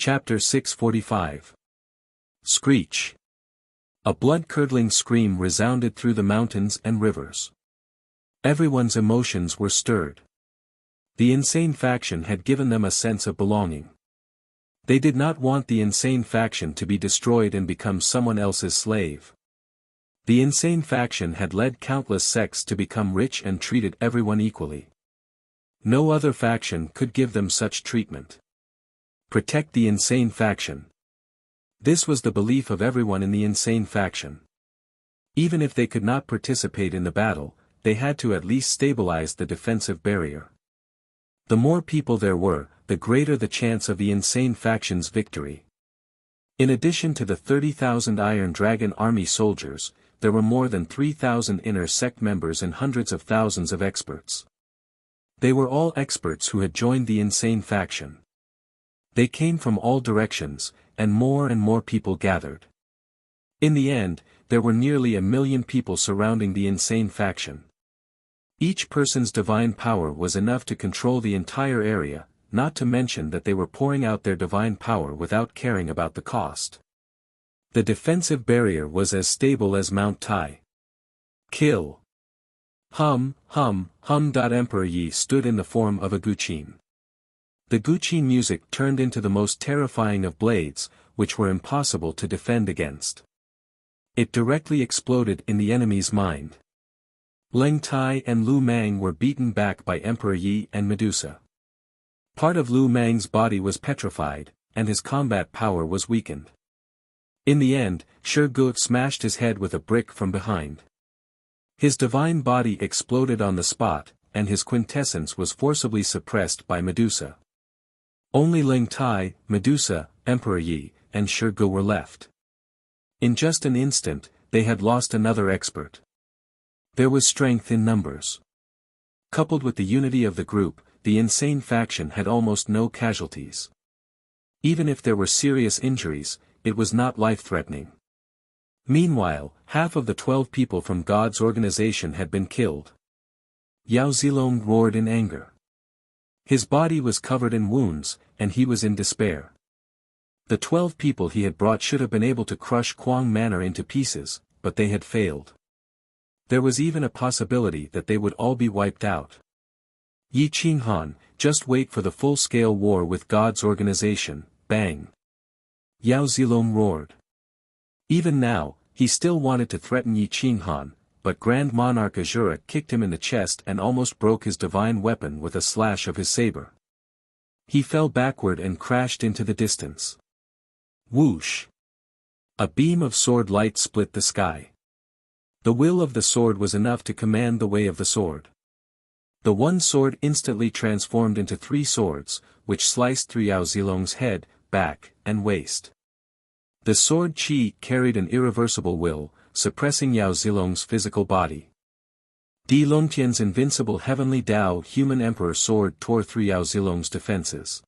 Chapter 645. Screech. A blood-curdling scream resounded through the mountains and rivers. Everyone's emotions were stirred. The insane faction had given them a sense of belonging. They did not want the insane faction to be destroyed and become someone else's slave. The insane faction had led countless sects to become rich and treated everyone equally. No other faction could give them such treatment. Protect the insane faction. This was the belief of everyone in the insane faction. Even if they could not participate in the battle, they had to at least stabilize the defensive barrier. The more people there were, the greater the chance of the insane faction's victory. In addition to the 30,000 Iron Dragon army soldiers, there were more than 3,000 inner sect members and hundreds of thousands of experts. They were all experts who had joined the insane faction. They came from all directions, and more people gathered. In the end, there were nearly 1 million people surrounding the insane faction. Each person's divine power was enough to control the entire area, not to mention that they were pouring out their divine power without caring about the cost. The defensive barrier was as stable as Mount Tai. Kill. Hum. Emperor Yi stood in the form of a guqin. The guqin music turned into the most terrifying of blades, which were impossible to defend against. It directly exploded in the enemy's mind. Leng Tai and Lu Mang were beaten back by Emperor Yi and Medusa. Part of Lu Mang's body was petrified, and his combat power was weakened. In the end, Shi Ge smashed his head with a brick from behind. His divine body exploded on the spot, and his quintessence was forcibly suppressed by Medusa. Only Leng Tai, Medusa, Emperor Yi, and Shi Ge were left. In just an instant, they had lost another expert. There was strength in numbers. Coupled with the unity of the group, the insane faction had almost no casualties. Even if there were serious injuries, it was not life-threatening. Meanwhile, half of the 12 people from God's organization had been killed. Yao Zilong roared in anger. His body was covered in wounds, and he was in despair. The 12 people he had brought should have been able to crush Kuang Manor into pieces, but they had failed. There was even a possibility that they would all be wiped out. Yi Qinghan, just wait for the full-scale war with God's organization, bang. Yao Zilong roared. Even now, he still wanted to threaten Yi Qinghan, but Grand Monarch Azura kicked him in the chest and almost broke his divine weapon with a slash of his saber. He fell backward and crashed into the distance. Whoosh! A beam of sword light split the sky. The will of the sword was enough to command the way of the sword. The one sword instantly transformed into 3 swords, which sliced through Yao Zilong's head, back, and waist. The sword Qi carried an irreversible will, suppressing Yao Zilong's physical body. Di Longtian's invincible heavenly Dao human emperor sword tore through Yao Zilong's defenses.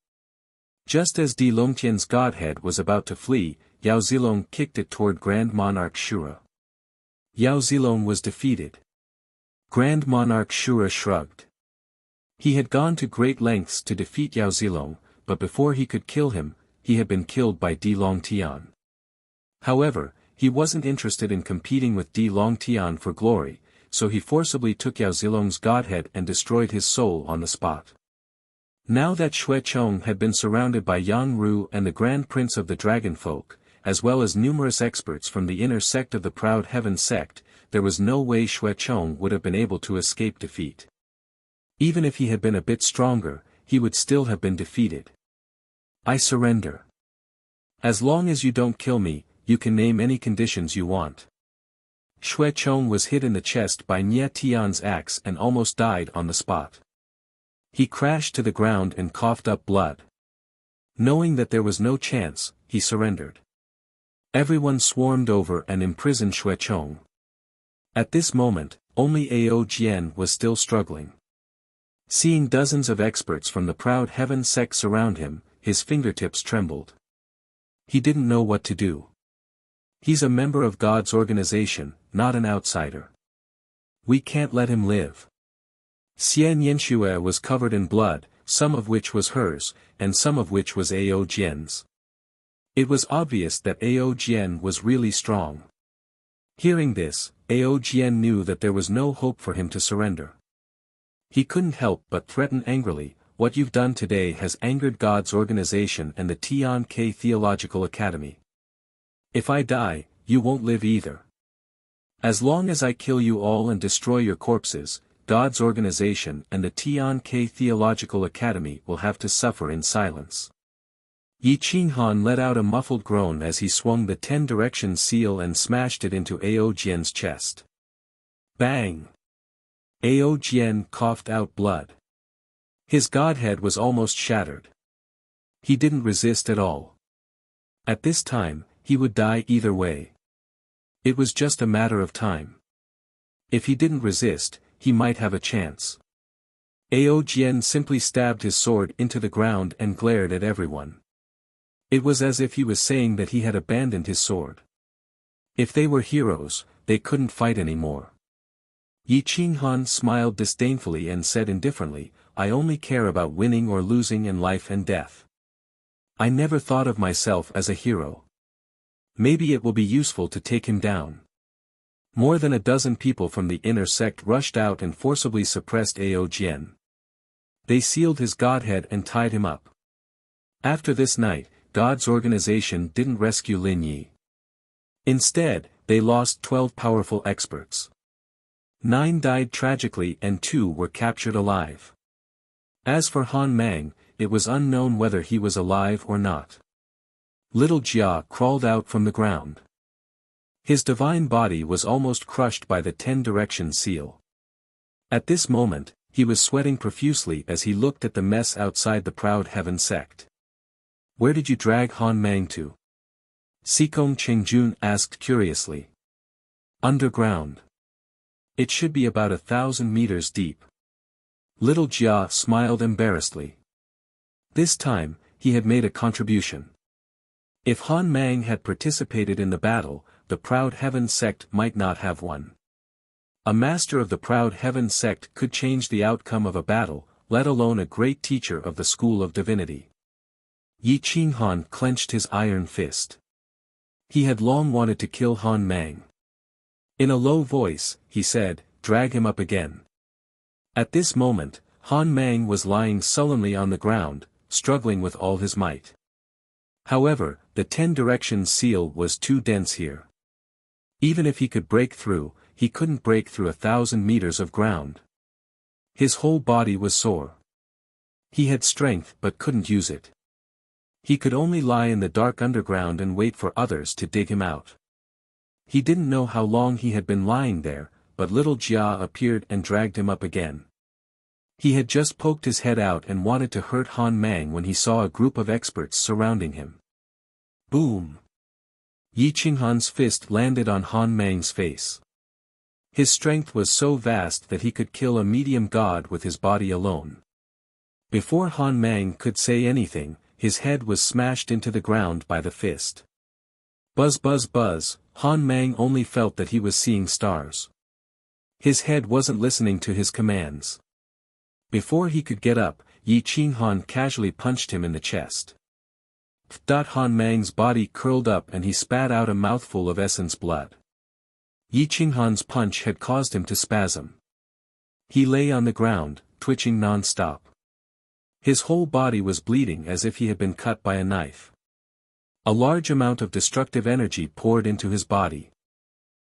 Just as Di Longtian's godhead was about to flee, Yao Zilong kicked it toward Grand Monarch Shura. Yao Zilong was defeated. Grand Monarch Shura shrugged. He had gone to great lengths to defeat Yao Zilong, but before he could kill him, he had been killed by Di Longtian. However, he wasn't interested in competing with Di Longtian for glory, so he forcibly took Yao Zilong's godhead and destroyed his soul on the spot. Now that Xuechong had been surrounded by Yang Ru and the Grand Prince of the Dragon Folk, as well as numerous experts from the inner sect of the Proud Heaven sect, there was no way Xuechong would have been able to escape defeat. Even if he had been a bit stronger, he would still have been defeated. I surrender. As long as you don't kill me, you can name any conditions you want. Xuechong was hit in the chest by Nye Tian's axe and almost died on the spot. He crashed to the ground and coughed up blood. Knowing that there was no chance, he surrendered. Everyone swarmed over and imprisoned Xuechong. At this moment, only Ao Jian was still struggling. Seeing dozens of experts from the Proud Heaven sect surround him, his fingertips trembled. He didn't know what to do. He's a member of God's organization, not an outsider. We can't let him live. Xian Yanxue was covered in blood, some of which was hers, and some of which was Ao Jian's. It was obvious that Ao Jian was really strong. Hearing this, Ao Jian knew that there was no hope for him to surrender. He couldn't help but threaten angrily, "What you've done today has angered God's organization and the Tian-Ke Theological Academy. If I die, you won't live either. As long as I kill you all and destroy your corpses, God's organization and the Tian-Ke Theological Academy will have to suffer in silence." Yi Qinghan let out a muffled groan as he swung the 10 direction seal and smashed it into Ao Jian's chest. Bang! Ao Jian coughed out blood. His godhead was almost shattered. He didn't resist at all. At this time, he would die either way. It was just a matter of time. If he didn't resist, he might have a chance. Ao Jian simply stabbed his sword into the ground and glared at everyone. It was as if he was saying that he had abandoned his sword. If they were heroes, they couldn't fight anymore. Yi Qinghan smiled disdainfully and said indifferently, "I only care about winning or losing in life and death. I never thought of myself as a hero. Maybe it will be useful to take him down." More than a dozen people from the inner sect rushed out and forcibly suppressed Ao Jian. They sealed his godhead and tied him up. After this night, God's organization didn't rescue Lin Yi. Instead, they lost 12 powerful experts. 9 died tragically and 2 were captured alive. As for Han Mang, it was unknown whether he was alive or not. Little Jia crawled out from the ground. His divine body was almost crushed by the 10 direction seal. At this moment, he was sweating profusely as he looked at the mess outside the Proud Heaven sect. "Where did you drag Han Mang to?" Sikong Chengjun asked curiously. "Underground. It should be about 1,000 meters deep." Little Jia smiled embarrassedly. This time, he had made a contribution. If Han Mang had participated in the battle, the Proud Heaven sect might not have won. A master of the Proud Heaven sect could change the outcome of a battle, let alone a great teacher of the School of Divinity. Yi Qinghan clenched his iron fist. He had long wanted to kill Han Mang. In a low voice, he said, "Drag him up again." At this moment, Han Mang was lying sullenly on the ground, struggling with all his might. However, the 10 direction seal was too dense here. Even if he could break through, he couldn't break through 1,000 meters of ground. His whole body was sore. He had strength but couldn't use it. He could only lie in the dark underground and wait for others to dig him out. He didn't know how long he had been lying there, but little Jia appeared and dragged him up again. He had just poked his head out and wanted to hurt Han Mang when he saw a group of experts surrounding him. Boom! Yi Qinghan's fist landed on Han Mang's face. His strength was so vast that he could kill a medium god with his body alone. Before Han Mang could say anything, his head was smashed into the ground by the fist. Buzz buzz buzz, Han Mang only felt that he was seeing stars. His head wasn't listening to his commands. Before he could get up, Yi Qinghan casually punched him in the chest. Han Mang's body curled up and he spat out a mouthful of essence blood. Yi Qinghan's punch had caused him to spasm. He lay on the ground, twitching non-stop. His whole body was bleeding as if he had been cut by a knife. A large amount of destructive energy poured into his body.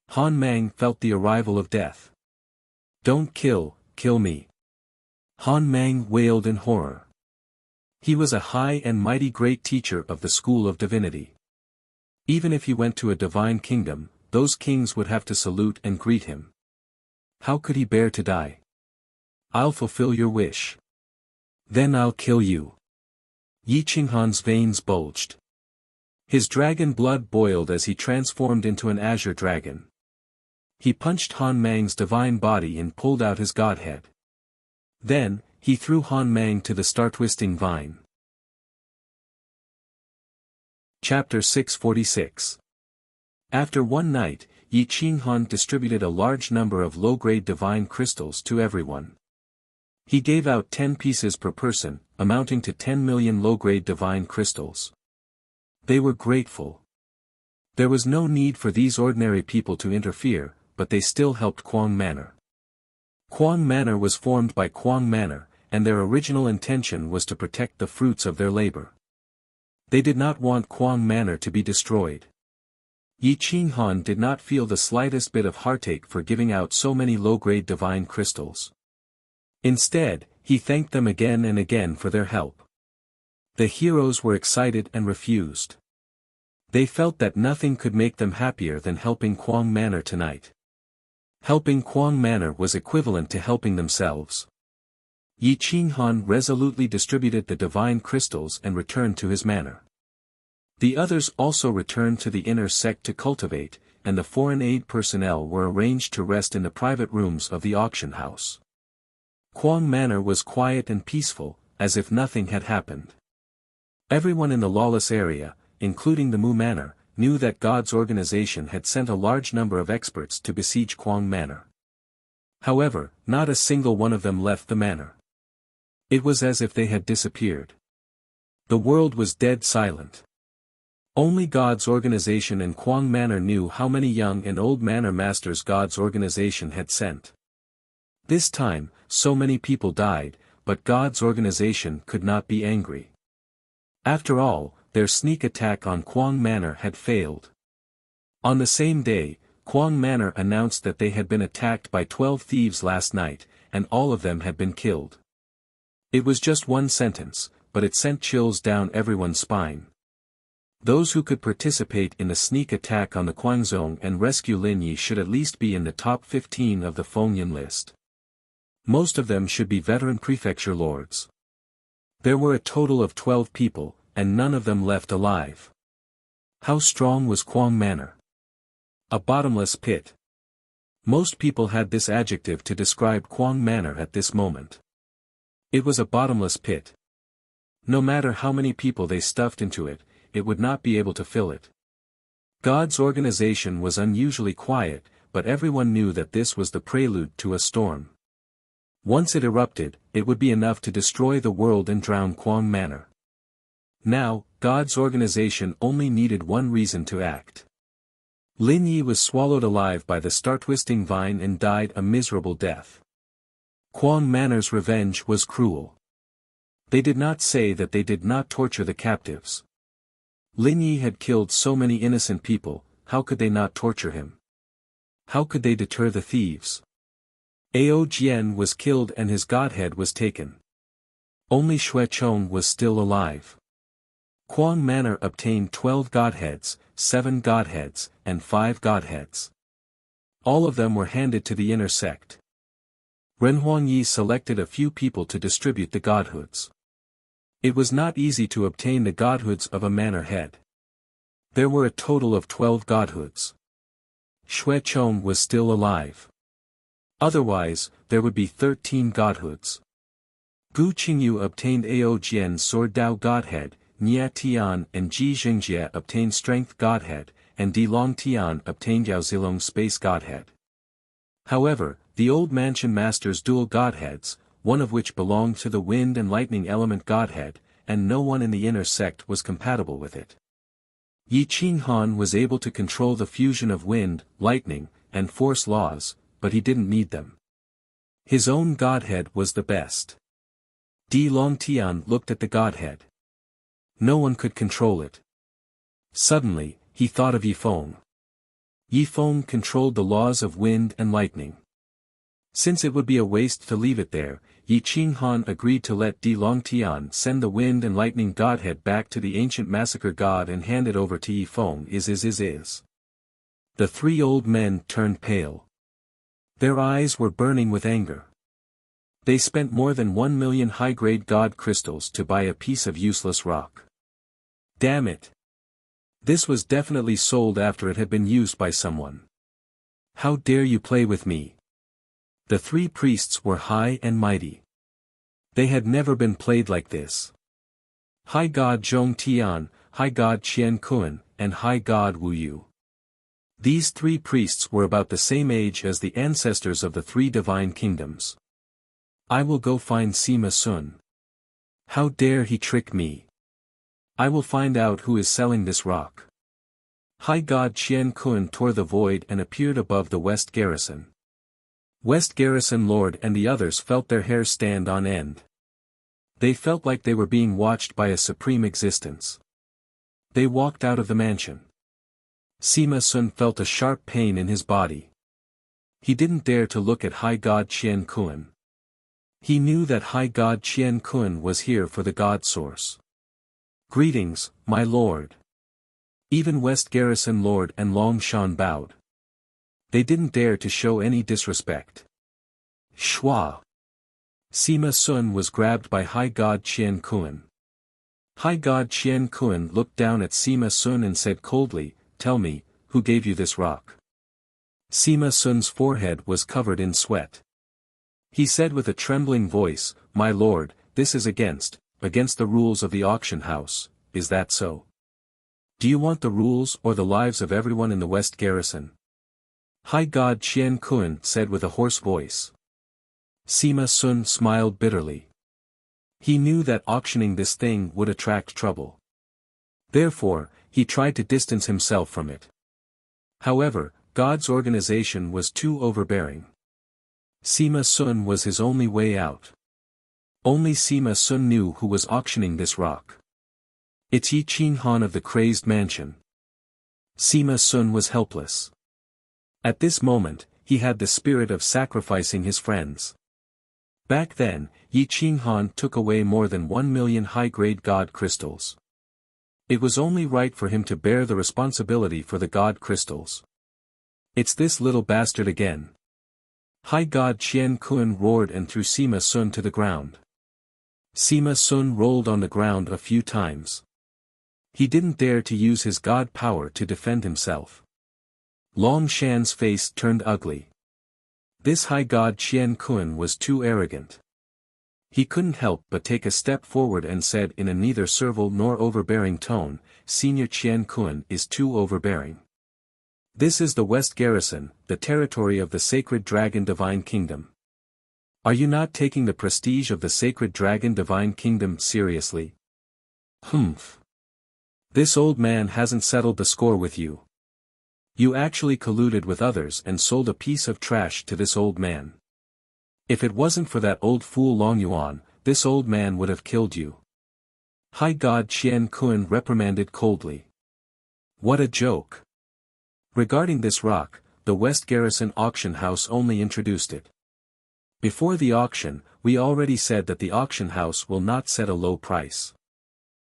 Han Mang felt the arrival of death. "Don't kill me." Han Mang wailed in horror. He was a high and mighty great teacher of the School of Divinity. Even if he went to a divine kingdom, those kings would have to salute and greet him. How could he bear to die? "I'll fulfill your wish. Then I'll kill you." Yi Qinghan's veins bulged. His dragon blood boiled as he transformed into an azure dragon. He punched Han Mang's divine body and pulled out his godhead. Then, he threw Han Mang to the star-twisting vine. Chapter 646. After one night, Yi Qinghan distributed a large number of low-grade divine crystals to everyone. He gave out 10 pieces per person, amounting to 10 million low-grade divine crystals. They were grateful. There was no need for these ordinary people to interfere, but they still helped Quang Manor. Quang Manor was formed by Quang Manor, and their original intention was to protect the fruits of their labor. They did not want Quang Manor to be destroyed. Yi Qinghan did not feel the slightest bit of heartache for giving out so many low-grade divine crystals. Instead, he thanked them again and again for their help. The heroes were excited and refused. They felt that nothing could make them happier than helping Quang Manor tonight. Helping Quang Manor was equivalent to helping themselves. Yi Qinghan resolutely distributed the divine crystals and returned to his manor. The others also returned to the inner sect to cultivate, and the foreign aid personnel were arranged to rest in the private rooms of the auction house. Quang Manor was quiet and peaceful, as if nothing had happened. Everyone in the lawless area, including the Mu Manor, knew that God's organization had sent a large number of experts to besiege Quang Manor. However, not a single one of them left the manor. It was as if they had disappeared. The world was dead silent. Only God's organization and Quang Manor knew how many young and old manor masters God's organization had sent. This time, so many people died, but God's organization could not be angry. After all, their sneak attack on Quang Manor had failed. On the same day, Quang Manor announced that they had been attacked by 12 thieves last night, and all of them had been killed. It was just one sentence, but it sent chills down everyone's spine. Those who could participate in the sneak attack on the Guangzhong and rescue Lin Yi should at least be in the top 15 of the Fengyan list. Most of them should be veteran prefecture lords. There were a total of 12 people, and none of them left alive. How strong was Quang Manor? A bottomless pit. Most people had this adjective to describe Quang Manor at this moment. It was a bottomless pit. No matter how many people they stuffed into it, it would not be able to fill it. God's organization was unusually quiet, but everyone knew that this was the prelude to a storm. Once it erupted, it would be enough to destroy the world and drown Quang Manor. Now, God's organization only needed one reason to act. Lin Yi was swallowed alive by the star-twisting vine and died a miserable death. Quang Manor's revenge was cruel. They did not say that they did not torture the captives. Lin Yi had killed so many innocent people, how could they not torture him? How could they deter the thieves? Ao Jian was killed and his godhead was taken. Only Xue Chong was still alive. Quang Manor obtained 12 godheads, 7 godheads, and 5 godheads. All of them were handed to the inner sect. Ren Huangyi selected a few people to distribute the godhoods. It was not easy to obtain the godhoods of a manor head. There were a total of 12 godhoods. Xue Chong was still alive. Otherwise, there would be 13 godhoods. Gu Qingyu obtained Ao Jian's Sword Dao Godhead, Nia Tian and Ji Xingjie obtained Strength Godhead, and Di Long Tian obtained Yao Zilong's Space Godhead. However, the old mansion master's dual godheads, one of which belonged to the Wind and Lightning Element Godhead, and no one in the inner sect was compatible with it. Yi Qinghan was able to control the fusion of wind, lightning, and force laws, but he didn't need them. His own godhead was the best. Di Longtian looked at the godhead. No one could control it. Suddenly, he thought of Yifeng. Yifeng controlled the laws of wind and lightning. Since it would be a waste to leave it there, Yi Qinghan agreed to let Di Longtian send the wind and lightning godhead back to the ancient massacre god and hand it over to Yifeng. Is. The 3 old men turned pale. Their eyes were burning with anger. They spent more than 1 million high-grade god crystals to buy a piece of useless rock. Damn it! This was definitely sold after it had been used by someone. How dare you play with me? The 3 priests were high and mighty. They had never been played like this. High God Zhong Tian, High God Qian Kun, and High God Wu Yu. These 3 priests were about the same age as the ancestors of the 3 divine kingdoms. I will go find Sima Sun. How dare he trick me? I will find out who is selling this rock. High God Qian Kun tore the void and appeared above the West Garrison. West Garrison Lord and the others felt their hair stand on end. They felt like they were being watched by a supreme existence. They walked out of the mansion. Sima Sun felt a sharp pain in his body. He didn't dare to look at High God Qian Kun. He knew that High God Qian Kun was here for the God Source. Greetings, my lord. Even West Garrison Lord and Long Shan bowed. They didn't dare to show any disrespect. Shua. Sima Sun was grabbed by High God Qian Kun. High God Qian Kun looked down at Sima Sun and said coldly, "Tell me, who gave you this rock?" Sima Sun's forehead was covered in sweat. He said with a trembling voice, "My lord, this is against the rules of the auction house, is that so? Do you want the rules or the lives of everyone in the West Garrison?" High God Qian Kun said with a hoarse voice. Sima Sun smiled bitterly. He knew that auctioning this thing would attract trouble. Therefore, he tried to distance himself from it. However, God's organization was too overbearing. Sima Sun was his only way out. Only Sima Sun knew who was auctioning this rock. It's Yi Qinghan of the Crazed Mansion. Sima Sun was helpless. At this moment, he had the spirit of sacrificing his friends. Back then, Yi Qinghan took away more than 1 million high-grade God crystals. It was only right for him to bear the responsibility for the God crystals. It's this little bastard again. High God Qian Kun roared and threw Sima Sun to the ground. Sima Sun rolled on the ground a few times. He didn't dare to use his God power to defend himself. Long Shan's face turned ugly. This High God Qian Kun was too arrogant. He couldn't help but take a step forward and said in a neither servile nor overbearing tone, "Senior Qian Kun is too overbearing. This is the West Garrison, the territory of the Sacred Dragon Divine Kingdom. Are you not taking the prestige of the Sacred Dragon Divine Kingdom seriously?" "Humph. This old man hasn't settled the score with you. You actually colluded with others and sold a piece of trash to this old man. If it wasn't for that old fool Long Yuan, this old man would have killed you." High God Qian Kun reprimanded coldly. What a joke. Regarding this rock, the West Garrison auction house only introduced it. Before the auction, we already said that the auction house will not set a low price.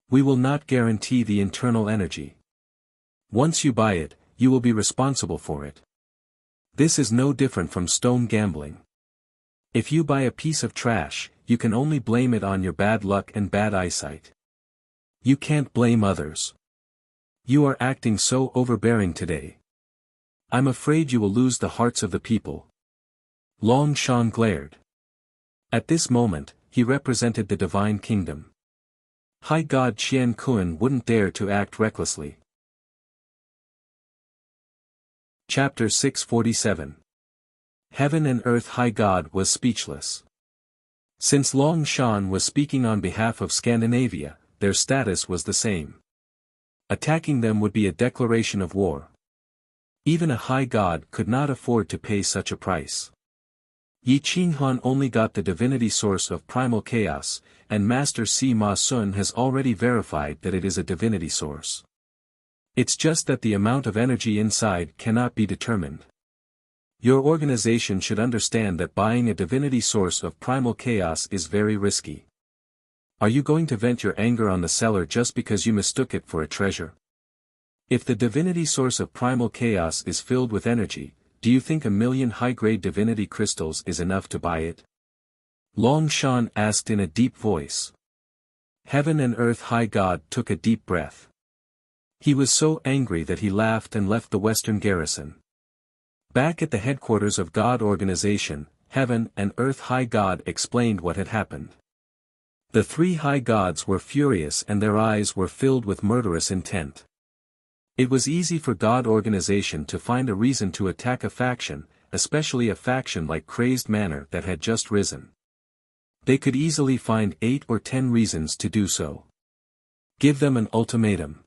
We will not guarantee the internal energy. Once you buy it, you will be responsible for it. This is no different from stone gambling. If you buy a piece of trash, you can only blame it on your bad luck and bad eyesight. You can't blame others. You are acting so overbearing today. I'm afraid you will lose the hearts of the people. Long Shan glared. At this moment, he represented the Divine Kingdom. High God Qian Kun wouldn't dare to act recklessly. Chapter 647. Heaven and Earth. High God was speechless. Since Long Shan was speaking on behalf of Scandinavia, their status was the same. Attacking them would be a declaration of war. Even a high god could not afford to pay such a price. Yi Qinghan only got the divinity source of primal chaos, and Master Sima Sun has already verified that it is a divinity source. It's just that the amount of energy inside cannot be determined. Your organization should understand that buying a divinity source of primal chaos is very risky. Are you going to vent your anger on the seller just because you mistook it for a treasure? If the divinity source of primal chaos is filled with energy, do you think 1 million high-grade divinity crystals is enough to buy it? Long Shan asked in a deep voice. Heaven and Earth. High God took a deep breath. He was so angry that he laughed and left the Western Garrison. Back at the headquarters of God Organization, Heaven and Earth. High God explained what had happened. The 3 high gods were furious and their eyes were filled with murderous intent. It was easy for God Organization to find a reason to attack a faction, especially a faction like Crazed Manor that had just risen. They could easily find 8 or 10 reasons to do so. Give them an ultimatum.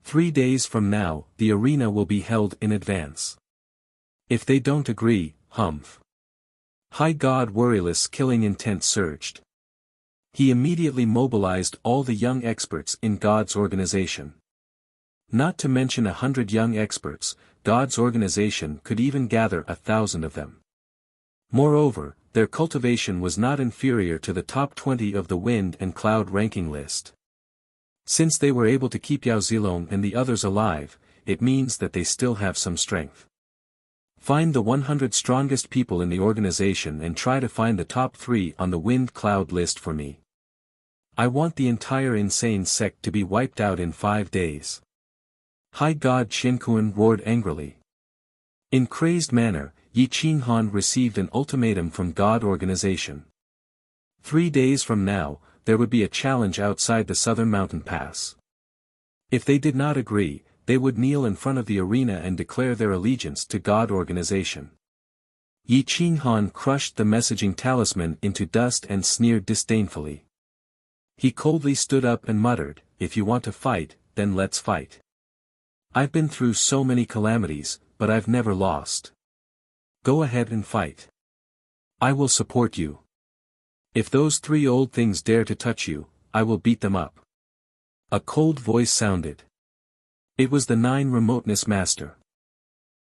3 days from now, the arena will be held in advance. If they don't agree, humph. High God worryless killing intent surged. He immediately mobilized all the young experts in God's organization. Not to mention 100 young experts, God's organization could even gather 1,000 of them. Moreover, their cultivation was not inferior to the top 20 of the wind and cloud ranking list. Since they were able to keep Yao Zilong and the others alive, it means that they still have some strength. Find the 100 strongest people in the organization and try to find the top 3 on the wind cloud list for me. I want the entire insane sect to be wiped out in 5 days. High God Shinkuan roared angrily. In crazed manner, Yi Qinghan received an ultimatum from God organization. 3 days from now, there would be a challenge outside the southern mountain pass. If they did not agree, they would kneel in front of the arena and declare their allegiance to God organization. Yi Qinghan crushed the messaging talisman into dust and sneered disdainfully. He coldly stood up and muttered, "If you want to fight, then let's fight. I've been through so many calamities, but I've never lost. Go ahead and fight. I will support you. If those 3 old things dare to touch you, I will beat them up." A cold voice sounded. It was the 9 Remoteness Master.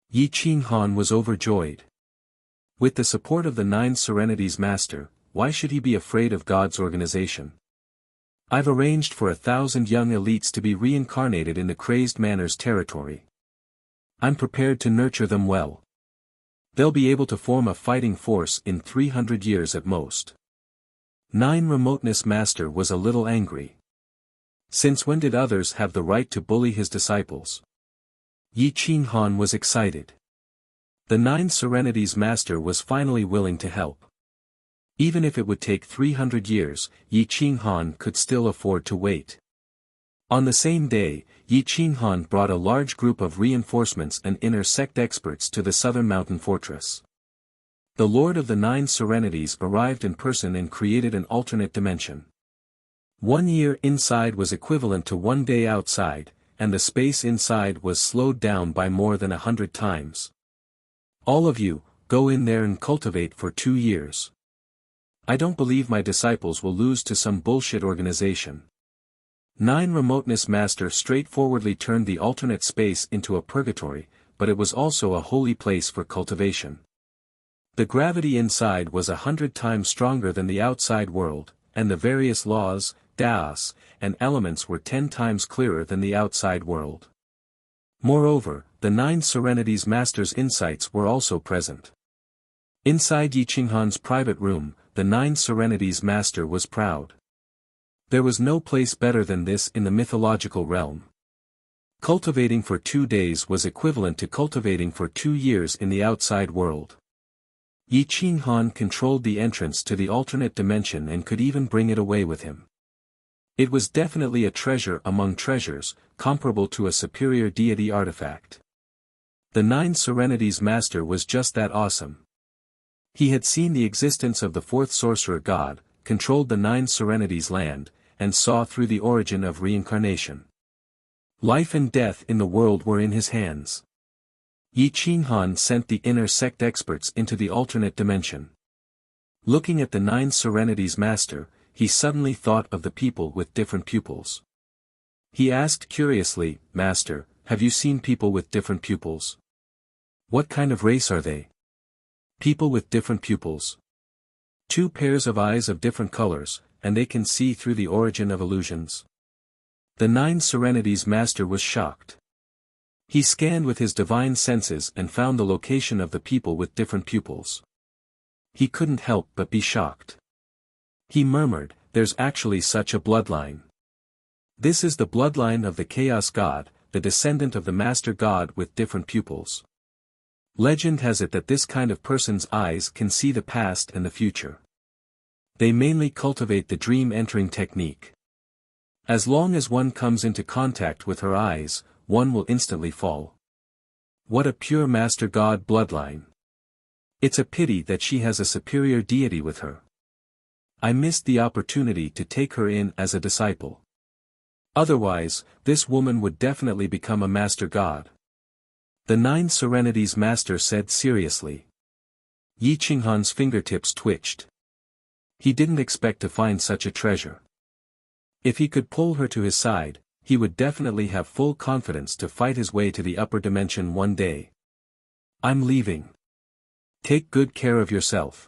Yi Qinghan was overjoyed. With the support of the 9 Serenities Master, why should he be afraid of God's organization? I've arranged for 1,000 young elites to be reincarnated in the crazed manor's territory. I'm prepared to nurture them well. They'll be able to form a fighting force in 300 years at most. 9 Remoteness Master was a little angry. Since when did others have the right to bully his disciples? Yi Qinghan was excited. The 9 Serenities Master was finally willing to help. Even if it would take 300 years, Yi Qinghan could still afford to wait. On the same day, Yi Qinghan brought a large group of reinforcements and inner sect experts to the southern mountain fortress. The Lord of the 9 Serenities arrived in person and created an alternate dimension. 1 year inside was equivalent to 1 day outside, and the space inside was slowed down by more than 100 times. All of you, go in there and cultivate for 2 years. I don't believe my disciples will lose to some bullshit organization. 9 Remoteness Master straightforwardly turned the alternate space into a purgatory, but it was also a holy place for cultivation. The gravity inside was 100 times stronger than the outside world, and the various laws, daos, and elements were 10 times clearer than the outside world. Moreover, the 9 Serenities Master's insights were also present. Inside Yi Qinghan's private room, the 9 Serenities Master was proud. There was no place better than this in the mythological realm. Cultivating for 2 days was equivalent to cultivating for 2 years in the outside world. Yi Qinghan controlled the entrance to the alternate dimension and could even bring it away with him. It was definitely a treasure among treasures, comparable to a superior deity artifact. The 9 Serenities Master was just that awesome. He had seen the existence of the 4th Sorcerer God, controlled the 9 Serenities land, and saw through the origin of reincarnation. Life and death in the world were in his hands. Yi Qinghan sent the inner sect experts into the alternate dimension. Looking at the 9 Serenities Master, he suddenly thought of the people with different pupils. He asked curiously, "Master, have you seen people with different pupils? What kind of race are they?" People with different pupils. 2 pairs of eyes of different colors, and they can see through the origin of illusions. The 9 Serenities Master was shocked. He scanned with his divine senses and found the location of the people with different pupils. He couldn't help but be shocked. He murmured, "There's actually such a bloodline. This is the bloodline of the Chaos God, the descendant of the Master God with different pupils. Legend has it that this kind of person's eyes can see the past and the future. They mainly cultivate the dream-entering technique. As long as one comes into contact with her eyes, one will instantly fall. What a pure Master God bloodline. It's a pity that she has a superior deity with her. I missed the opportunity to take her in as a disciple. Otherwise, this woman would definitely become a master god. The Nine Serenities Master said seriously. Yi Qinghan's fingertips twitched. He didn't expect to find such a treasure. If he could pull her to his side, he would definitely have full confidence to fight his way to the upper dimension one day. I'm leaving. Take good care of yourself.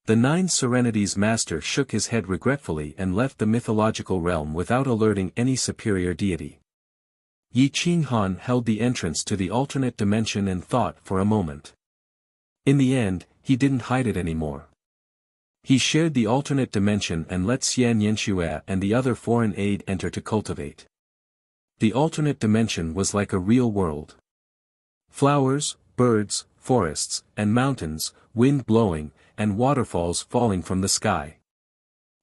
The Nine Serenities Master shook his head regretfully and left the mythological realm without alerting any superior deity. Yi Qinghan held the entrance to the alternate dimension and thought for a moment. In the end, he didn't hide it anymore. He shared the alternate dimension and let Xian Yanxue and the other foreign aide enter to cultivate. The alternate dimension was like a real world. Flowers, birds, forests, and mountains, wind blowing, and waterfalls falling from the sky.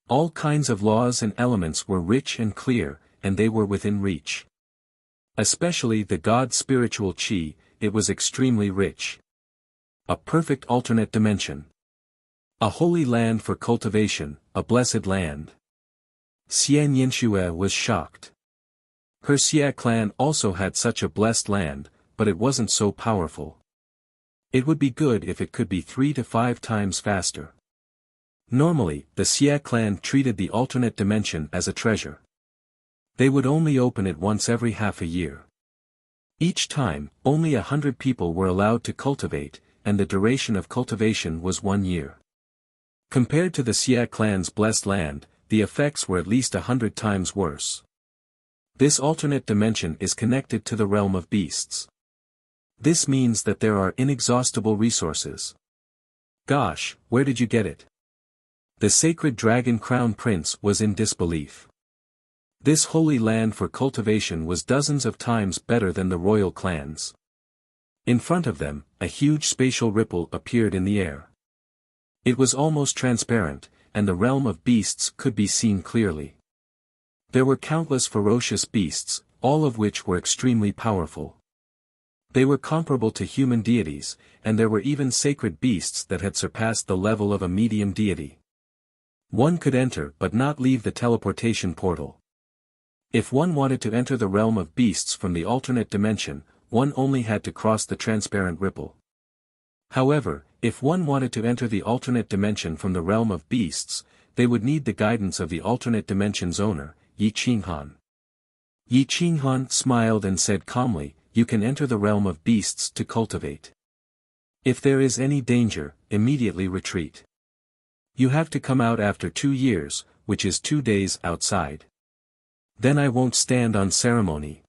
All kinds of laws and elements were rich and clear, and they were within reach. Especially the god's spiritual qi, it was extremely rich. A perfect alternate dimension. A holy land for cultivation, a blessed land. Xian Yanxue was shocked. Her Xia clan also had such a blessed land, but it wasn't so powerful. It would be good if it could be 3 to 5 times faster. Normally, the Xia clan treated the alternate dimension as a treasure. They would only open it once every half a year. Each time, only 100 people were allowed to cultivate, and the duration of cultivation was 1 year. Compared to the Xia clan's blessed land, the effects were at least 100 times worse. This alternate dimension is connected to the realm of beasts. This means that there are inexhaustible resources. Gosh, where did you get it? The sacred dragon crown prince was in disbelief. This holy land for cultivation was dozens of times better than the royal clans. In front of them, a huge spatial ripple appeared in the air. It was almost transparent, and the realm of beasts could be seen clearly. There were countless ferocious beasts, all of which were extremely powerful. They were comparable to human deities, and there were even sacred beasts that had surpassed the level of a medium deity. One could enter but not leave the teleportation portal. If one wanted to enter the realm of beasts from the alternate dimension, one only had to cross the transparent ripple. However, if one wanted to enter the alternate dimension from the realm of beasts, they would need the guidance of the alternate dimension's owner, Yi Qinghan. Yi Qinghan smiled and said calmly, "You can enter the realm of beasts to cultivate. If there is any danger, immediately retreat. You have to come out after 2 years, which is 2 days outside. Then I won't stand on ceremony.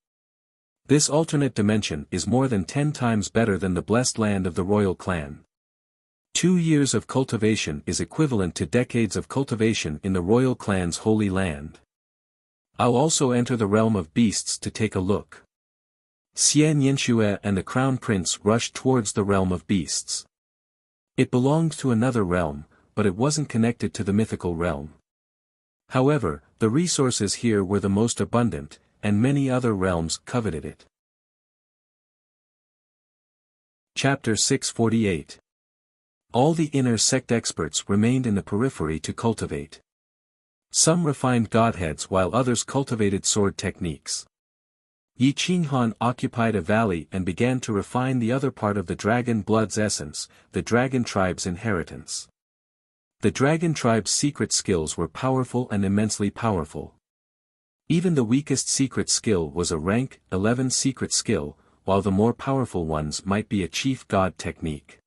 This alternate dimension is more than 10 times better than the blessed land of the royal clan. 2 years of cultivation is equivalent to decades of cultivation in the royal clan's holy land. I'll also enter the realm of beasts to take a look." Xian Yanxue and the crown prince rushed towards the realm of beasts. It belonged to another realm, but it wasn't connected to the mythical realm. However, the resources here were the most abundant, and many other realms coveted it. Chapter 648. All the inner sect experts remained in the periphery to cultivate. Some refined godheads while others cultivated sword techniques. Yi Qinghan occupied a valley and began to refine the other part of the dragon blood's essence, the dragon tribe's inheritance. The dragon tribe's secret skills were powerful and immensely powerful. Even the weakest secret skill was a rank 11 secret skill, while the more powerful ones might be a chief god technique.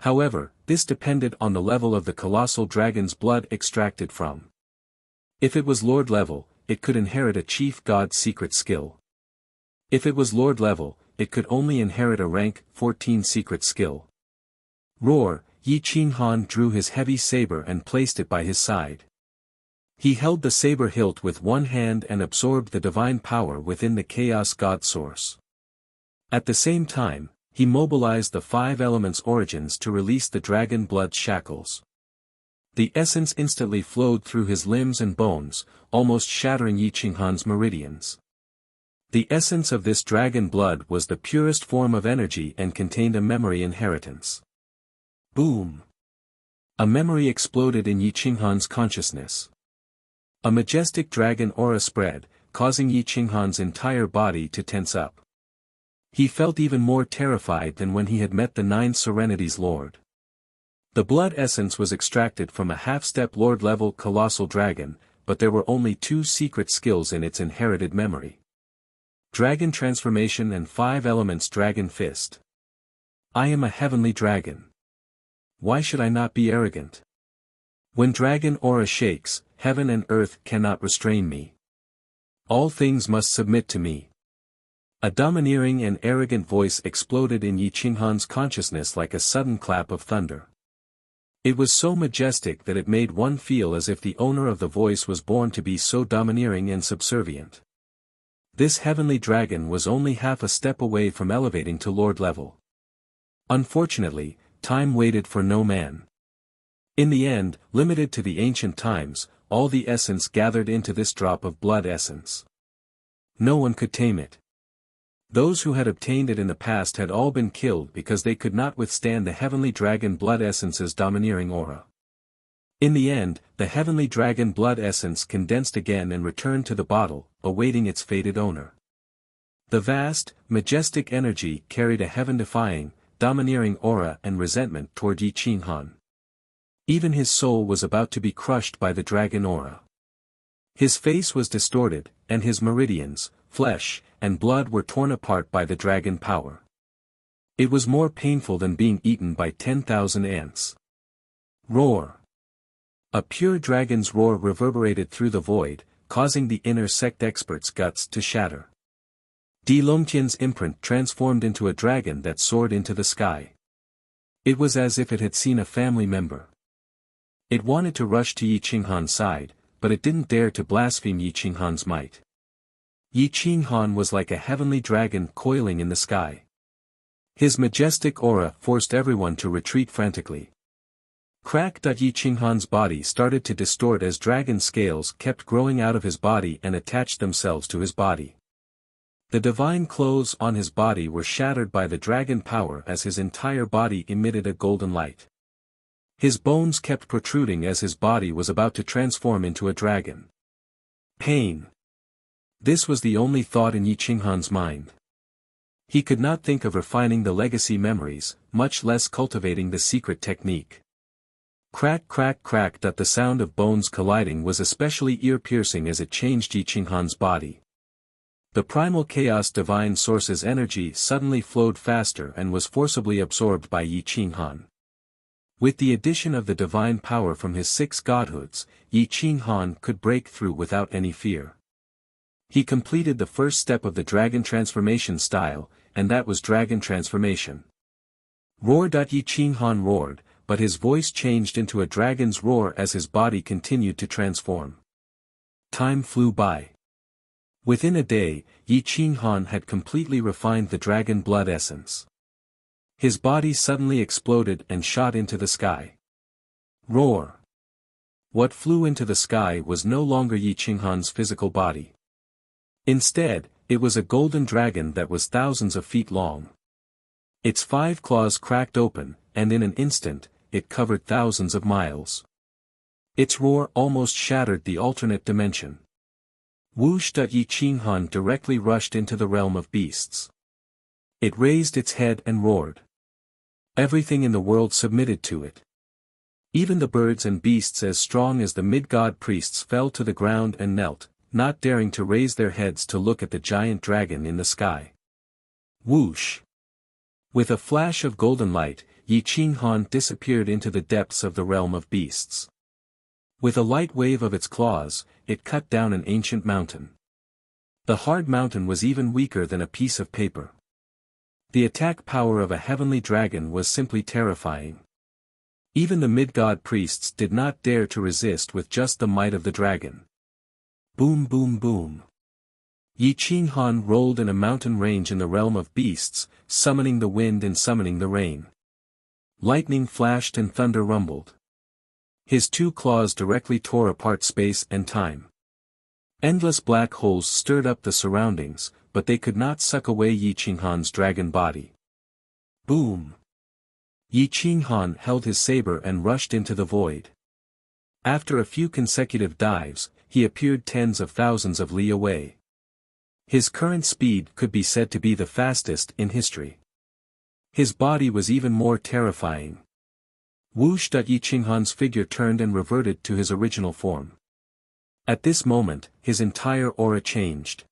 However, this depended on the level of the colossal dragon's blood extracted from. If it was lord level, it could inherit a chief god secret skill. If it was lord level, it could only inherit a rank 14 secret skill. Roar, Yi Qinghan drew his heavy saber and placed it by his side. He held the saber hilt with one hand and absorbed the divine power within the chaos god source. At the same time, he mobilized the 5 elements' origins to release the dragon blood shackles. The essence instantly flowed through his limbs and bones, almost shattering Yi Qinghan's meridians. The essence of this dragon blood was the purest form of energy and contained a memory inheritance. Boom! A memory exploded in Yi Qinghan's consciousness. A majestic dragon aura spread, causing Yi Qinghan's entire body to tense up. He felt even more terrified than when he had met the Nine Serenities Lord. The blood essence was extracted from a half-step Lord-level colossal dragon, but there were only 2 secret skills in its inherited memory. Dragon Transformation and 5 Elements Dragon Fist. I am a heavenly dragon. Why should I not be arrogant? When dragon aura shakes, heaven and earth cannot restrain me. All things must submit to me. A domineering and arrogant voice exploded in Yi Qinghan's consciousness like a sudden clap of thunder. It was so majestic that it made one feel as if the owner of the voice was born to be so domineering and subservient. This heavenly dragon was only half a step away from elevating to Lord level. Unfortunately, time waited for no man. In the end, limited to the ancient times, all the essence gathered into this drop of blood essence. No one could tame it. Those who had obtained it in the past had all been killed because they could not withstand the heavenly dragon blood essence's domineering aura. In the end, the heavenly dragon blood essence condensed again and returned to the bottle, awaiting its fated owner. The vast, majestic energy carried a heaven-defying, domineering aura and resentment toward Yi Qinghan. Even his soul was about to be crushed by the dragon aura. His face was distorted, and his meridians, flesh, and blood were torn apart by the dragon power. It was more painful than being eaten by 10,000 ants. Roar. A pure dragon's roar reverberated through the void, causing the inner sect expert's guts to shatter. Di Longtian's imprint transformed into a dragon that soared into the sky. It was as if it had seen a family member. It wanted to rush to Yi Qinghan's side, but it didn't dare to blaspheme Yi Qinghan's might. Yi Qinghan was like a heavenly dragon coiling in the sky. His majestic aura forced everyone to retreat frantically. Crack. Yi Qinghan's body started to distort as dragon scales kept growing out of his body and attached themselves to his body. The divine clothes on his body were shattered by the dragon power as his entire body emitted a golden light. His bones kept protruding as his body was about to transform into a dragon. Pain. This was the only thought in Yi Qinghan's mind. He could not think of refining the legacy memories, much less cultivating the secret technique. Crack crack crack. The sound of bones colliding was especially ear-piercing as it changed Yi Qinghan's body. The primal chaos divine source's energy suddenly flowed faster and was forcibly absorbed by Yi Qinghan. With the addition of the divine power from his 6 godhoods, Yi Qinghan could break through without any fear. He completed the first step of the dragon transformation style, and that was dragon transformation. Roar. Yi Qinghan roared, but his voice changed into a dragon's roar as his body continued to transform. Time flew by. Within a day, Yi Qinghan had completely refined the dragon blood essence. His body suddenly exploded and shot into the sky. Roar. What flew into the sky was no longer Yi Qinghan's physical body. Instead, it was a golden dragon that was thousands of feet long. Its 5 claws cracked open, and in an instant, it covered thousands of miles. Its roar almost shattered the alternate dimension. Whoosh. Yi Qinghan directly rushed into the realm of beasts. It raised its head and roared. Everything in the world submitted to it. Even the birds and beasts as strong as the mid-god priests fell to the ground and knelt, not daring to raise their heads to look at the giant dragon in the sky. Whoosh! With a flash of golden light, Yi Qinghan disappeared into the depths of the realm of beasts. With a light wave of its claws, it cut down an ancient mountain. The hard mountain was even weaker than a piece of paper. The attack power of a heavenly dragon was simply terrifying. Even the mid-god priests did not dare to resist with just the might of the dragon. Boom boom boom. Yi Qinghan rolled in a mountain range in the realm of beasts, summoning the wind and summoning the rain. Lightning flashed and thunder rumbled. His 2 claws directly tore apart space and time. Endless black holes stirred up the surroundings, but they could not suck away Yi Qinghan's dragon body. Boom! Yi Qinghan held his saber and rushed into the void. After a few consecutive dives, he appeared tens of thousands of li away. His current speed could be said to be the fastest in history. His body was even more terrifying. Whoosh! Yi Qinghan's figure turned and reverted to his original form. At this moment, his entire aura changed.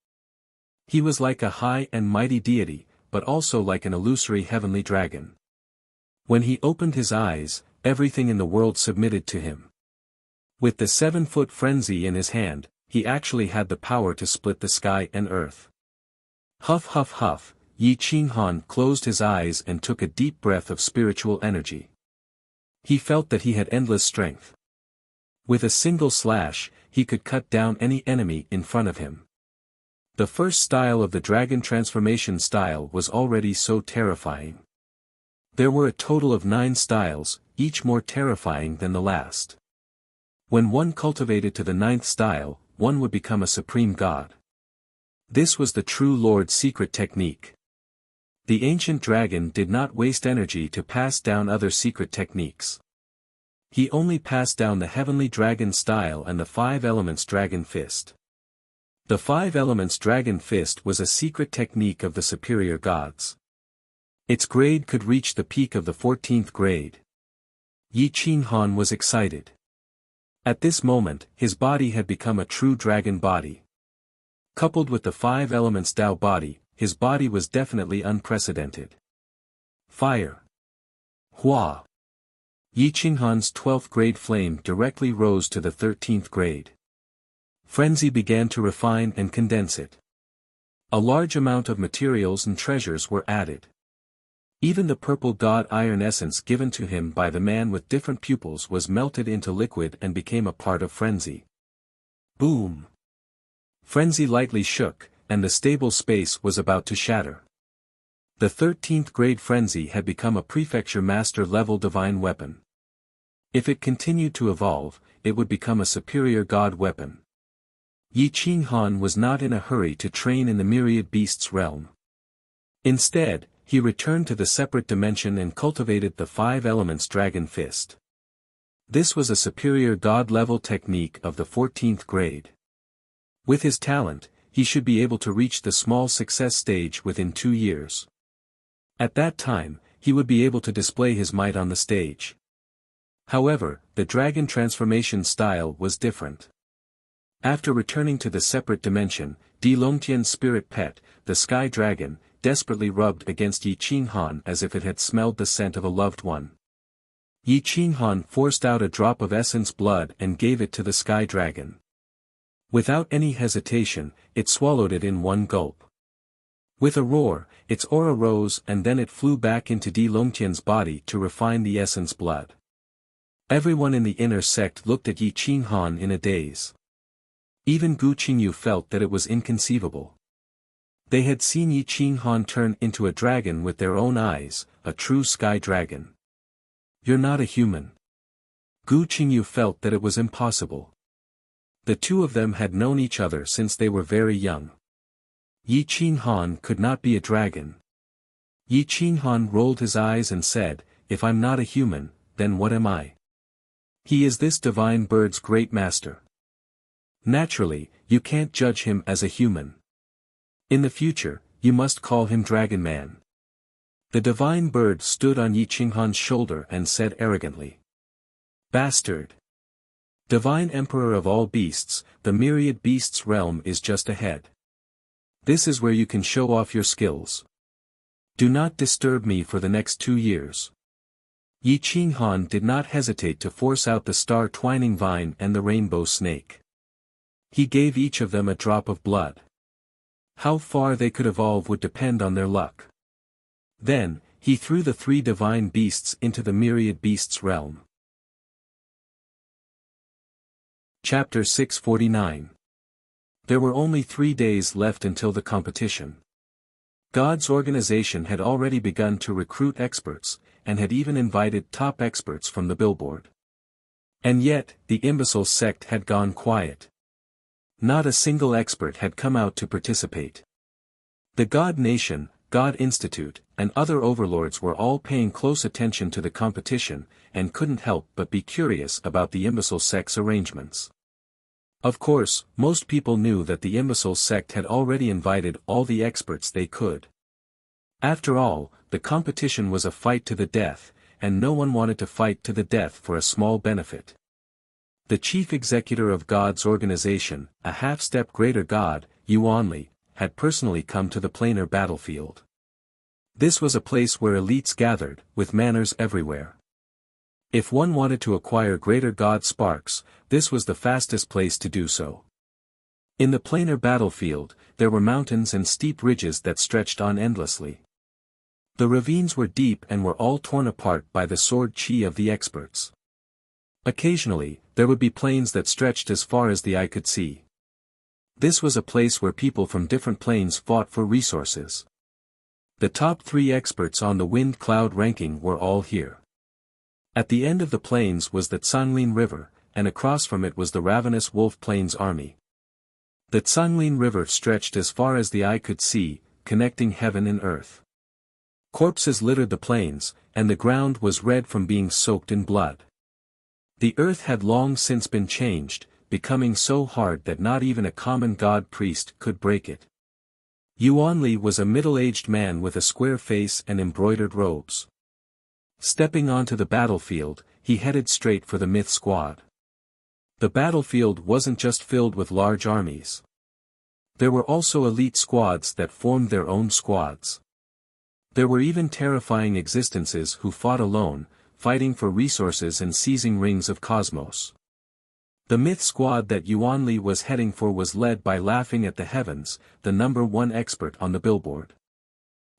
He was like a high and mighty deity, but also like an illusory heavenly dragon. When he opened his eyes, everything in the world submitted to him. With the 7-foot frenzy in his hand, he actually had the power to split the sky and earth. Huff huff huff, Yi Qinghan closed his eyes and took a deep breath of spiritual energy. He felt that he had endless strength. With a single slash, he could cut down any enemy in front of him. The first style of the dragon transformation style was already so terrifying. There were a total of 9 styles, each more terrifying than the last. When one cultivated to the 9th style, one would become a supreme god. This was the true Lord's secret technique. The ancient dragon did not waste energy to pass down other secret techniques. He only passed down the heavenly dragon style and the 5 elements dragon fist. The 5 elements dragon fist was a secret technique of the superior gods. Its grade could reach the peak of the 14th grade. Yi Qinghan was excited. At this moment, his body had become a true dragon body. Coupled with the 5 elements Dao body, his body was definitely unprecedented. Fire. Hua. Yi Qinghan's 12th grade flame directly rose to the 13th grade. Frenzy began to refine and condense it. A large amount of materials and treasures were added. Even the purple god iron essence given to him by the man with different pupils was melted into liquid and became a part of frenzy. Boom! Frenzy lightly shook, and the stable space was about to shatter. The 13th grade frenzy had become a prefecture master level divine weapon. If it continued to evolve, it would become a superior god weapon. Yi Qinghan was not in a hurry to train in the myriad beasts realm. Instead, he returned to the separate dimension and cultivated the 5 elements dragon fist. This was a superior god-level technique of the 14th grade. With his talent, he should be able to reach the small success stage within 2 years. At that time, he would be able to display his might on the stage. However, the dragon transformation style was different. After returning to the separate dimension, Di Longtian's spirit pet, the sky dragon, desperately rubbed against Yi Qinghan as if it had smelled the scent of a loved one. Yi Qinghan forced out a drop of essence blood and gave it to the sky dragon. Without any hesitation, it swallowed it in one gulp. With a roar, its aura rose and then it flew back into Di Longtian's body to refine the essence blood. Everyone in the inner sect looked at Yi Qinghan in a daze. Even Gu Qingyu felt that it was inconceivable. They had seen Yi Qinghan turn into a dragon with their own eyes, a true sky dragon. You're not a human. Gu Qingyu felt that it was impossible. The two of them had known each other since they were very young. Yi Qinghan could not be a dragon. Yi Qinghan rolled his eyes and said, "If I'm not a human, then what am I?" He is this divine bird's great master. Naturally, you can't judge him as a human. In the future, you must call him Dragon Man. The divine bird stood on Yi Qinghan's shoulder and said arrogantly. Bastard! Divine Emperor of all beasts, the myriad beasts realm is just ahead. This is where you can show off your skills. Do not disturb me for the next 2 years. Yi Qinghan did not hesitate to force out the star twining vine and the rainbow snake. He gave each of them a drop of blood. How far they could evolve would depend on their luck. Then, he threw the 3 divine beasts into the myriad beasts realm. Chapter 649. There were only 3 days left until the competition. God's organization had already begun to recruit experts, and had even invited top experts from the billboard. And yet, the imbecile sect had gone quiet. Not a single expert had come out to participate. The God Nation, God Institute, and other overlords were all paying close attention to the competition, and couldn't help but be curious about the imbecile sect's arrangements. Of course, most people knew that the imbecile sect had already invited all the experts they could. After all, the competition was a fight to the death, and no one wanted to fight to the death for a small benefit. The chief executor of God's organization, a half-step greater God, Yuanli, had personally come to the planar battlefield. This was a place where elites gathered, with manners everywhere. If one wanted to acquire greater God sparks, this was the fastest place to do so. In the planar battlefield, there were mountains and steep ridges that stretched on endlessly. The ravines were deep and were all torn apart by the sword chi of the experts. Occasionally, there would be plains that stretched as far as the eye could see. This was a place where people from different planes fought for resources. The top 3 experts on the wind cloud ranking were all here. At the end of the plains was the Canglin River, and across from it was the ravenous Wolf Plains army. The Canglin River stretched as far as the eye could see, connecting heaven and earth. Corpses littered the plains, and the ground was red from being soaked in blood. The earth had long since been changed, becoming so hard that not even a common god priest could break it. Yuanli was a middle-aged man with a square face and embroidered robes. Stepping onto the battlefield, he headed straight for the myth squad. The battlefield wasn't just filled with large armies. There were also elite squads that formed their own squads. There were even terrifying existences who fought alone, fighting for resources and seizing rings of cosmos. The myth squad that Yuanli was heading for was led by Laughing at the Heavens, the #1 expert on the billboard.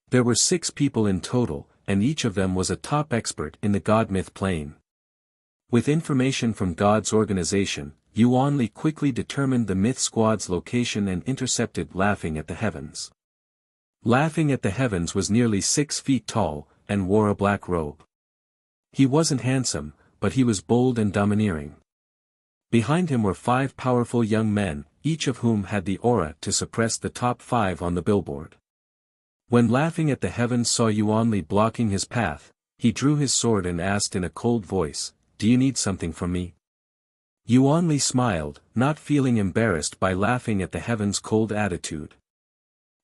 There were 6 people in total, and each of them was a top expert in the God-myth plane. With information from God's organization, Yuanli quickly determined the myth squad's location and intercepted Laughing at the Heavens. Laughing at the Heavens was nearly 6 feet tall, and wore a black robe. He wasn't handsome, but he was bold and domineering. Behind him were 5 powerful young men, each of whom had the aura to suppress the top 5 on the billboard. When Laughing at the Heavens saw Yuanli blocking his path, he drew his sword and asked in a cold voice, "Do you need something from me?" Yuanli smiled, not feeling embarrassed by Laughing at the Heavens' cold attitude.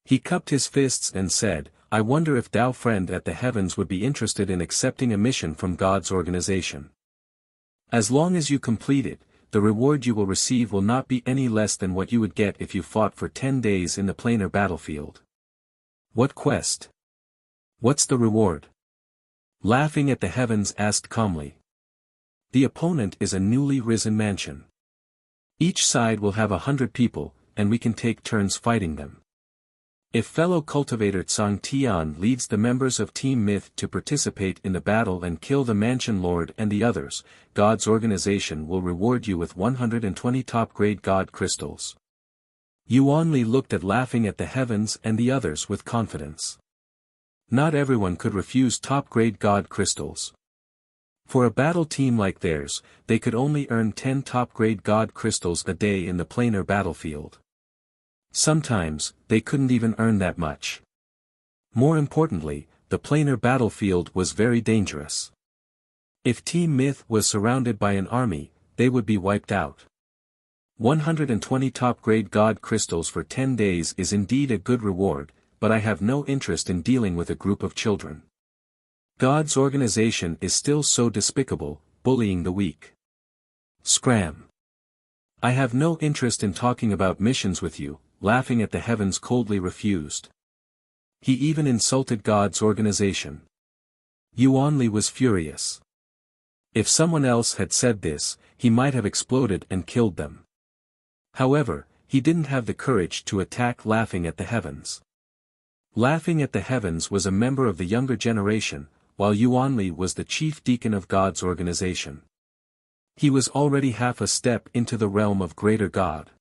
He cupped his fists and said, "I wonder if Tao Friend at the Heavens would be interested in accepting a mission from God's organization. As long as you complete it, the reward you will receive will not be any less than what you would get if you fought for 10 days in the planar battlefield." "What quest? What's the reward?" Laughing at the Heavens asked calmly. "The opponent is a newly risen mansion. Each side will have 100 people, and we can take turns fighting them. If fellow cultivator Tsang Tian leads the members of Team Myth to participate in the battle and kill the Mansion Lord and the others, God's organization will reward you with 120 top-grade God crystals." Yuanli looked at Laughing at the Heavens and the others with confidence. Not everyone could refuse top-grade God crystals. For a battle team like theirs, they could only earn 10 top-grade God crystals a day in the planar battlefield. Sometimes, they couldn't even earn that much. More importantly, the planar battlefield was very dangerous. If Team Myth was surrounded by an army, they would be wiped out. 120 top-grade God crystals for 10 days is indeed a good reward, but I have no interest in dealing with a group of children. God's organization is still so despicable, bullying the weak. Scram. I have no interest in talking about missions with you, Laughing at the Heavens coldly refused. He even insulted God's organization. Yuanli was furious. If someone else had said this, he might have exploded and killed them. However, he didn't have the courage to attack Laughing at the Heavens. Laughing at the Heavens was a member of the younger generation, while Yuanli was the chief deacon of God's organization. He was already half a step into the realm of greater God.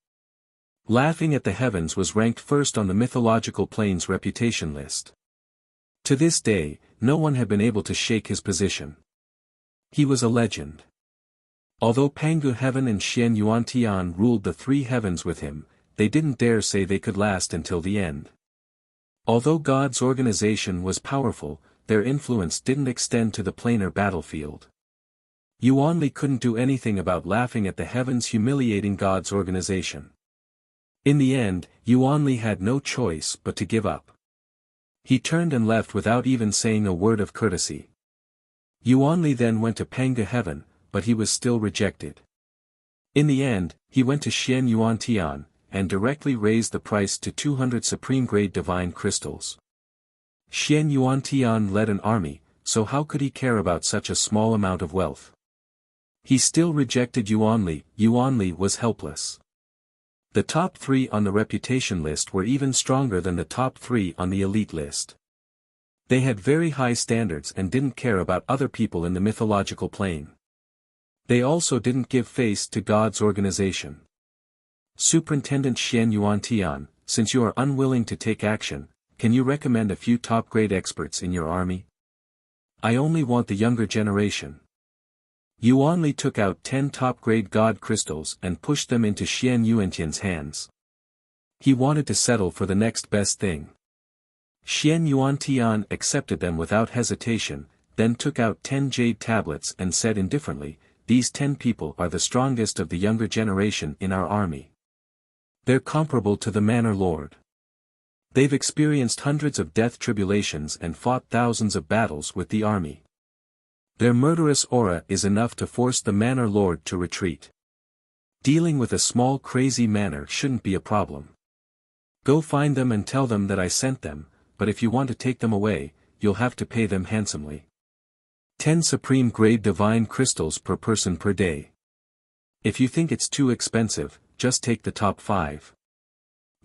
Laughing at the Heavens was ranked first on the mythological plane's reputation list. To this day, no one had been able to shake his position. He was a legend. Although Pangu Heaven and Xian Yuantian ruled the 3 heavens with him, they didn't dare say they could last until the end. Although God's organization was powerful, their influence didn't extend to the planar battlefield. Yuanli couldn't do anything about laughing at the heavens humiliating God's organization. In the end, Yuanli had no choice but to give up. He turned and left without even saying a word of courtesy. Yuanli then went to Panga heaven, but he was still rejected. In the end, he went to Xian Yuantian, and directly raised the price to 200 supreme-grade divine crystals. Xian Yuantian led an army, so how could he care about such a small amount of wealth? He still rejected Yuanli. Yuanli was helpless. The top 3 on the reputation list were even stronger than the top 3 on the elite list. They had very high standards and didn't care about other people in the mythological plane. They also didn't give face to God's organization. Superintendent Xian Yuantian, since you are unwilling to take action, can you recommend a few top-grade experts in your army? I only want the younger generation. Yuanli took out 10 top-grade god crystals and pushed them into Xian Yuantian's hands. He wanted to settle for the next best thing. Xian Yuantian accepted them without hesitation, then took out 10 jade tablets and said indifferently, "These 10 people are the strongest of the younger generation in our army. They're comparable to the Manor Lord. They've experienced hundreds of death tribulations and fought thousands of battles with the army. Their murderous aura is enough to force the Manor Lord to retreat. Dealing with a small crazy manor shouldn't be a problem. Go find them and tell them that I sent them, but if you want to take them away, you'll have to pay them handsomely. 10 supreme-grade divine crystals per person per day. If you think it's too expensive, just take the top 5.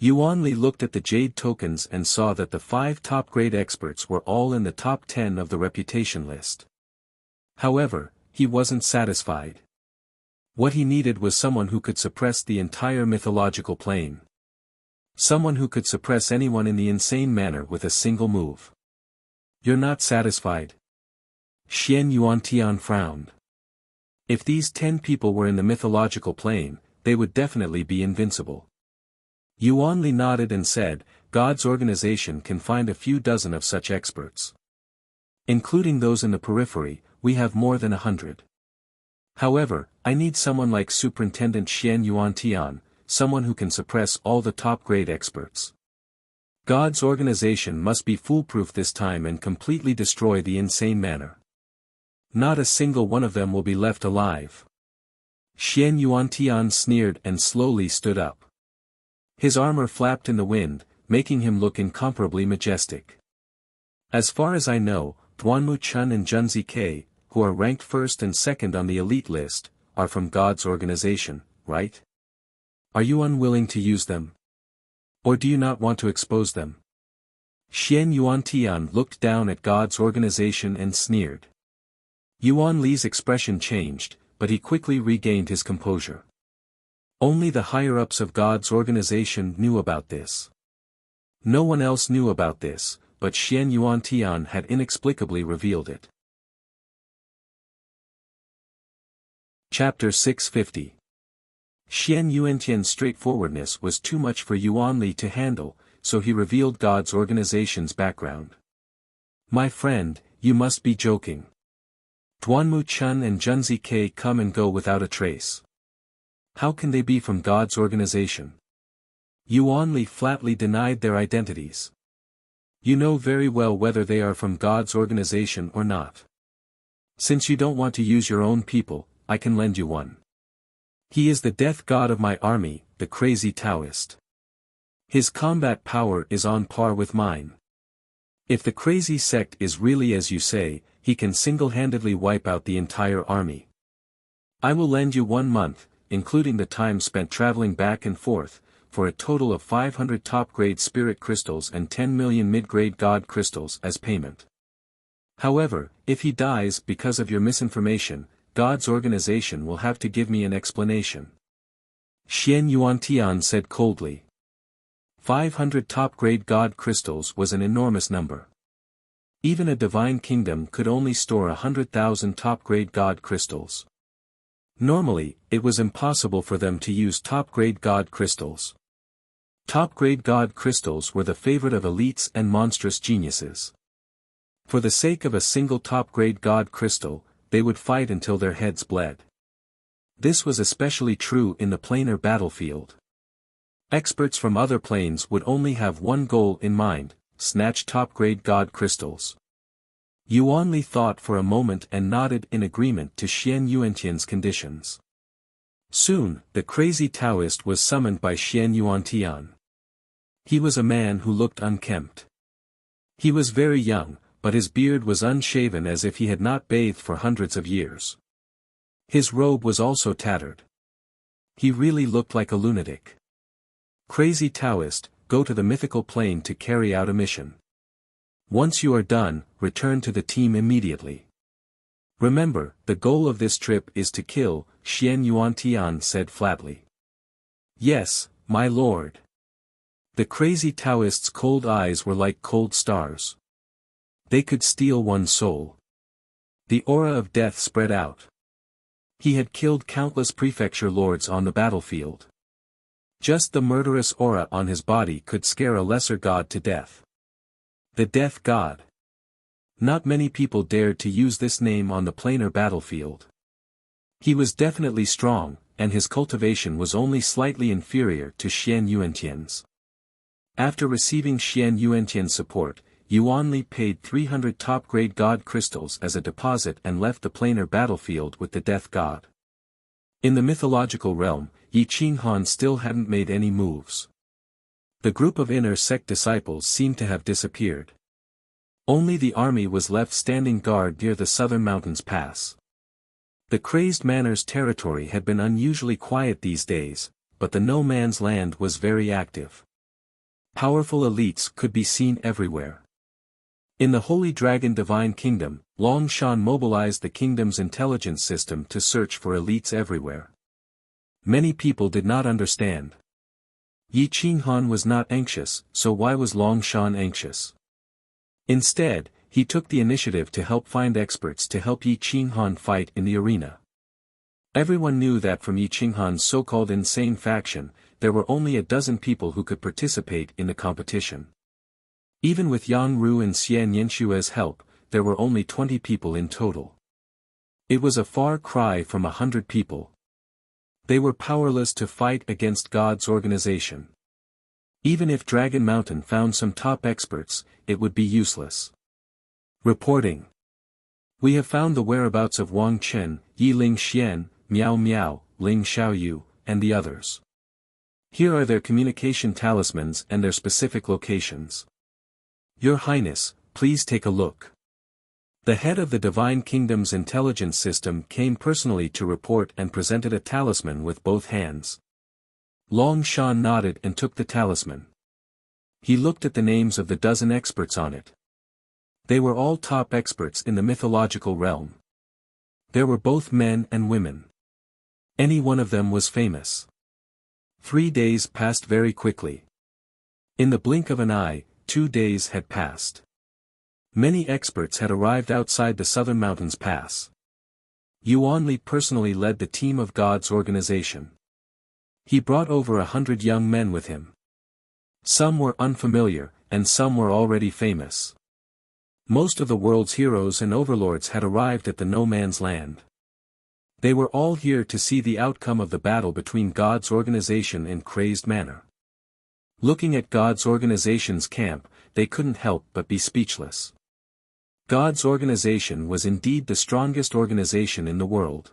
Yuanli looked at the jade tokens and saw that the 5 top-grade experts were all in the top 10 of the reputation list. However, he wasn't satisfied. What he needed was someone who could suppress the entire mythological plane. Someone who could suppress anyone in the insane manner with a single move. You're not satisfied? Xian Yuantian frowned. If these 10 people were in the mythological plane, they would definitely be invincible. Yuanli nodded and said, God's organization can find a few dozen of such experts. Including those in the periphery, we have more than 100. However, I need someone like Superintendent Xian Yuantian, someone who can suppress all the top-grade experts. God's organization must be foolproof this time and completely destroy the insane manor. Not a single one of them will be left alive. Xian Yuantian sneered and slowly stood up. His armor flapped in the wind, making him look incomparably majestic. As far as I know, Duanmu Chun and Junzi K, who are ranked first and second on the elite list, are from God's organization, right? Are you unwilling to use them? Or do you not want to expose them? Xian Yuantian looked down at God's organization and sneered. Yuan Li's expression changed, but he quickly regained his composure. Only the higher-ups of God's organization knew about this. No one else knew about this, but Xian Yuantian had inexplicably revealed it. Chapter 650. Xian Yuantian's straightforwardness was too much for Yuan Li to handle, so he revealed God's organization's background. My friend, you must be joking. Duanmu Chun and Junzi K come and go without a trace. How can they be from God's organization? Yuan Li flatly denied their identities. You know very well whether they are from God's organization or not. Since you don't want to use your own people, I can lend you one. He is the death god of my army, the crazy Taoist. His combat power is on par with mine. If the crazy sect is really as you say, he can single-handedly wipe out the entire army. I will lend you 1 month, including the time spent traveling back and forth, for a total of 500 top-grade spirit crystals and 10 million mid-grade god crystals as payment. However, if he dies because of your misinformation, God's organization will have to give me an explanation. Xian Yuantian said coldly. 500 top-grade god crystals was an enormous number. Even a divine kingdom could only store 100,000 top-grade god crystals. Normally, it was impossible for them to use top-grade god crystals. Top-grade god crystals were the favorite of elites and monstrous geniuses. For the sake of a single top-grade god crystal, they would fight until their heads bled. This was especially true in the planar battlefield. Experts from other planes would only have one goal in mind: snatch top-grade god crystals. Yuan Li thought for a moment and nodded in agreement to Xian Yuantian's conditions. Soon, the crazy Taoist was summoned by Xian Yuantian. He was a man who looked unkempt. He was very young, but his beard was unshaven as if he had not bathed for hundreds of years. His robe was also tattered. He really looked like a lunatic. Crazy Taoist, go to the mythical plane to carry out a mission. Once you are done, return to the team immediately. Remember, the goal of this trip is to kill, Xian Yuantian said flatly. Yes, my lord. The crazy Taoist's cold eyes were like cold stars. They could steal one's soul. The aura of death spread out. He had killed countless prefecture lords on the battlefield. Just the murderous aura on his body could scare a lesser god to death. The Death God. Not many people dared to use this name on the planar battlefield. He was definitely strong, and his cultivation was only slightly inferior to Xian Yuantian's. After receiving Xian Yuantian's support, Yuan Li paid 300 top-grade god crystals as a deposit and left the planar battlefield with the Death God. In the mythological realm, Yi Qinghan still hadn't made any moves. The group of inner sect disciples seemed to have disappeared. Only the army was left standing guard near the southern mountains pass. The crazed manor's territory had been unusually quiet these days, but the no man's land was very active. Powerful elites could be seen everywhere. In the Holy Dragon Divine Kingdom, Long Shan mobilized the kingdom's intelligence system to search for elites everywhere. Many people did not understand. Yi Qinghan was not anxious, so why was Long Shan anxious? Instead, he took the initiative to help find experts to help Yi Qinghan fight in the arena. Everyone knew that from Yi Qinghan's so-called insane faction, there were only a dozen people who could participate in the competition. Even with Yang Ru and Xian Yanshue's help, there were only 20 people in total. It was a far cry from 100 people. They were powerless to fight against God's organization. Even if Dragon Mountain found some top experts, it would be useless. Reporting. We have found the whereabouts of Wang Chen, Yi Ling Xian, Miao Miao, Ling Xiaoyu, and the others. Here are their communication talismans and their specific locations. Your Highness, please take a look. The head of the Divine Kingdom's intelligence system came personally to report and presented a talisman with both hands. Long Shan nodded and took the talisman. He looked at the names of the dozen experts on it. They were all top experts in the mythological realm. There were both men and women. Any one of them was famous. 3 days passed very quickly. In the blink of an eye, 2 days had passed. Many experts had arrived outside the southern mountains pass. Yuan Li personally led the team of God's organization. He brought over 100 young men with him. Some were unfamiliar, and some were already famous. Most of the world's heroes and overlords had arrived at the no man's land. They were all here to see the outcome of the battle between God's organization and Crazed Manor. Looking at God's organization's camp, they couldn't help but be speechless. God's organization was indeed the strongest organization in the world.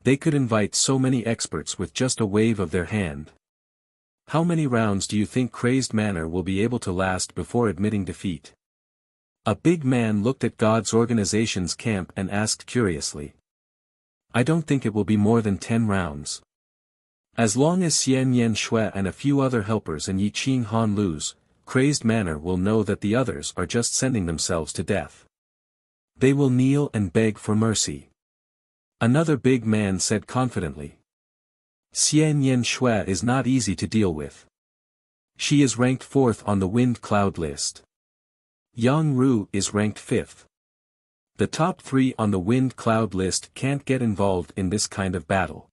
They could invite so many experts with just a wave of their hand. How many rounds do you think Crazed Manor will be able to last before admitting defeat? A big man looked at God's organization's camp and asked curiously. I don't think it will be more than 10 rounds. As long as Xian Yan Shui and a few other helpers and Yi Qinghan lose, Crazed Manor will know that the others are just sending themselves to death. They will kneel and beg for mercy. Another big man said confidently. Xian Yan Shui is not easy to deal with. She is ranked 4th on the Wind Cloud list. Yang Ru is ranked 5th. The top 3 on the Wind Cloud list can't get involved in this kind of battle.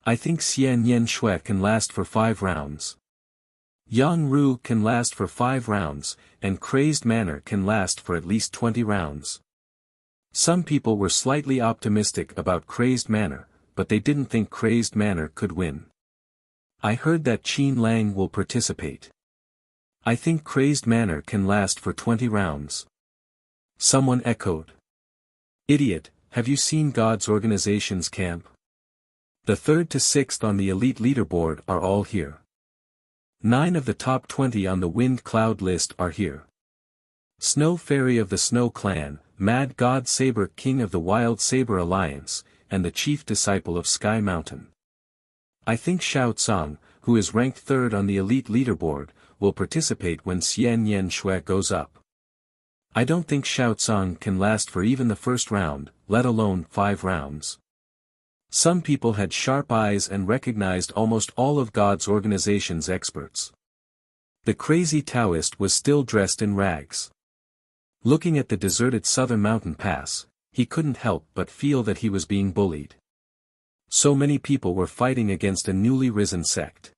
I think Xian Yan Shui can last for 5 rounds. Yang Ru can last for 5 rounds, and Crazed Manor can last for at least 20 rounds. Some people were slightly optimistic about Crazed Manor, but they didn't think Crazed Manor could win. I heard that Qin Lang will participate. I think Crazed Manor can last for 20 rounds. Someone echoed. Idiot, have you seen God's Organization's camp? The 3rd to 6th on the elite leaderboard are all here. 9 of the top 20 on the Wind Cloud list are here. Snow Fairy of the Snow Clan, Mad God Saber King of the Wild Saber Alliance, and the Chief Disciple of Sky Mountain. I think Xiao Tsang, who is ranked 3rd on the elite leaderboard, will participate when Xian Yen Shui goes up. I don't think Xiao Tsang can last for even the first round, let alone 5 rounds. Some people had sharp eyes and recognized almost all of God's Organization's experts. The crazy Taoist was still dressed in rags. Looking at the deserted southern mountain pass, he couldn't help but feel that he was being bullied. So many people were fighting against a newly risen sect.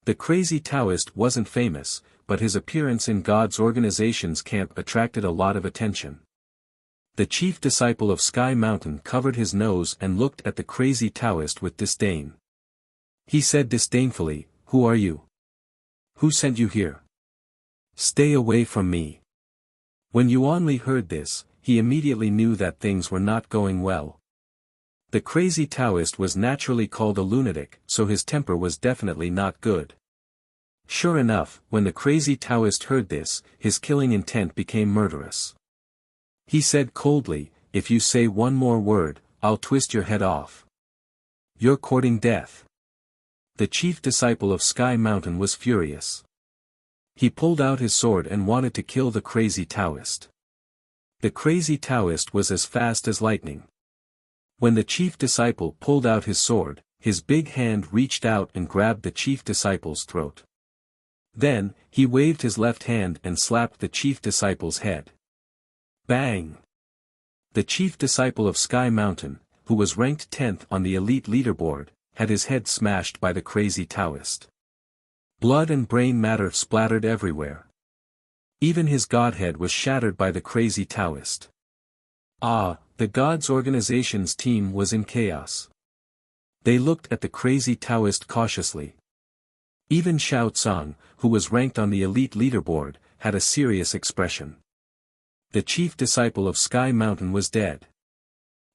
The crazy Taoist wasn't famous, but his appearance in God's Organization's camp attracted a lot of attention. The chief disciple of Sky Mountain covered his nose and looked at the crazy Taoist with disdain. He said disdainfully, "Who are you? Who sent you here? Stay away from me." When Yuan Li heard this, he immediately knew that things were not going well. The crazy Taoist was naturally called a lunatic, so his temper was definitely not good. Sure enough, when the crazy Taoist heard this, his killing intent became murderous. He said coldly, "If you say one more word, I'll twist your head off. You're courting death." The chief disciple of Sky Mountain was furious. He pulled out his sword and wanted to kill the crazy Taoist. The crazy Taoist was as fast as lightning. When the chief disciple pulled out his sword, his big hand reached out and grabbed the chief disciple's throat. Then, he waved his left hand and slapped the chief disciple's head. Bang! The chief disciple of Sky Mountain, who was ranked 10th on the elite leaderboard, had his head smashed by the crazy Taoist. Blood and brain matter splattered everywhere. Even his godhead was shattered by the crazy Taoist. The God's Organization's team was in chaos. They looked at the crazy Taoist cautiously. Even Xiao Tsang, who was ranked on the elite leaderboard, had a serious expression. The chief disciple of Sky Mountain was dead.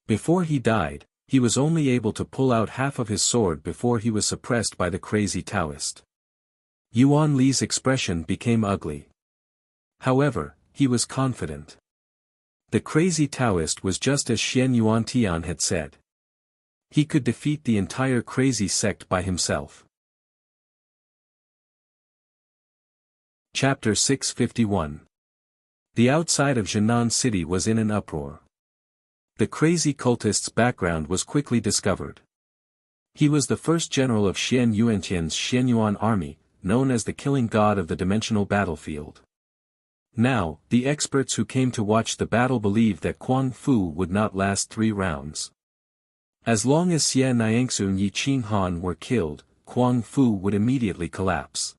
Before he died, he was only able to pull out half of his sword before he was suppressed by the crazy Taoist. Yuan Li's expression became ugly. However, he was confident. The crazy Taoist was just as Xian Yuantian had said. He could defeat the entire crazy sect by himself. Chapter 651. The outside of Jinan City was in an uproar. The crazy cultist's background was quickly discovered. He was the first general of Xian Yuantian's Xianyuan army, known as the killing god of the dimensional battlefield. Now, the experts who came to watch the battle believed that Kuang Fu would not last 3 rounds. As long as Xie Niangsu and Yi Qinghan were killed, Kuang Fu would immediately collapse.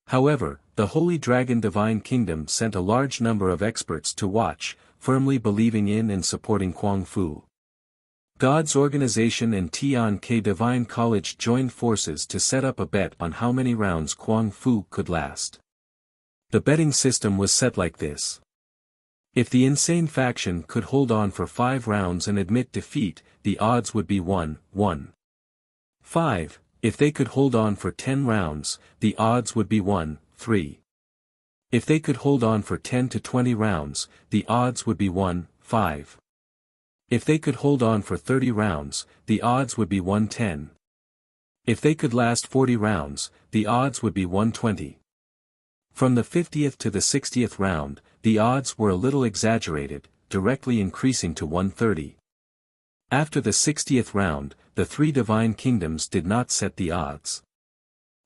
However, the Holy Dragon Divine Kingdom sent a large number of experts to watch, firmly believing in and supporting Kuang Fu. God's Organization and Tian Ke Divine College joined forces to set up a bet on how many rounds Kuang Fu could last. The betting system was set like this. If the insane faction could hold on for 5 rounds and admit defeat, the odds would be 1-1. 5. If they could hold on for 10 rounds, the odds would be 1-3. If they could hold on for 10 to 20 rounds, the odds would be 1-5. If they could hold on for 30 rounds, the odds would be 1-10. If they could last 40 rounds, the odds would be 1-20. From the 50th to the 60th round, the odds were a little exaggerated, directly increasing to 1-30. After the 60th round, the 3 divine kingdoms did not set the odds.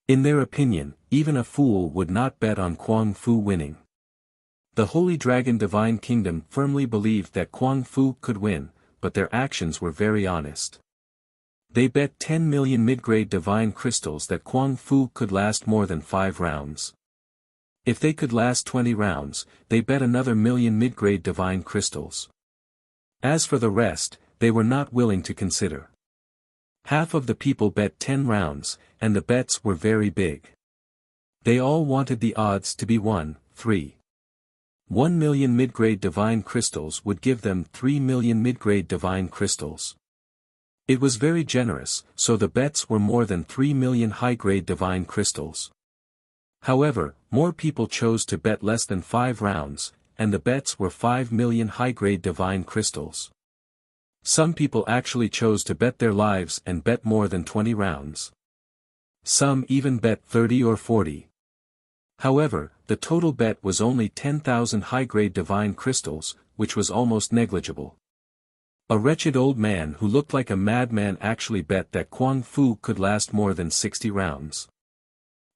In their opinion, even a fool would not bet on Kuang Fu winning. The Holy Dragon Divine Kingdom firmly believed that Kuang Fu could win, but their actions were very honest. They bet 10 million mid-grade divine crystals that Kuang Fu could last more than 5 rounds. If they could last 20 rounds, they bet another million mid-grade divine crystals. As for the rest, they were not willing to consider. Half of the people bet 10 rounds, and the bets were very big. They all wanted the odds to be 1-3. 1 million mid-grade divine crystals would give them 3 million mid-grade divine crystals. It was very generous, so the bets were more than 3 million high-grade divine crystals. However, more people chose to bet less than 5 rounds, and the bets were 5 million high-grade divine crystals. Some people actually chose to bet their lives and bet more than 20 rounds. Some even bet 30 or 40. However, the total bet was only 10,000 high-grade divine crystals, which was almost negligible. A wretched old man who looked like a madman actually bet that Kung Fu could last more than 60 rounds.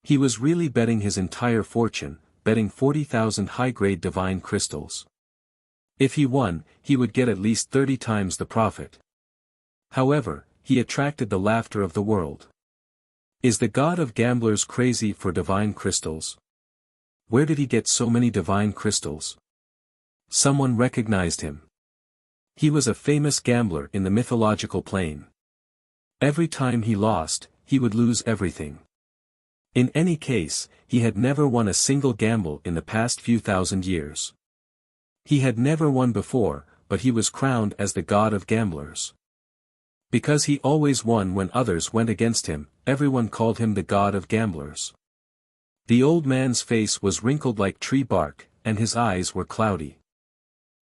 He was really betting his entire fortune, betting 40,000 high-grade divine crystals. If he won, he would get at least 30 times the profit. However, he attracted the laughter of the world. Is the god of gamblers crazy for divine crystals? Where did he get so many divine crystals? Someone recognized him. He was a famous gambler in the mythological plane. Every time he lost, he would lose everything. In any case, he had never won a single gamble in the past few thousand years. He had never won before, but he was crowned as the god of gamblers. Because he always won when others went against him, everyone called him the god of gamblers. The old man's face was wrinkled like tree bark, and his eyes were cloudy.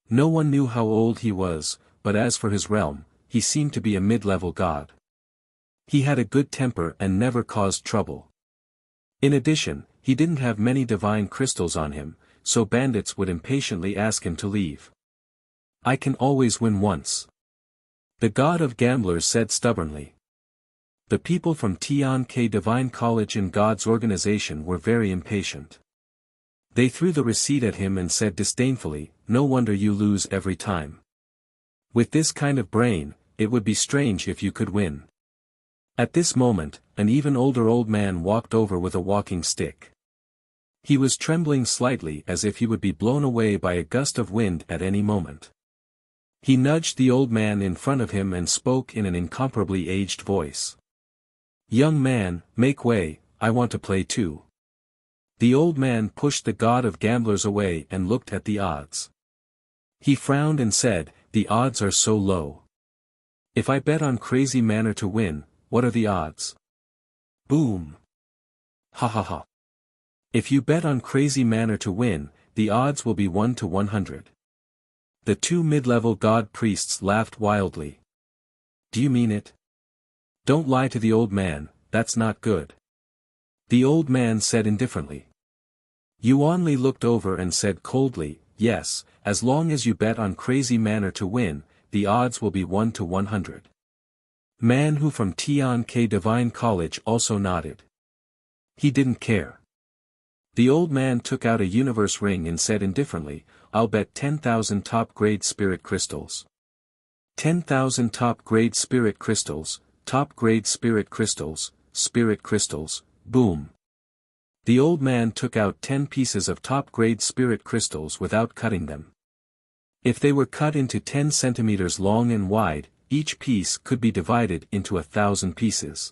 No one knew how old he was, but as for his realm, he seemed to be a mid-level god. He had a good temper and never caused trouble. In addition, he didn't have many divine crystals on him, so bandits would impatiently ask him to leave. "I can always win once," the god of gamblers said stubbornly. The people from Tian-Ke Divine College and God's organization were very impatient. They threw the receipt at him and said disdainfully, "No wonder you lose every time. With this kind of brain, it would be strange if you could win." At this moment, an even older old man walked over with a walking stick. He was trembling slightly as if he would be blown away by a gust of wind at any moment. He nudged the old man in front of him and spoke in an incomparably aged voice. "Young man, make way, I want to play too." The old man pushed the god of gamblers away and looked at the odds. He frowned and said, "The odds are so low. If I bet on Crazy Manor to win, what are the odds?" Boom. Ha ha ha. If you bet on Crazy Manor to win, the odds will be 1 to 100. The two mid-level god priests laughed wildly. "Do you mean it? Don't lie to the old man, that's not good." The old man said indifferently. Yuanli looked over and said coldly, "Yes, as long as you bet on Crazy Manor to win, the odds will be 1 to 100. Man who from Tian-Ke Divine College also nodded. He didn't care. The old man took out a universe ring and said indifferently, "I'll bet 10,000 top-grade spirit crystals." 10,000 top-grade spirit crystals, top-grade spirit crystals, boom. The old man took out 10 pieces of top-grade spirit crystals without cutting them. If they were cut into 10 centimeters long and wide, each piece could be divided into 1,000 pieces.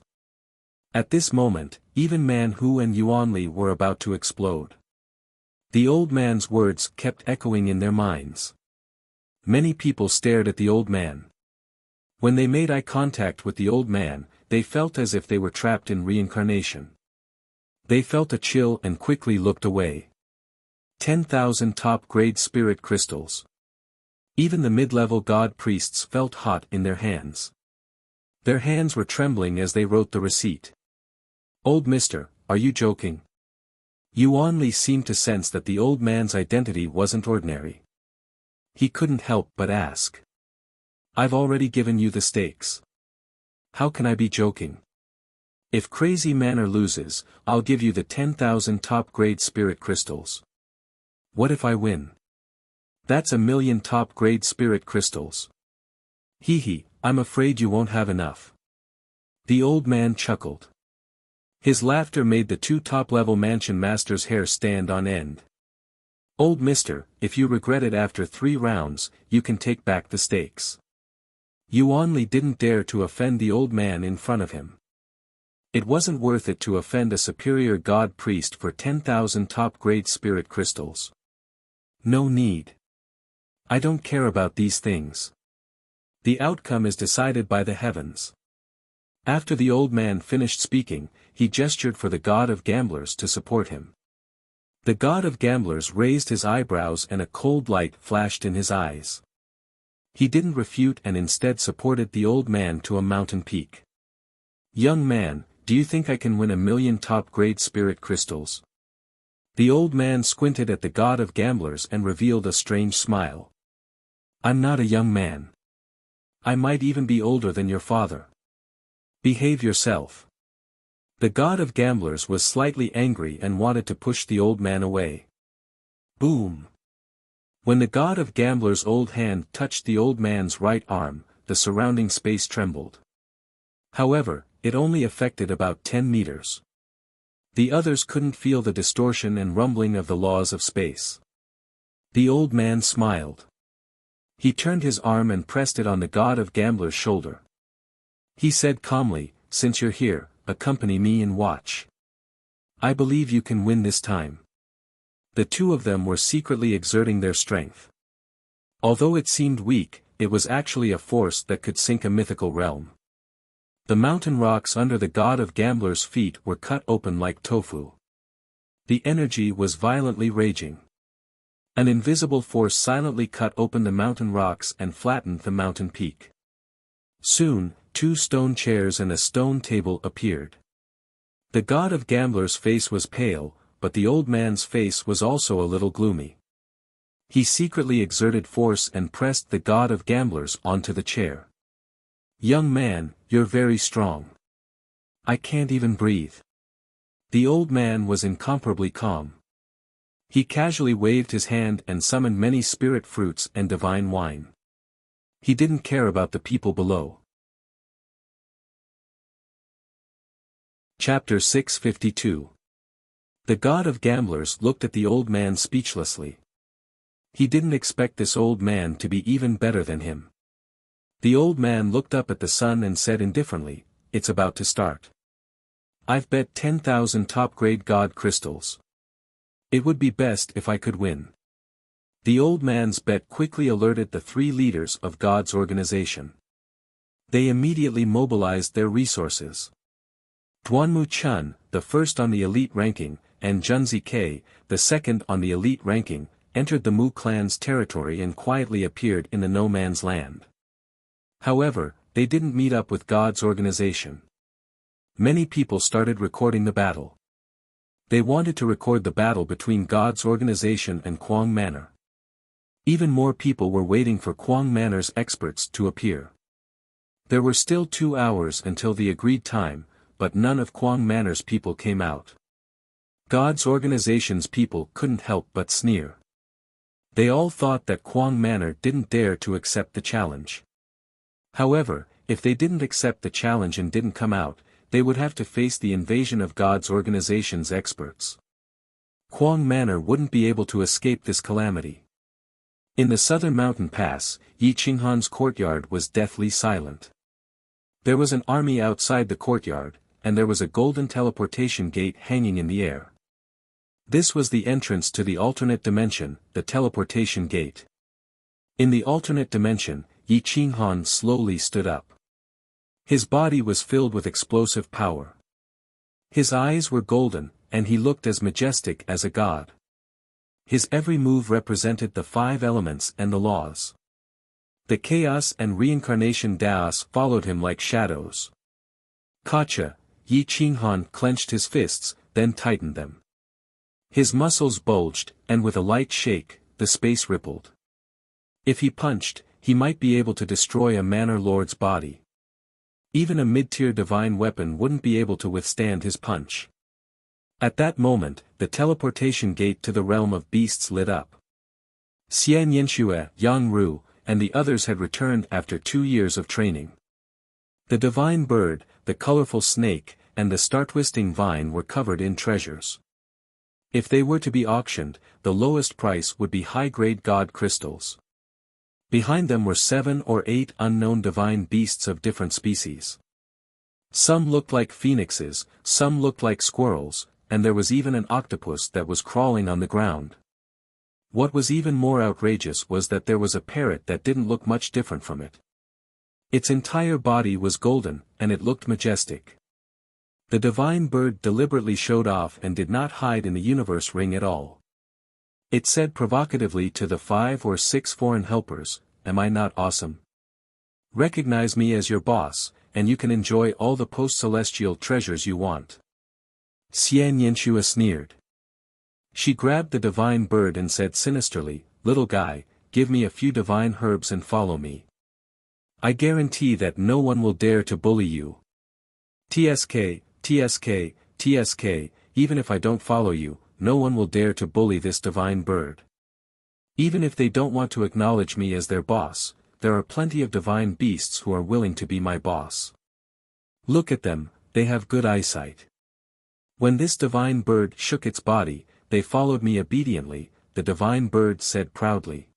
At this moment, even Man Hu and Yuanli were about to explode. The old man's words kept echoing in their minds. Many people stared at the old man. When they made eye contact with the old man, they felt as if they were trapped in reincarnation. They felt a chill and quickly looked away. 10,000 top-grade spirit crystals. Even the mid-level god priests felt hot in their hands. Their hands were trembling as they wrote the receipt. "Old mister, are you joking?" Yuanli seemed to sense that the old man's identity wasn't ordinary. He couldn't help but ask. "I've already given you the stakes. How can I be joking? If Crazy Manor loses, I'll give you the 10,000 top-grade spirit crystals. What if I win? That's 1,000,000 top-grade spirit crystals. Hee, I'm afraid you won't have enough." The old man chuckled. His laughter made the two top-level mansion masters' hair stand on end. Old mister, if you regret it after 3 rounds, you can take back the stakes. Yuan Li didn't dare to offend the old man in front of him. It wasn't worth it to offend a superior god priest for 10,000 top-grade spirit crystals. No need. I don't care about these things. The outcome is decided by the heavens. After the old man finished speaking, he gestured for the god of gamblers to support him. The god of gamblers raised his eyebrows and a cold light flashed in his eyes. He didn't refute and instead supported the old man to a mountain peak. Young man, do you think I can win 1,000,000 top-grade spirit crystals? The old man squinted at the god of gamblers and revealed a strange smile. I'm not a young man. I might even be older than your father. Behave yourself. The god of gamblers was slightly angry and wanted to push the old man away. Boom! When the god of gamblers' old hand touched the old man's right arm, the surrounding space trembled. However, it only affected about 10 meters. The others couldn't feel the distortion and rumbling of the laws of space. The old man smiled. He turned his arm and pressed it on the god of gamblers' shoulder. He said calmly, since you're here, accompany me and watch. I believe you can win this time. The two of them were secretly exerting their strength. Although it seemed weak, it was actually a force that could sink a mythical realm. The mountain rocks under the god of gamblers' feet were cut open like tofu. The energy was violently raging. An invisible force silently cut open the mountain rocks and flattened the mountain peak. Soon, 2 stone chairs and a stone table appeared. The god of gamblers' face was pale, but the old man's face was also a little gloomy. He secretly exerted force and pressed the god of gamblers onto the chair. Young man, you're very strong. I can't even breathe. The old man was incomparably calm. He casually waved his hand and summoned many spirit fruits and divine wine. He didn't care about the people below. Chapter 652. The god of gamblers looked at the old man speechlessly. He didn't expect this old man to be even better than him. The old man looked up at the sun and said indifferently, it's about to start. I've bet 10,000 top-grade god crystals. It would be best if I could win. The old man's bet quickly alerted the 3 leaders of God's organization. They immediately mobilized their resources. Duanmu Chun, the first on the elite ranking, and Junzi K, the second on the elite ranking, entered the Mu clan's territory and quietly appeared in the no man's land. However, they didn't meet up with God's organization. Many people started recording the battle. They wanted to record the battle between God's organization and Quang Manor. Even more people were waiting for Quang Manor's experts to appear. There were still 2 hours until the agreed time, but none of Quang Manor's people came out. God's organization's people couldn't help but sneer. They all thought that Quang Manor didn't dare to accept the challenge. However, if they didn't accept the challenge and didn't come out, they would have to face the invasion of God's organization's experts. Quang Manor wouldn't be able to escape this calamity. In the southern mountain pass, Yi Qinghan's courtyard was deathly silent. There was an army outside the courtyard, and there was a golden teleportation gate hanging in the air. This was the entrance to the alternate dimension, the teleportation gate. In the alternate dimension, Yi Qinghan slowly stood up. His body was filled with explosive power. His eyes were golden, and he looked as majestic as a god. His every move represented the 5 elements and the laws. The chaos and reincarnation Daos followed him like shadows. Kacha, Yi Qinghan clenched his fists, then tightened them. His muscles bulged, and with a light shake, the space rippled. If he punched, he might be able to destroy a manor lord's body. Even a mid-tier divine weapon wouldn't be able to withstand his punch. At that moment, the teleportation gate to the realm of beasts lit up. Xian Yanxue, Yang Ru, and the others had returned after 2 years of training. The divine bird, the colorful snake, and the star-twisting vine were covered in treasures. If they were to be auctioned, the lowest price would be high-grade god crystals. Behind them were 7 or 8 unknown divine beasts of different species. Some looked like phoenixes, some looked like squirrels, and there was even an octopus that was crawling on the ground. What was even more outrageous was that there was a parrot that didn't look much different from it. Its entire body was golden, and it looked majestic. The divine bird deliberately showed off and did not hide in the universe ring at all. It said provocatively to the 5 or 6 foreign helpers, "Am I not awesome? Recognize me as your boss, and you can enjoy all the post-celestial treasures you want." Xian Yanxue sneered. She grabbed the divine bird and said sinisterly, "Little guy, give me a few divine herbs and follow me. I guarantee that no one will dare to bully you. TSK, TSK, TSK, even if I don't follow you, no one will dare to bully this divine bird. Even if they don't want to acknowledge me as their boss, there are plenty of divine beasts who are willing to be my boss. Look at them, they have good eyesight." When this divine bird shook its body, they followed me obediently, the divine bird said proudly.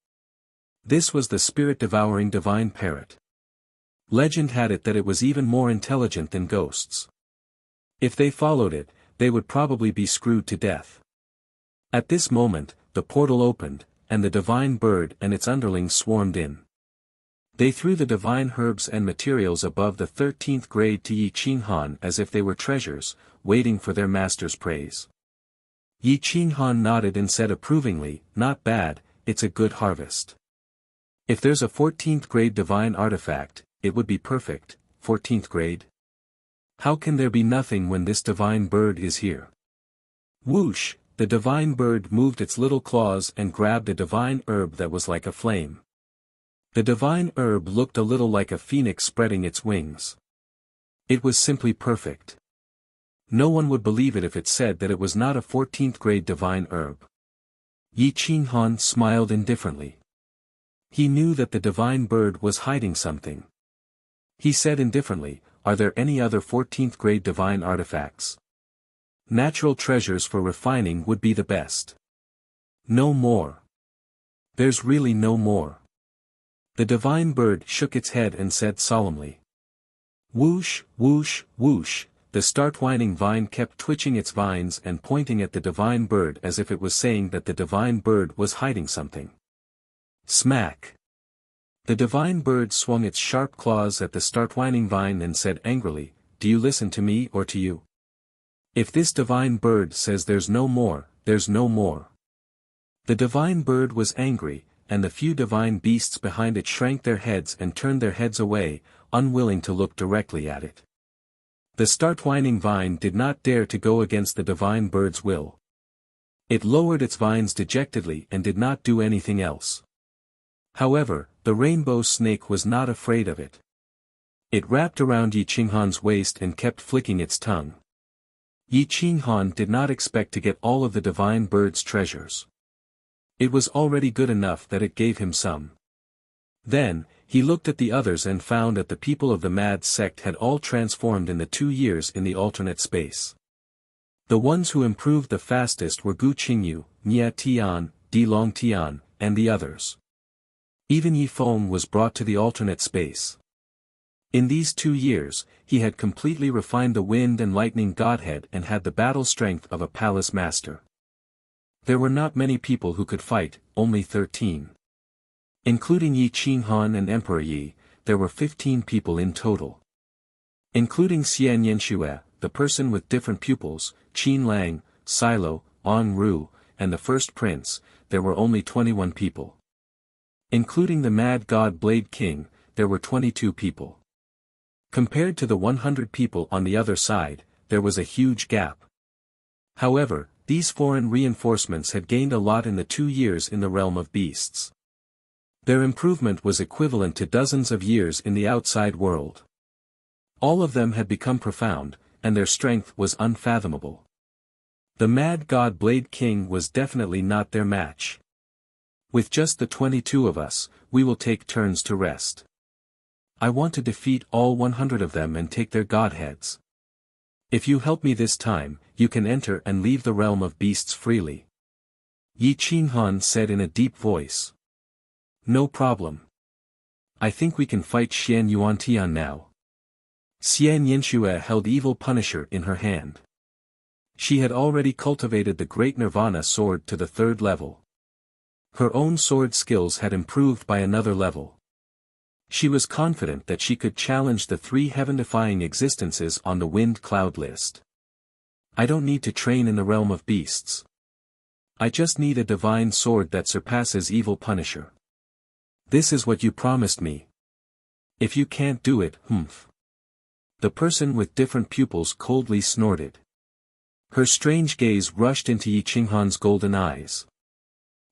This was the spirit-devouring divine parrot. Legend had it that it was even more intelligent than ghosts. If they followed it, they would probably be screwed to death. At this moment, the portal opened, and the divine bird and its underlings swarmed in. They threw the divine herbs and materials above the 13th grade to Yi Qinghan as if they were treasures, waiting for their master's praise. Yi Qinghan nodded and said approvingly, "Not bad, it's a good harvest. If there's a 14th grade divine artifact, it would be perfect." 14th grade? How can there be nothing when this divine bird is here? Whoosh, the divine bird moved its little claws and grabbed a divine herb that was like a flame. The divine herb looked a little like a phoenix spreading its wings. It was simply perfect. No one would believe it if it said that it was not a 14th grade divine herb. Yi Qinghan smiled indifferently. He knew that the divine bird was hiding something. He said indifferently, "Are there any other 14th grade divine artifacts? Natural treasures for refining would be the best." "No more. There's really no more." The divine bird shook its head and said solemnly. Whoosh, whoosh, whoosh, the start-whining vine kept twitching its vines and pointing at the divine bird as if it was saying that the divine bird was hiding something. Smack! The divine bird swung its sharp claws at the start-whining vine and said angrily, "Do you listen to me or to you? If this divine bird says there's no more, there's no more." The divine bird was angry, and the few divine beasts behind it shrank their heads and turned their heads away, unwilling to look directly at it. The start-whining vine did not dare to go against the divine bird's will. It lowered its vines dejectedly and did not do anything else. However, the rainbow snake was not afraid of it. It wrapped around Yi Qinghan's waist and kept flicking its tongue. Yi Qinghan did not expect to get all of the divine bird's treasures. It was already good enough that it gave him some. Then, he looked at the others and found that the people of the mad sect had all transformed in the 2 years in the alternate space. The ones who improved the fastest were Gu Qingyu, Nia Tian, Di Long Tian, and the others. Even Yi Feng was brought to the alternate space. In these 2 years, he had completely refined the wind and lightning godhead and had the battle strength of a palace master. There were not many people who could fight, only 13. Including Yi Qinghan and Emperor Yi, there were 15 people in total. Including Xian Yanxue, the person with different pupils, Qin Lang, Silo, Ong Ru, and the first prince, there were only 21 people. Including the Mad God Blade King, there were 22 people. Compared to the 100 people on the other side, there was a huge gap. However, these foreign reinforcements had gained a lot in the 2 years in the realm of beasts. Their improvement was equivalent to dozens of years in the outside world. All of them had become profound, and their strength was unfathomable. The Mad God Blade King was definitely not their match. With just the 22 of us, we will take turns to rest. I want to defeat all 100 of them and take their godheads. If you help me this time, you can enter and leave the realm of beasts freely. Yi Qinghan said in a deep voice. No problem. I think we can fight Xian Yuantian now. Xian Yinxue held Evil Punisher in her hand. She had already cultivated the Great Nirvana sword to the 3rd level. Her own sword skills had improved by another level. She was confident that she could challenge the 3 heaven-defying existences on the wind cloud list. I don't need to train in the realm of beasts. I just need a divine sword that surpasses Evil Punisher. This is what you promised me. If you can't do it, humph. The person with different pupils coldly snorted. Her strange gaze rushed into Yi Qinghan's golden eyes.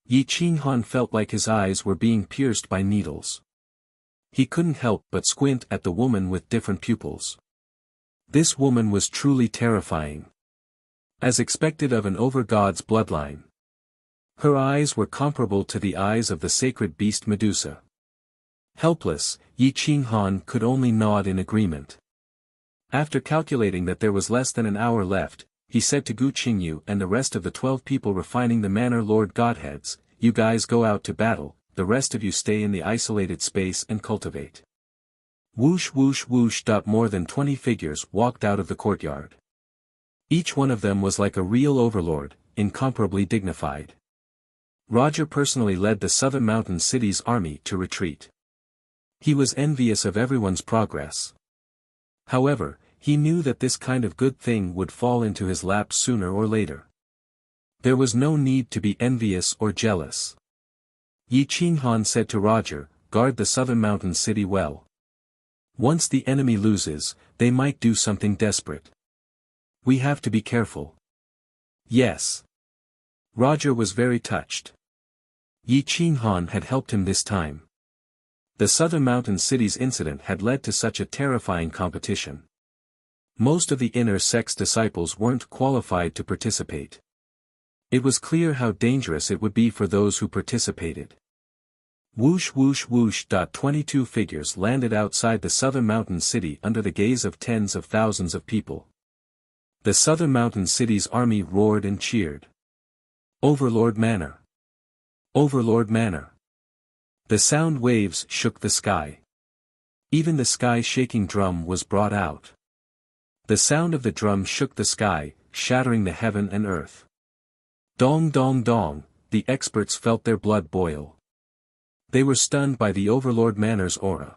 Yi Qinghan felt like his eyes were being pierced by needles. He couldn't help but squint at the woman with different pupils. This woman was truly terrifying. As expected of an over-god's bloodline. Her eyes were comparable to the eyes of the sacred beast Medusa. Helpless, Yi Qinghan could only nod in agreement. After calculating that there was less than an hour left, he said to Gu Qingyu and the rest of the 12 people refining the Manor Lord Godheads, you guys go out to battle, the rest of you stay in the isolated space and cultivate. Whoosh whoosh whoosh. More than 20 figures walked out of the courtyard. Each one of them was like a real overlord, incomparably dignified. Roger personally led the Southern Mountain City's army to retreat. He was envious of everyone's progress. However, he knew that this kind of good thing would fall into his lap sooner or later. There was no need to be envious or jealous. Yi Qinghan said to Roger, guard the Southern Mountain City well. Once the enemy loses, they might do something desperate. We have to be careful. Yes. Roger was very touched. Yi Qinghan had helped him this time. The Southern Mountain City's incident had led to such a terrifying competition. Most of the inner sect's disciples weren't qualified to participate. It was clear how dangerous it would be for those who participated. Whoosh whoosh whoosh. 22 figures landed outside the Southern Mountain City under the gaze of tens of thousands of people. The Southern Mountain City's army roared and cheered. Overlord Manor! Overlord Manor! The sound waves shook the sky. Even the sky-shaking drum was brought out. The sound of the drum shook the sky, shattering the heaven and earth. Dong dong dong, the experts felt their blood boil. They were stunned by the Overlord Manor's aura.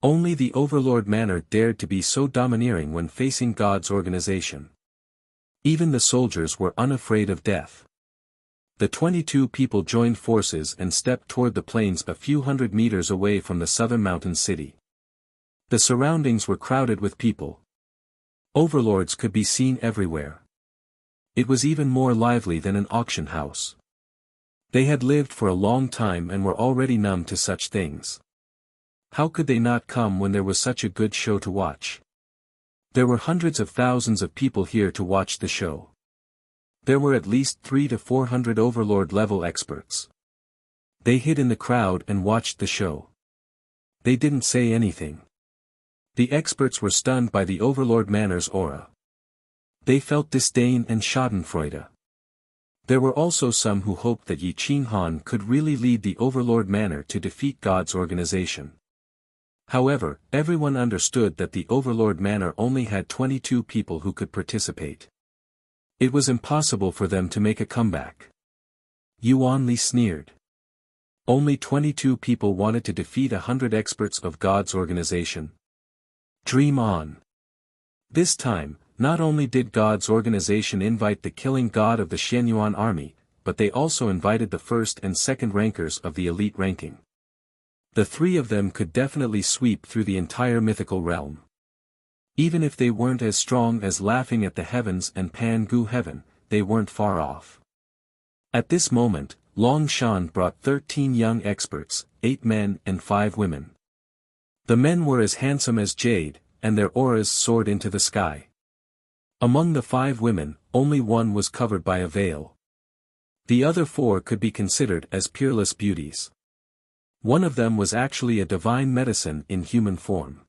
Only the Overlord Manor dared to be so domineering when facing God's organization. Even the soldiers were unafraid of death. The 22 people joined forces and stepped toward the plains a few hundred meters away from the Southern Mountain City. The surroundings were crowded with people. Overlords could be seen everywhere. It was even more lively than an auction house. They had lived for a long time and were already numb to such things. How could they not come when there was such a good show to watch? There were hundreds of thousands of people here to watch the show. There were at least 300 to 400 Overlord-level experts. They hid in the crowd and watched the show. They didn't say anything. The experts were stunned by the Overlord Manor's aura. They felt disdain and schadenfreude. There were also some who hoped that Yi Qinghan could really lead the Overlord Manor to defeat God's organization. However, everyone understood that the Overlord Manor only had 22 people who could participate. It was impossible for them to make a comeback. Yuan Li sneered. Only 22 people wanted to defeat 100 experts of God's organization. Dream on. This time, not only did God's organization invite the killing god of the Xianyuan army, but they also invited the first and second rankers of the elite ranking. The 3 of them could definitely sweep through the entire mythical realm. Even if they weren't as strong as Laughing at the Heavens and Pan-Gu Heaven, they weren't far off. At this moment, Long Shan brought 13 young experts, 8 men and 5 women. The men were as handsome as jade, and their auras soared into the sky. Among the 5 women, only one was covered by a veil. The other 4 could be considered as peerless beauties. One of them was actually a divine medicine in human form.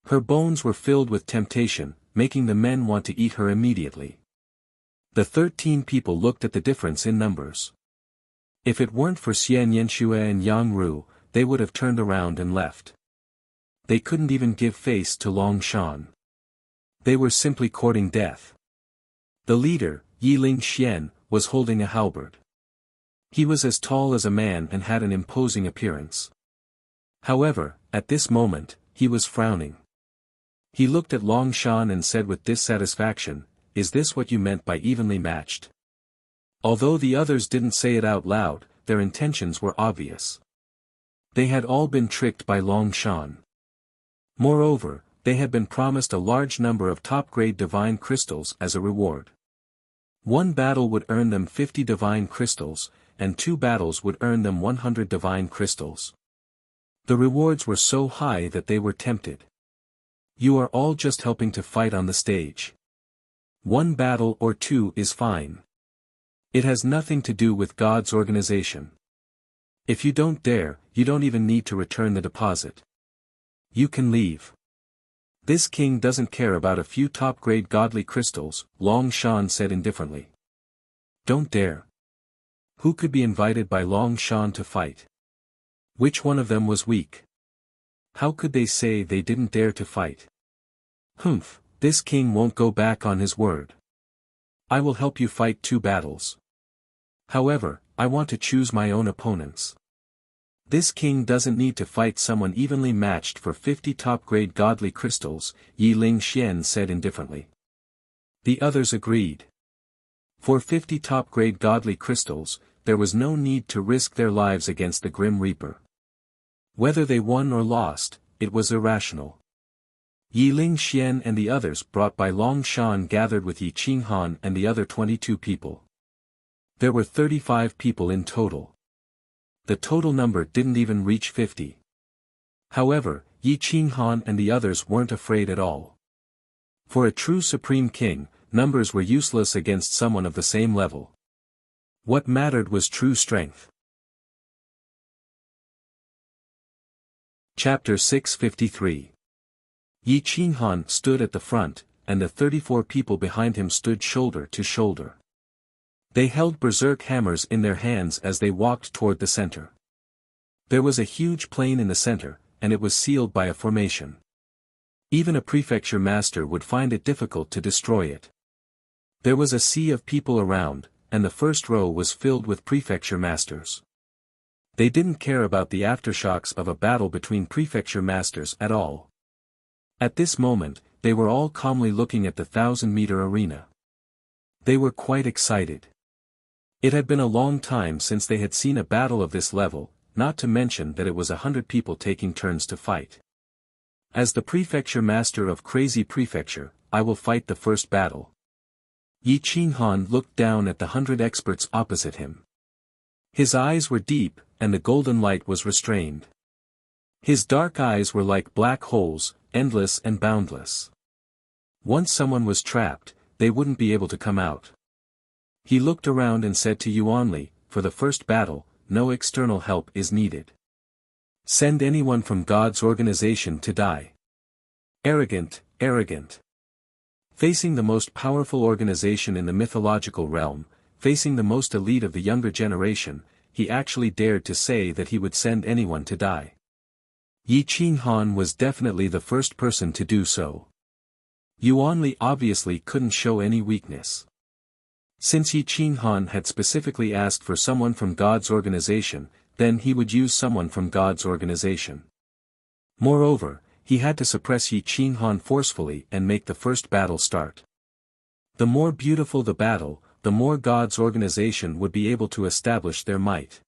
Her bones were filled with temptation, making the men want to eat her immediately. The 13 people looked at the difference in numbers. If it weren't for Xian Yanxue and Yang Ru, they would have turned around and left. They couldn't even give face to Long Shan. They were simply courting death. The leader, Yi Ling Xian, was holding a halberd. He was as tall as a man and had an imposing appearance. However, at this moment, he was frowning. He looked at Long Shan and said with dissatisfaction, "Is this what you meant by evenly matched?" Although the others didn't say it out loud, their intentions were obvious. They had all been tricked by Long Shan. Moreover, they had been promised a large number of top-grade divine crystals as a reward. One battle would earn them 50 divine crystals, and 2 battles would earn them 100 divine crystals. The rewards were so high that they were tempted. You are all just helping to fight on the stage. 1 battle or 2 is fine. It has nothing to do with God's organization. If you don't dare, you don't even need to return the deposit. You can leave. This king doesn't care about a few top-grade godly crystals, Long Shan said indifferently. Don't dare. Who could be invited by Long Shan to fight? Which one of them was weak? How could they say they didn't dare to fight? Humph, this king won't go back on his word. I will help you fight 2 battles. However, I want to choose my own opponents. This king doesn't need to fight someone evenly matched for 50 top-grade godly crystals, Yi Ling Xian said indifferently. The others agreed. For 50 top-grade godly crystals, there was no need to risk their lives against the Grim Reaper. Whether they won or lost, it was irrational. Yi Ling Xian and the others brought by Long Shan gathered with Yi Qinghan and the other 22 people. There were 35 people in total. The total number didn't even reach 50. However, Yi Qinghan and the others weren't afraid at all. For a true supreme king, numbers were useless against someone of the same level. What mattered was true strength. Chapter 653. Yi Qinghan stood at the front, and the 34 people behind him stood shoulder to shoulder. They held berserk hammers in their hands as they walked toward the center. There was a huge plain in the center, and it was sealed by a formation. Even a prefecture master would find it difficult to destroy it. There was a sea of people around, and the first row was filled with prefecture masters. They didn't care about the aftershocks of a battle between prefecture masters at all. At this moment, they were all calmly looking at the 1,000-meter arena. They were quite excited. It had been a long time since they had seen a battle of this level, not to mention that it was 100 people taking turns to fight. As the prefecture master of Crazy Prefecture, I will fight the first battle. Yi Qinghan looked down at the 100 experts opposite him. His eyes were deep, and the golden light was restrained. His dark eyes were like black holes, endless and boundless. Once someone was trapped, they wouldn't be able to come out. He looked around and said to Yuanli, "For the first battle, no external help is needed. Send anyone from God's organization to die." Arrogant, arrogant. Facing the most powerful organization in the mythological realm, facing the most elite of the younger generation, he actually dared to say that he would send anyone to die. Yi Qinghan was definitely the first person to do so. Yuanli obviously couldn't show any weakness. Since Yi Qinghan had specifically asked for someone from God's organization, then he would use someone from God's organization. Moreover, he had to suppress Yi Qinghan forcefully and make the first battle start. The more beautiful the battle, the more God's organization would be able to establish their might.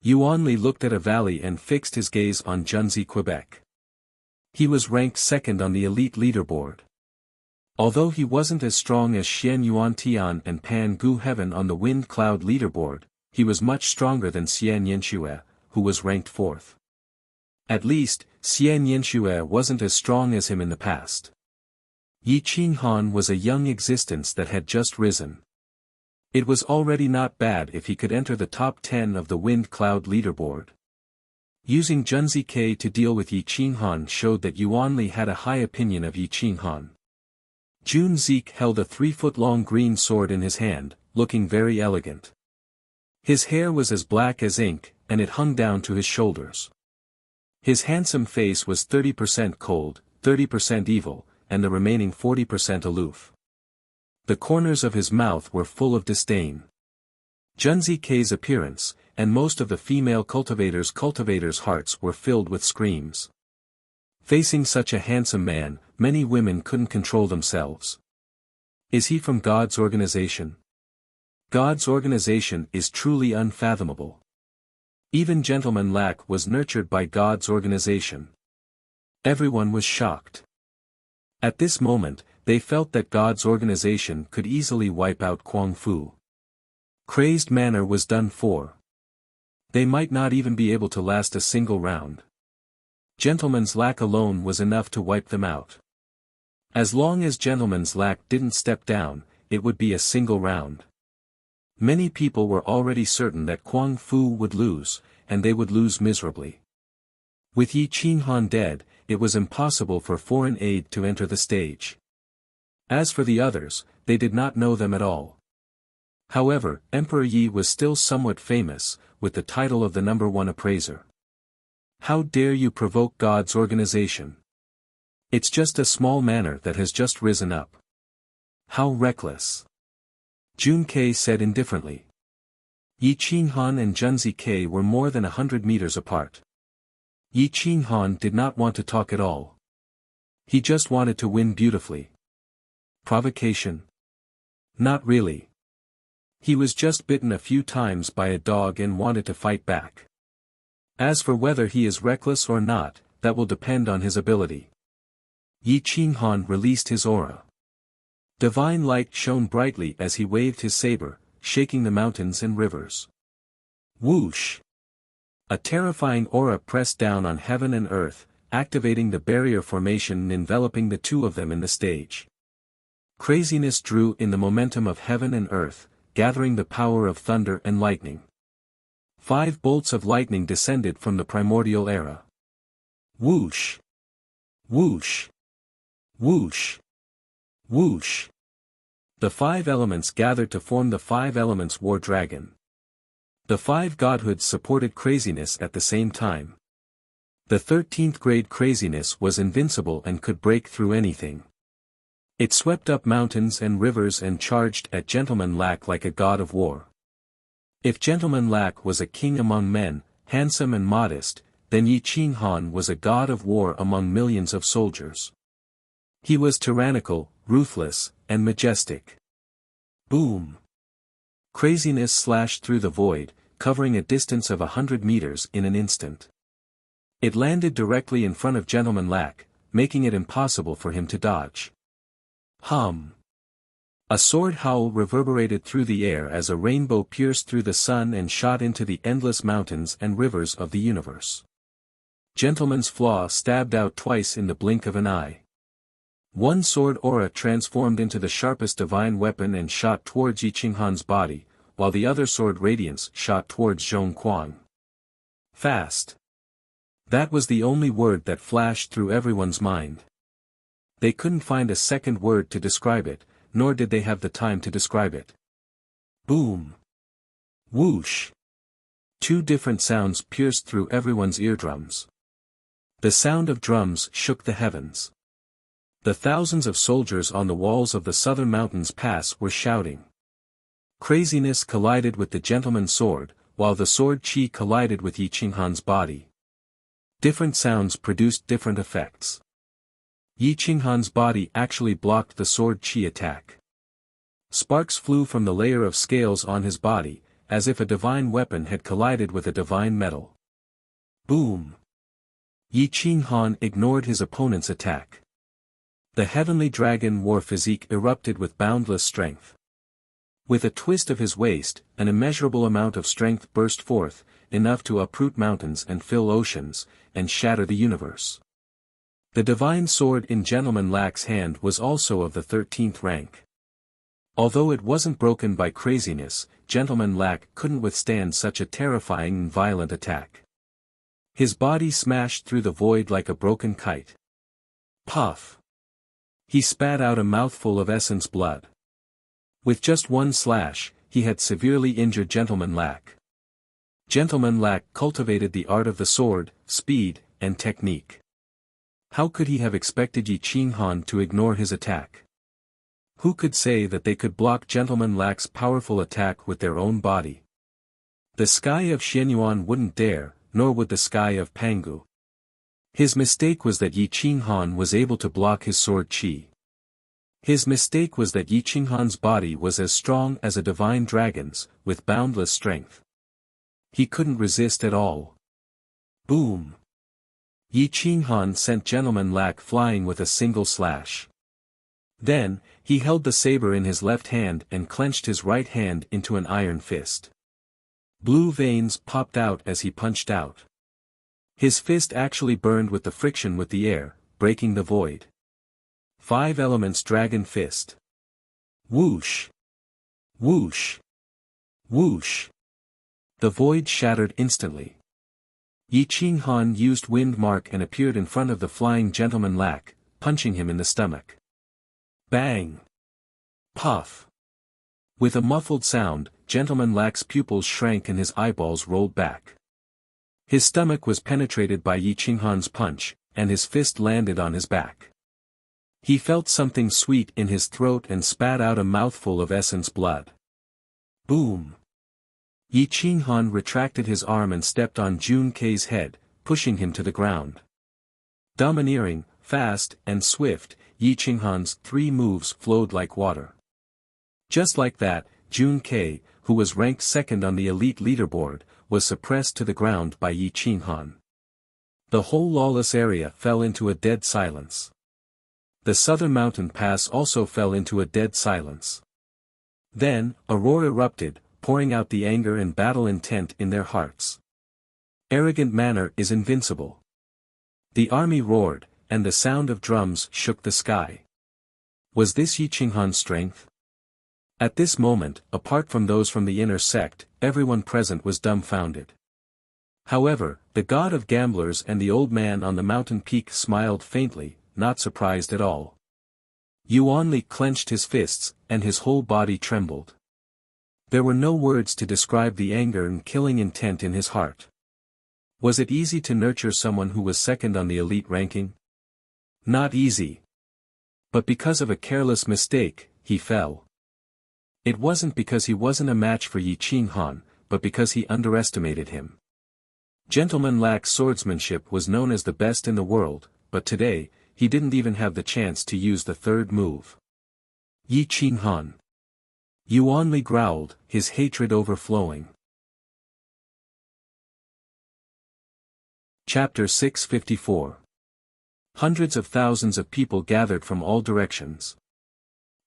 Yuanli looked at a valley and fixed his gaze on Junzi, Quebec. He was ranked second on the elite leaderboard. Although he wasn't as strong as Xian Yuantian and Pan Gu Heaven on the Wind Cloud leaderboard, he was much stronger than Xian Yanxue, who was ranked fourth. At least, Xian Yanxue wasn't as strong as him in the past. Yi Qinghan was a young existence that had just risen. It was already not bad if he could enter the top 10 of the Wind Cloud leaderboard. Using Junzi K to deal with Yi Qinghan showed that Yuanli had a high opinion of Yi Qinghan. Junzik held a 3-foot-long green sword in his hand, looking very elegant. His hair was as black as ink, and it hung down to his shoulders. His handsome face was 30% cold, 30% evil, and the remaining 40% aloof. The corners of his mouth were full of disdain. Junzik's appearance, and most of the female cultivators' hearts were filled with screams. Facing such a handsome man, many women couldn't control themselves. Is he from God's organization? God's organization is truly unfathomable. Even Gentleman Lack was nurtured by God's organization. Everyone was shocked. At this moment, they felt that God's organization could easily wipe out Kwang Fu. Crazed Manor was done for. They might not even be able to last a single round. Gentleman's Lack alone was enough to wipe them out. As long as Gentleman's Lack didn't step down, it would be a single round. Many people were already certain that Kwang Fu would lose, and they would lose miserably. With Yi Qinghan dead, it was impossible for foreign aid to enter the stage. As for the others, they did not know them at all. However, Emperor Yi was still somewhat famous, with the title of the #1 appraiser. How dare you provoke God's organization? It's just a small manor that has just risen up. How reckless. Junkei said indifferently. Yi Qinghan and Junzi were more than 100 meters apart. Yi Qinghan did not want to talk at all. He just wanted to win beautifully. Provocation? Not really. He was just bitten a few times by a dog and wanted to fight back. As for whether he is reckless or not, that will depend on his ability. Yi Qinghan released his aura. Divine light shone brightly as he waved his saber, shaking the mountains and rivers. Whoosh! A terrifying aura pressed down on heaven and earth, activating the barrier formation and enveloping the two of them in the stage. Craziness drew in the momentum of heaven and earth, gathering the power of thunder and lightning. 5 bolts of lightning descended from the primordial era. Whoosh! Whoosh! Whoosh! Whoosh! The 5 elements gathered to form the 5 elements war dragon. The 5 godhoods supported craziness at the same time. The 13th grade craziness was invincible and could break through anything. It swept up mountains and rivers and charged at Gentleman Lack like a god of war. If Gentleman Lack was a king among men, handsome and modest, then Yi Qinghan was a god of war among millions of soldiers. He was tyrannical, ruthless, and majestic. Boom! Craziness slashed through the void, covering a distance of 100 meters in an instant. It landed directly in front of Gentleman Lack, making it impossible for him to dodge. Hum! A sword howl reverberated through the air as a rainbow pierced through the sun and shot into the endless mountains and rivers of the universe. Gentleman's Flaw stabbed out twice in the blink of an eye. One sword aura transformed into the sharpest divine weapon and shot towards Yi Qinghan's body, while the other sword radiance shot towards Zhong Kuang. Fast. That was the only word that flashed through everyone's mind. They couldn't find a second word to describe it, nor did they have the time to describe it. Boom! Whoosh! 2 different sounds pierced through everyone's eardrums. The sound of drums shook the heavens. The thousands of soldiers on the walls of the southern mountains pass were shouting. Craziness collided with the gentleman's sword, while the sword chi collided with Yi Qinghan's body. Different sounds produced different effects. Yi Qinghan's body actually blocked the sword chi attack. Sparks flew from the layer of scales on his body, as if a divine weapon had collided with a divine metal. Boom! Yi Qinghan ignored his opponent's attack. The heavenly dragon war physique erupted with boundless strength. With a twist of his waist, an immeasurable amount of strength burst forth, enough to uproot mountains and fill oceans, and shatter the universe. The divine sword in Gentleman Lack's hand was also of the 13th rank. Although it wasn't broken by craziness, Gentleman Lack couldn't withstand such a terrifying and violent attack. His body smashed through the void like a broken kite. Puff! He spat out a mouthful of essence blood. With just one slash, he had severely injured Gentleman Lack. Gentleman Lack cultivated the art of the sword, speed, and technique. How could he have expected Yi Qinghan to ignore his attack? Who could say that they could block Gentleman Lack's powerful attack with their own body? The sky of Xianyuan wouldn't dare, nor would the sky of Pangu. His mistake was that Yi Qinghan was able to block his sword qi. His mistake was that Yi Qinghan's body was as strong as a divine dragon's, with boundless strength. He couldn't resist at all. Boom! Yi Qinghan sent Gentleman Lack flying with a single slash. Then, he held the saber in his left hand and clenched his right hand into an iron fist. Blue veins popped out as he punched out. His fist actually burned with the friction with the air, breaking the void. 5 Elements Dragon Fist. Whoosh! Whoosh! Whoosh! The void shattered instantly. Yi Qinghan used Wind Mark and appeared in front of the flying Gentleman Lack, punching him in the stomach. Bang! Puff! With a muffled sound, Gentleman Lack's pupils shrank and his eyeballs rolled back. His stomach was penetrated by Yi Qinghan's punch, and his fist landed on his back. He felt something sweet in his throat and spat out a mouthful of essence blood. Boom! Yi Qinghan retracted his arm and stepped on Jun Kei's head, pushing him to the ground. Domineering, fast, and swift, Yi Qinghan's 3 moves flowed like water. Just like that, Jun Kei, who was ranked second on the elite leaderboard, was suppressed to the ground by Yi Qinghan. The whole lawless area fell into a dead silence. The southern mountain pass also fell into a dead silence. Then, a roar erupted, pouring out the anger and battle intent in their hearts. Arrogant manner is invincible. The army roared, and the sound of drums shook the sky. Was this Yi Qinghan's strength? At this moment, apart from those from the inner sect, everyone present was dumbfounded. However, the god of gamblers and the old man on the mountain peak smiled faintly, not surprised at all. Yuan Li clenched his fists, and his whole body trembled. There were no words to describe the anger and killing intent in his heart. Was it easy to nurture someone who was second on the elite ranking? Not easy. But because of a careless mistake, he fell. It wasn't because he wasn't a match for Yi Qinghan, but because he underestimated him. Gentleman Lack's swordsmanship was known as the best in the world, but today, he didn't even have the chance to use the third move. Yi Qinghan. Yuan Li growled, his hatred overflowing. Chapter 654. Hundreds of thousands of people gathered from all directions.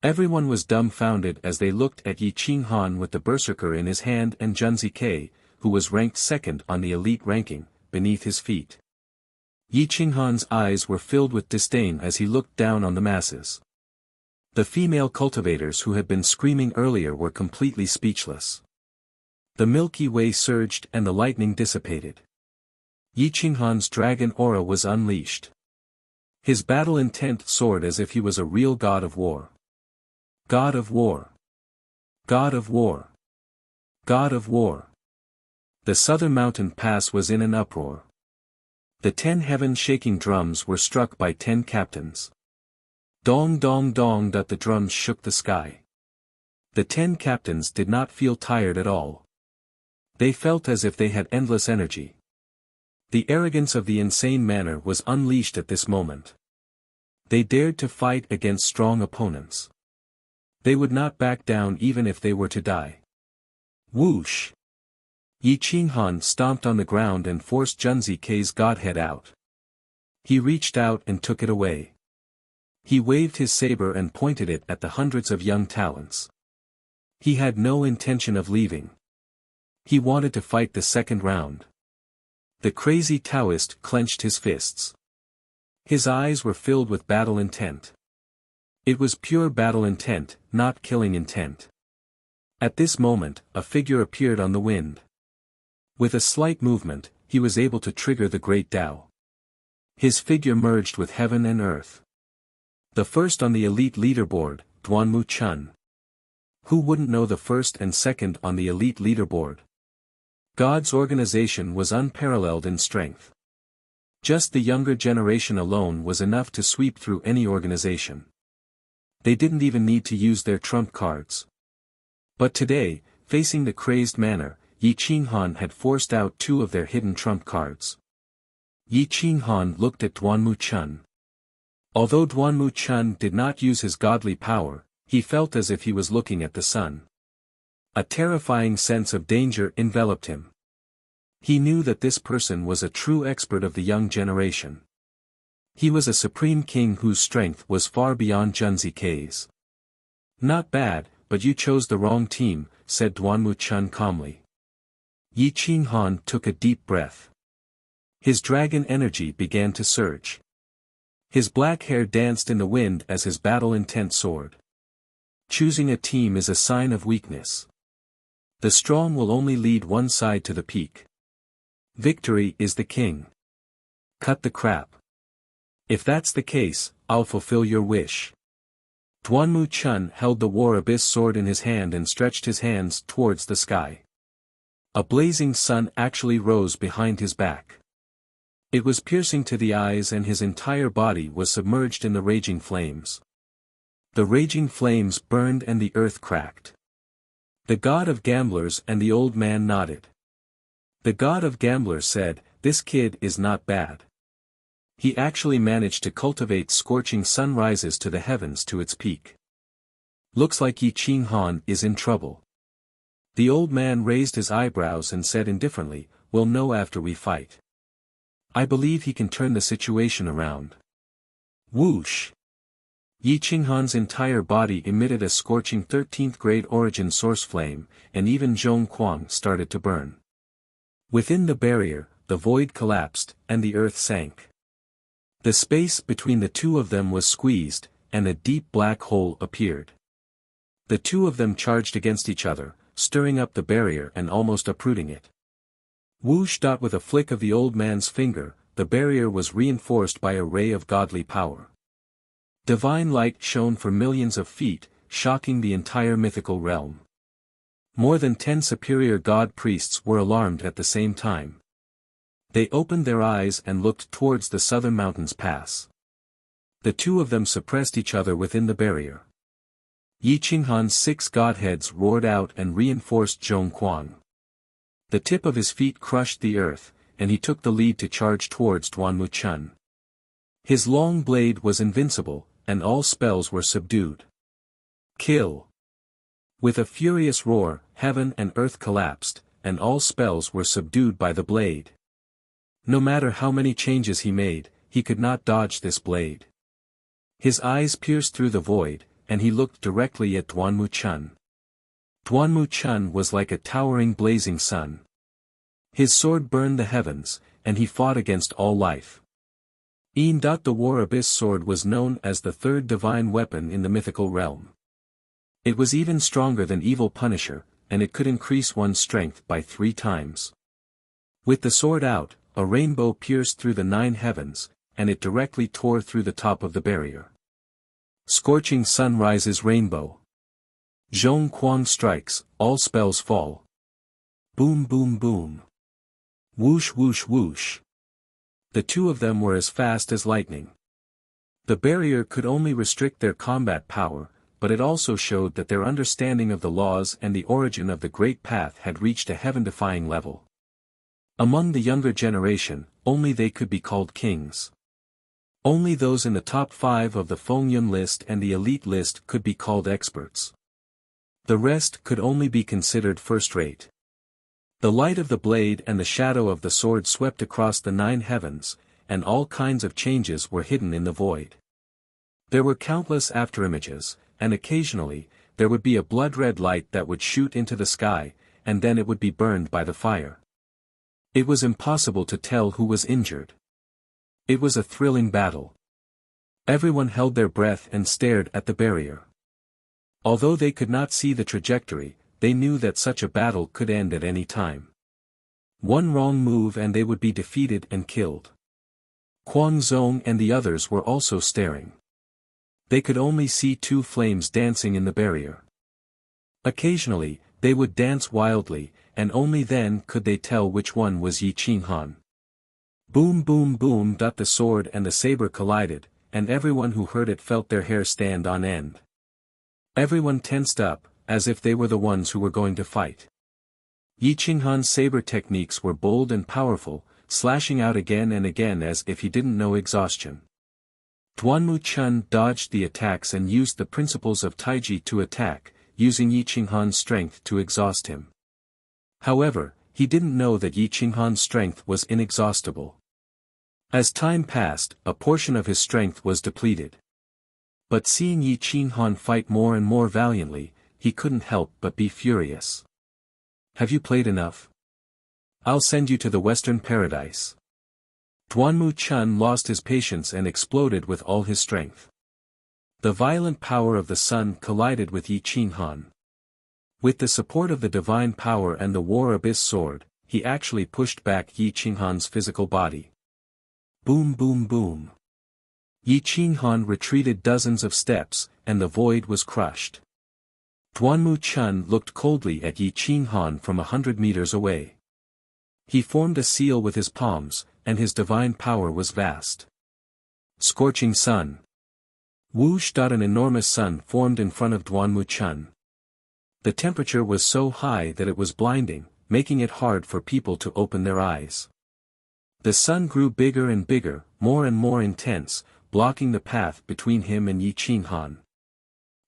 Everyone was dumbfounded as they looked at Yi Qinghan with the berserker in his hand and Junzi Kei, who was ranked second on the elite ranking, beneath his feet. Yi Qinghan's eyes were filled with disdain as he looked down on the masses. The female cultivators who had been screaming earlier were completely speechless. The Milky Way surged and the lightning dissipated. Yi Qinghan's dragon aura was unleashed. His battle intent soared as if he was a real god of war. God of war. God of war. God of war. The southern mountain pass was in an uproar. The 10 heaven-shaking drums were struck by 10 captains. Dong dong dong that the drums shook the sky. The 10 captains did not feel tired at all. They felt as if they had endless energy. The arrogance of the insane manner was unleashed at this moment. They dared to fight against strong opponents. They would not back down even if they were to die. Whoosh! Yi Qinghan stomped on the ground and forced Junzi Kei's godhead out. He reached out and took it away. He waved his saber and pointed it at the hundreds of young talents. He had no intention of leaving. He wanted to fight the second round. The crazy Taoist clenched his fists. His eyes were filled with battle intent. It was pure battle intent, not killing intent. At this moment, a figure appeared on the wind. With a slight movement, he was able to trigger the great Tao. His figure merged with heaven and earth. The first on the elite leaderboard, Duanmu Chun. Who wouldn't know the first and second on the elite leaderboard? God's organization was unparalleled in strength. Just the younger generation alone was enough to sweep through any organization. They didn't even need to use their trump cards. But today, facing the crazed manner, Yi Qinghan had forced out two of their hidden trump cards. Yi Qinghan looked at Duanmu Chun. Although Duanmu Chun did not use his godly power, he felt as if he was looking at the sun. A terrifying sense of danger enveloped him. He knew that this person was a true expert of the young generation. He was a supreme king whose strength was far beyond Junzi K's. Not bad, but you chose the wrong team, said Duanmu Chun calmly. Yi Qinghan took a deep breath. His dragon energy began to surge. His black hair danced in the wind as his battle intent soared. Choosing a team is a sign of weakness. The strong will only lead one side to the peak. Victory is the king. Cut the crap. If that's the case, I'll fulfill your wish. Duanmu Chun held the War Abyss sword in his hand and stretched his hands towards the sky. A blazing sun actually rose behind his back. It was piercing to the eyes and his entire body was submerged in the raging flames. The raging flames burned and the earth cracked. The god of gamblers and the old man nodded. The god of gamblers said, "This kid is not bad. He actually managed to cultivate scorching sunrises to the heavens to its peak. Looks like Yi Qinghan is in trouble." The old man raised his eyebrows and said indifferently, "We'll know after we fight. I believe he can turn the situation around." Whoosh! Yi Qinghan's entire body emitted a scorching 13th grade origin source flame, and even Zhong Kuang started to burn. Within the barrier, the void collapsed, and the earth sank. The space between the two of them was squeezed, and a deep black hole appeared. The two of them charged against each other, stirring up the barrier and almost uprooting it. Whoosh! With a flick of the old man's finger, the barrier was reinforced by a ray of godly power. Divine light shone for millions of feet, shocking the entire mythical realm. More than 10 superior god priests were alarmed at the same time. They opened their eyes and looked towards the southern mountains pass. The two of them suppressed each other within the barrier. Yi Qinghan's 6 godheads roared out and reinforced Zhong Kuang. The tip of his feet crushed the earth, and he took the lead to charge towards Duanmu Chun. His long blade was invincible, and all spells were subdued. Kill! With a furious roar, heaven and earth collapsed, and all spells were subdued by the blade. No matter how many changes he made, he could not dodge this blade. His eyes pierced through the void, and he looked directly at Duanmu Chun. Duanmu Chun was like a towering blazing sun. His sword burned the heavens, and he fought against all life. The War Abyss sword was known as the third divine weapon in the mythical realm. It was even stronger than Evil Punisher, and it could increase one's strength by 3 times. With the sword out, a rainbow pierced through the 9 heavens, and it directly tore through the top of the barrier. Scorching sunrises rainbow. Zhong Kuang strikes, all spells fall. Boom boom boom. Whoosh whoosh whoosh. The two of them were as fast as lightning. The barrier could only restrict their combat power, but it also showed that their understanding of the laws and the origin of the Great Path had reached a heaven-defying level. Among the younger generation, only they could be called kings. Only those in the top 5 of the Fengyun list and the elite list could be called experts. The rest could only be considered first-rate. The light of the blade and the shadow of the sword swept across the 9 heavens, and all kinds of changes were hidden in the void. There were countless afterimages, and occasionally, there would be a blood-red light that would shoot into the sky, and then it would be burned by the fire. It was impossible to tell who was injured. It was a thrilling battle. Everyone held their breath and stared at the barrier. Although they could not see the trajectory, they knew that such a battle could end at any time. One wrong move and they would be defeated and killed. Kuang Zong and the others were also staring. They could only see two flames dancing in the barrier. Occasionally, they would dance wildly, and only then could they tell which one was Yi Qinghan. Boom boom boom! The sword and the saber collided, and everyone who heard it felt their hair stand on end. Everyone tensed up, as if they were the ones who were going to fight. Yi Qinghan's saber techniques were bold and powerful, slashing out again and again as if he didn't know exhaustion. Duanmu Chun dodged the attacks and used the principles of Taiji to attack, using Yi Qinghan's strength to exhaust him. However, he didn't know that Yi Qinghan's strength was inexhaustible. As time passed, a portion of his strength was depleted. But seeing Yi Qinghan fight more and more valiantly, he couldn't help but be furious. Have you played enough? I'll send you to the Western Paradise. Duanmu Chun lost his patience and exploded with all his strength. The violent power of the sun collided with Yi Qinghan. With the support of the divine power and the War Abyss sword, he actually pushed back Yi Qinghan's physical body. Boom boom boom. Yi Qinghan retreated dozens of steps, and the void was crushed. Duanmu Chun looked coldly at Yi Qinghan from 100 meters away. He formed a seal with his palms, and his divine power was vast. Scorching sun. Whoosh! An enormous sun formed in front of Duanmu Chun. The temperature was so high that it was blinding, making it hard for people to open their eyes. The sun grew bigger and bigger, more and more intense, blocking the path between him and Yi Qinghan.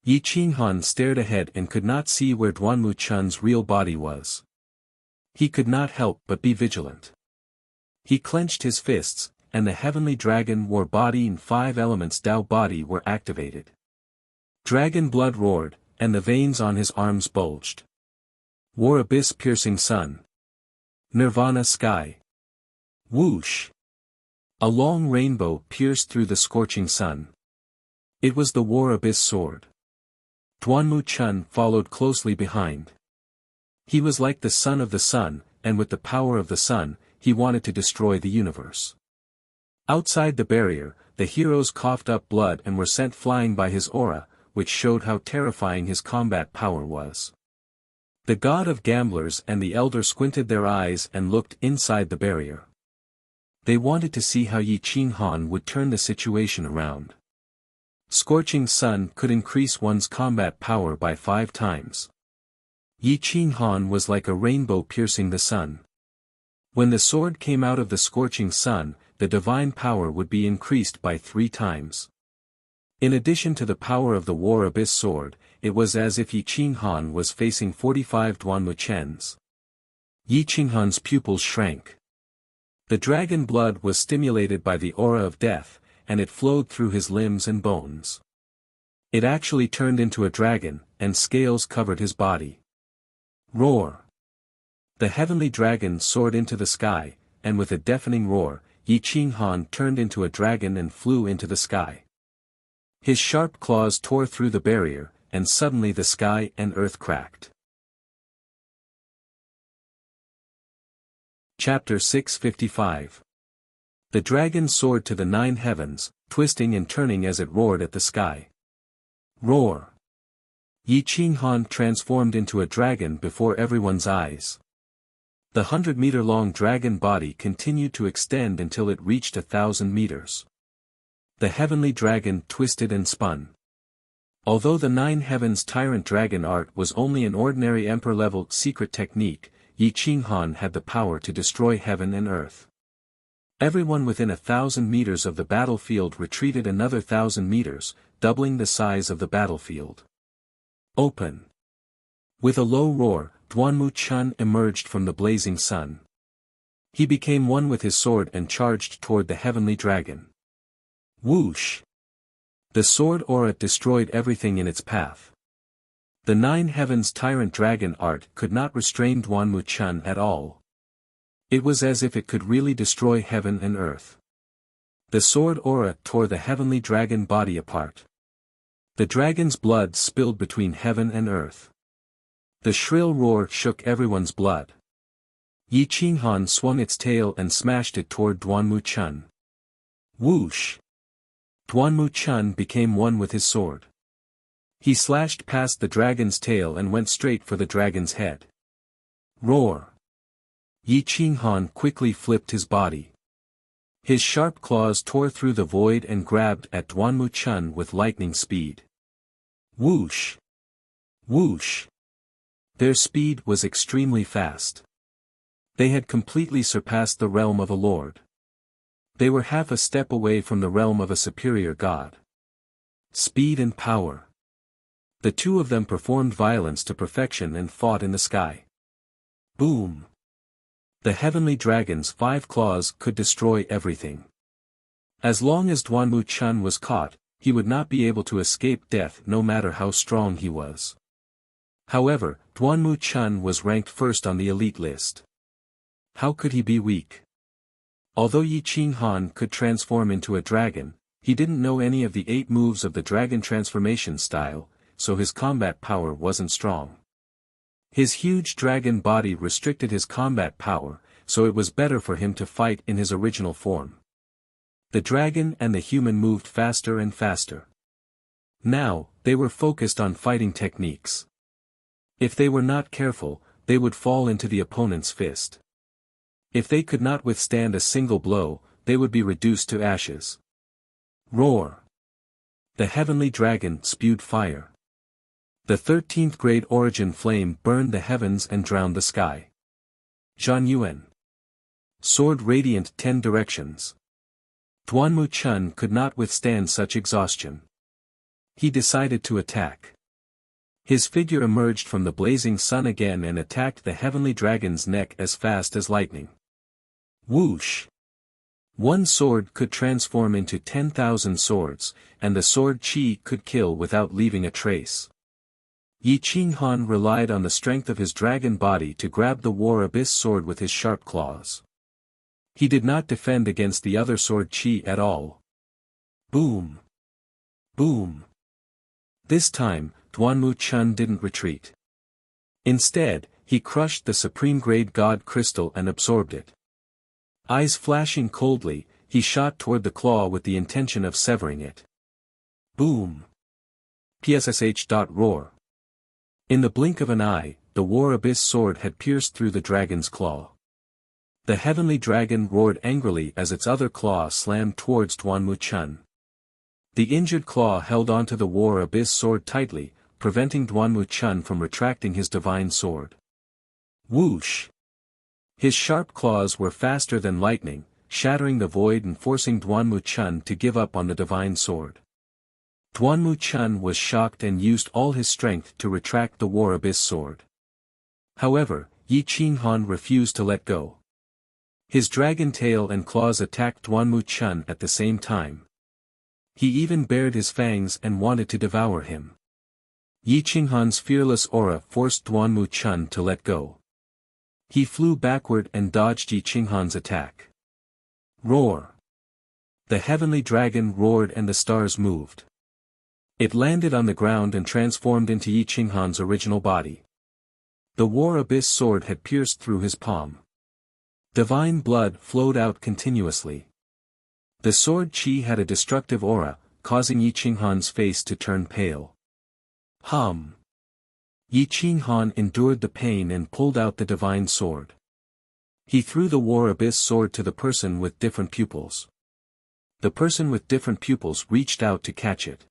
Yi Qinghan stared ahead and could not see where Duanmu Chun's real body was. He could not help but be vigilant. He clenched his fists, and the heavenly dragon war body and 5 elements Dao body were activated. Dragon blood roared, and the veins on his arms bulged. War abyss piercing sun. Nirvana sky. Whoosh! A long rainbow pierced through the scorching sun. It was the War Abyss sword. Duanmu Chun followed closely behind. He was like the son of the sun, and with the power of the sun, he wanted to destroy the universe. Outside the barrier, the heroes coughed up blood and were sent flying by his aura, which showed how terrifying his combat power was. The god of gamblers and the elder squinted their eyes and looked inside the barrier. They wanted to see how Yi Qinghan would turn the situation around. Scorching sun could increase one's combat power by 5 times. Yi Qinghan was like a rainbow piercing the sun. When the sword came out of the scorching sun, the divine power would be increased by 3 times. In addition to the power of the War Abyss sword, it was as if Yi Qinghan was facing 45 Duanmu Chens. Yi Qinghan's pupils shrank. The dragon blood was stimulated by the aura of death, and it flowed through his limbs and bones. It actually turned into a dragon, and scales covered his body. Roar! The heavenly dragon soared into the sky, and with a deafening roar, Yi Qinghan turned into a dragon and flew into the sky. His sharp claws tore through the barrier, and suddenly the sky and earth cracked. Chapter 655. The dragon soared to the 9 heavens, twisting and turning as it roared at the sky. Roar! Yi Qinghan transformed into a dragon before everyone's eyes. The 100-meter-long dragon body continued to extend until it reached 1,000 meters. The heavenly dragon twisted and spun. Although the 9 heavens tyrant dragon art was only an ordinary emperor-level secret technique, Yi Qinghan had the power to destroy heaven and earth. Everyone within 1,000 meters of the battlefield retreated another 1,000 meters, doubling the size of the battlefield. Open! With a low roar, Duanmu Chun emerged from the blazing sun. He became one with his sword and charged toward the heavenly dragon. Whoosh! The sword aura destroyed everything in its path. The 9 heavens tyrant dragon art could not restrain Duanmu Chun at all. It was as if it could really destroy heaven and earth. The sword aura tore the heavenly dragon body apart. The dragon's blood spilled between heaven and earth. The shrill roar shook everyone's blood. Yi Qinghan swung its tail and smashed it toward Duanmu Chun. Whoosh! Duanmu Chun became one with his sword. He slashed past the dragon's tail and went straight for the dragon's head. Roar! Yi Qinghan quickly flipped his body. His sharp claws tore through the void and grabbed at Duanmu Chun with lightning speed. Whoosh! Whoosh! Their speed was extremely fast. They had completely surpassed the realm of a lord. They were half a step away from the realm of a superior god. Speed and power. The two of them performed violence to perfection and fought in the sky. Boom! The heavenly dragon's 5 claws could destroy everything. As long as Duanmu Chun was caught, he would not be able to escape death no matter how strong he was. However, Duanmu Chun was ranked first on the elite list. How could he be weak? Although Yi Qinghan could transform into a dragon, he didn't know any of the 8 moves of the dragon transformation style, so his combat power wasn't strong. His huge dragon body restricted his combat power, so it was better for him to fight in his original form. The dragon and the human moved faster and faster. Now, they were focused on fighting techniques. If they were not careful, they would fall into the opponent's fist. If they could not withstand a single blow, they would be reduced to ashes. Roar! The heavenly dragon spewed fire. The 13th grade origin flame burned the heavens and drowned the sky. Zhan Yuan. Sword radiant 10 directions. Duanmu Chun could not withstand such exhaustion. He decided to attack. His figure emerged from the blazing sun again and attacked the heavenly dragon's neck as fast as lightning. Whoosh! One sword could transform into 10,000 swords, and the sword chi could kill without leaving a trace. Yi Qinghan relied on the strength of his dragon body to grab the war abyss sword with his sharp claws. He did not defend against the other sword chi at all. Boom! Boom! This time, Duanmu Chun didn't retreat. Instead, he crushed the supreme grade god crystal and absorbed it. Eyes flashing coldly, he shot toward the claw with the intention of severing it. Boom! Roar. In the blink of an eye, the war abyss sword had pierced through the dragon's claw. The heavenly dragon roared angrily as its other claw slammed towards Duanmu Chun. The injured claw held onto the war abyss sword tightly, preventing Duanmu Chun from retracting his divine sword. Whoosh! His sharp claws were faster than lightning, shattering the void and forcing Duanmu Chun to give up on the divine sword. Duanmu Chun was shocked and used all his strength to retract the war abyss sword. However, Yi Qinghan refused to let go. His dragon tail and claws attacked Duanmu Chun at the same time. He even bared his fangs and wanted to devour him. Yi Qinghan's fearless aura forced Duanmu Chun to let go. He flew backward and dodged Yi Qinghan's attack. Roar! The heavenly dragon roared and the stars moved. It landed on the ground and transformed into Yi Qinghan's original body. The war abyss sword had pierced through his palm. Divine blood flowed out continuously. The sword chi had a destructive aura, causing Yi Qinghan's face to turn pale. Hum! Yi Qinghan endured the pain and pulled out the divine sword. He threw the war abyss sword to the person with different pupils. The person with different pupils reached out to catch it.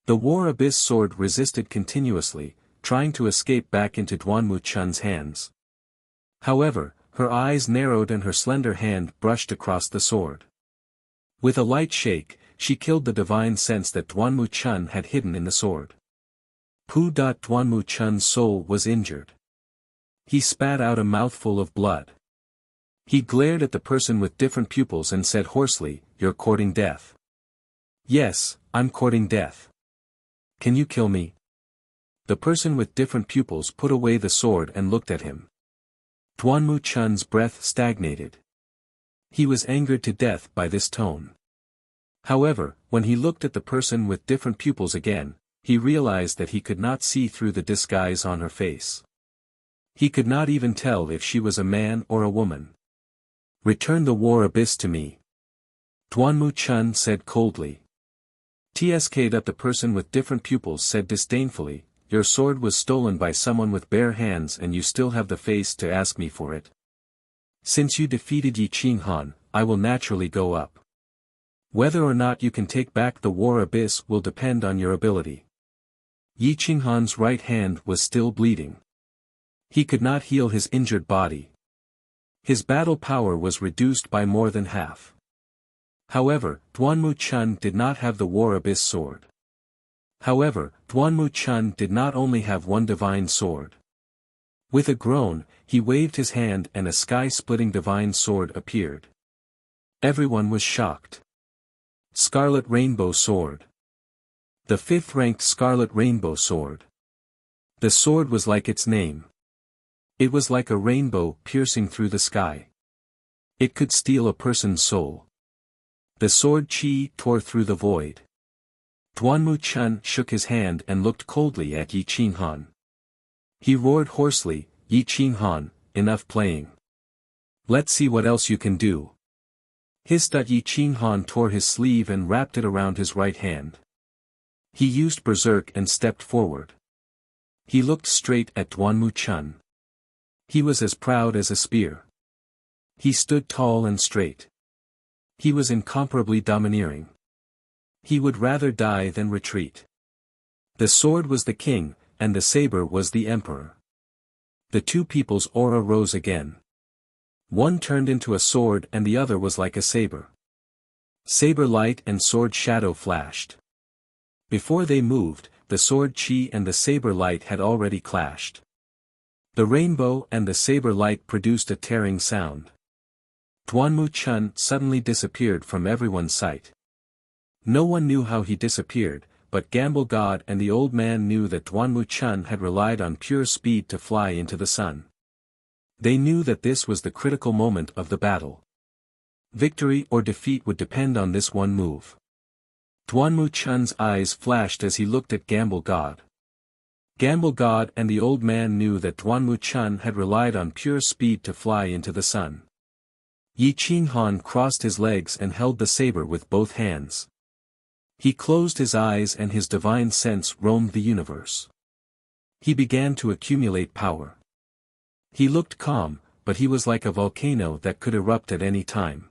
The war abyss sword resisted continuously, trying to escape back into Duanmu Chun's hands. However, her eyes narrowed and her slender hand brushed across the sword. With a light shake, she killed the divine sense that Duanmu Chun had hidden in the sword. Duanmu Chun's soul was injured. He spat out a mouthful of blood. He glared at the person with different pupils and said hoarsely, "You're courting death." "Yes, I'm courting death. Can you kill me?" The person with different pupils put away the sword and looked at him. Duanmu Chun's breath stagnated. He was angered to death by this tone. However, when he looked at the person with different pupils again, he realized that he could not see through the disguise on her face. He could not even tell if she was a man or a woman. "Return the war abyss to me," Duanmu Chun said coldly. TSK that the person with different pupils said disdainfully, "Your sword was stolen by someone with bare hands and you still have the face to ask me for it. Since you defeated Yi Qinghan, I will naturally go up. Whether or not you can take back the war abyss will depend on your ability." Yi Qinghan's right hand was still bleeding. He could not heal his injured body. His battle power was reduced by more than half. However, Duanmu Chun did not have the War Abyss sword. Duanmu Chun did not only have one divine sword. With a groan, he waved his hand and a sky-splitting divine sword appeared. Everyone was shocked. Scarlet Rainbow Sword. The 5th-ranked Scarlet Rainbow Sword. The sword was like its name. It was like a rainbow piercing through the sky. It could steal a person's soul. The sword Qi tore through the void. Duanmu Chun shook his hand and looked coldly at Yi Qinghan. He roared hoarsely, "Yi Qinghan, enough playing. Let's see what else you can do." Hissed at Yi Qinghan tore his sleeve and wrapped it around his right hand. He used berserk and stepped forward. He looked straight at Duanmu Chun. He was as proud as a spear. He stood tall and straight. He was incomparably domineering. He would rather die than retreat. The sword was the king, and the saber was the emperor. The two people's aura rose again. One turned into a sword and the other was like a saber. Saber light and sword shadow flashed. Before they moved, the sword Qi and the saber light had already clashed. The rainbow and the saber light produced a tearing sound. Duanmu Chun suddenly disappeared from everyone's sight. No one knew how he disappeared, but Gamble God and the old man knew that Duanmu Chun had relied on pure speed to fly into the sun. They knew that this was the critical moment of the battle. Victory or defeat would depend on this one move. Duanmu Chun's eyes flashed as he looked at Gamble God. Gamble God and the old man knew that Duanmu Chun had relied on pure speed to fly into the sun. Yi Qinghan crossed his legs and held the saber with both hands. He closed his eyes and his divine sense roamed the universe. He began to accumulate power. He looked calm, but he was like a volcano that could erupt at any time.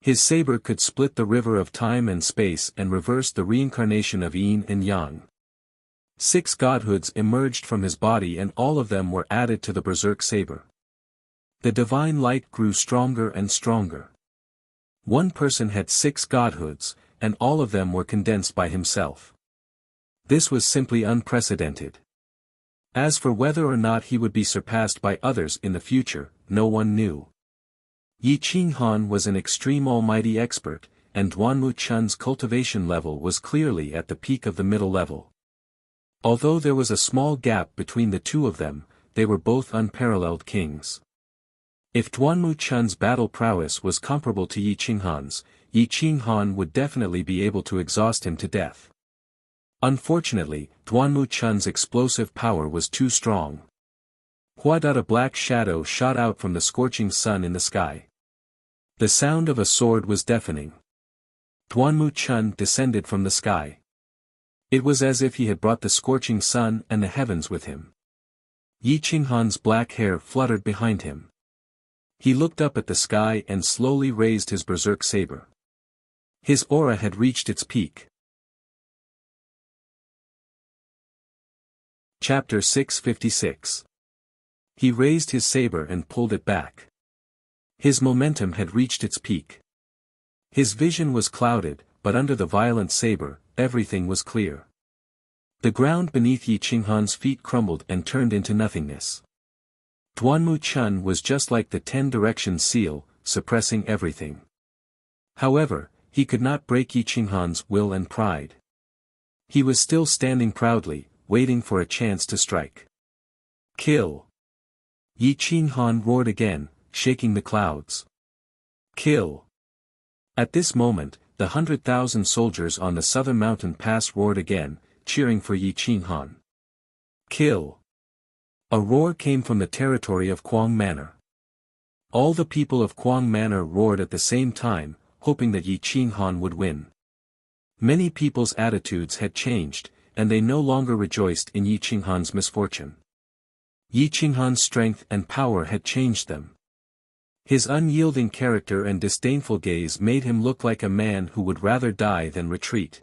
His saber could split the river of time and space and reverse the reincarnation of yin and yang. 6 godhoods emerged from his body and all of them were added to the berserk saber. The divine light grew stronger and stronger. One person had 6 godhoods, and all of them were condensed by himself. This was simply unprecedented. As for whether or not he would be surpassed by others in the future, no one knew. Yi Qinghan was an extreme almighty expert, and Duanmu Chun's cultivation level was clearly at the peak of the middle level. Although there was a small gap between the two of them, they were both unparalleled kings. If Duanmu Chun's battle prowess was comparable to Yi Qinghan's, Yi Qinghan would definitely be able to exhaust him to death. Unfortunately, Duanmu Chun's explosive power was too strong. A black shadow shot out from the scorching sun in the sky. The sound of a sword was deafening. Duanmu Chun descended from the sky. It was as if he had brought the scorching sun and the heavens with him. Yi Qinghan's black hair fluttered behind him. He looked up at the sky and slowly raised his berserk saber. His aura had reached its peak. Chapter 656. He raised his saber and pulled it back. His momentum had reached its peak. His vision was clouded, but under the violent saber, everything was clear. The ground beneath Yi Qinghan's feet crumbled and turned into nothingness. Duanmu Chun was just like the 10 directions seal, suppressing everything. However, he could not break Yi Qinghan's will and pride. He was still standing proudly, waiting for a chance to strike. Kill! Yi Qinghan roared again, shaking the clouds. Kill! At this moment, the 100,000 soldiers on the southern mountain pass roared again, cheering for Yi Qinghan. Kill! A roar came from the territory of Quang Manor. All the people of Quang Manor roared at the same time, hoping that Yi Qinghan would win. Many people's attitudes had changed, and they no longer rejoiced in Yi Qinghan's misfortune. Yi Qinghan's strength and power had changed them. His unyielding character and disdainful gaze made him look like a man who would rather die than retreat.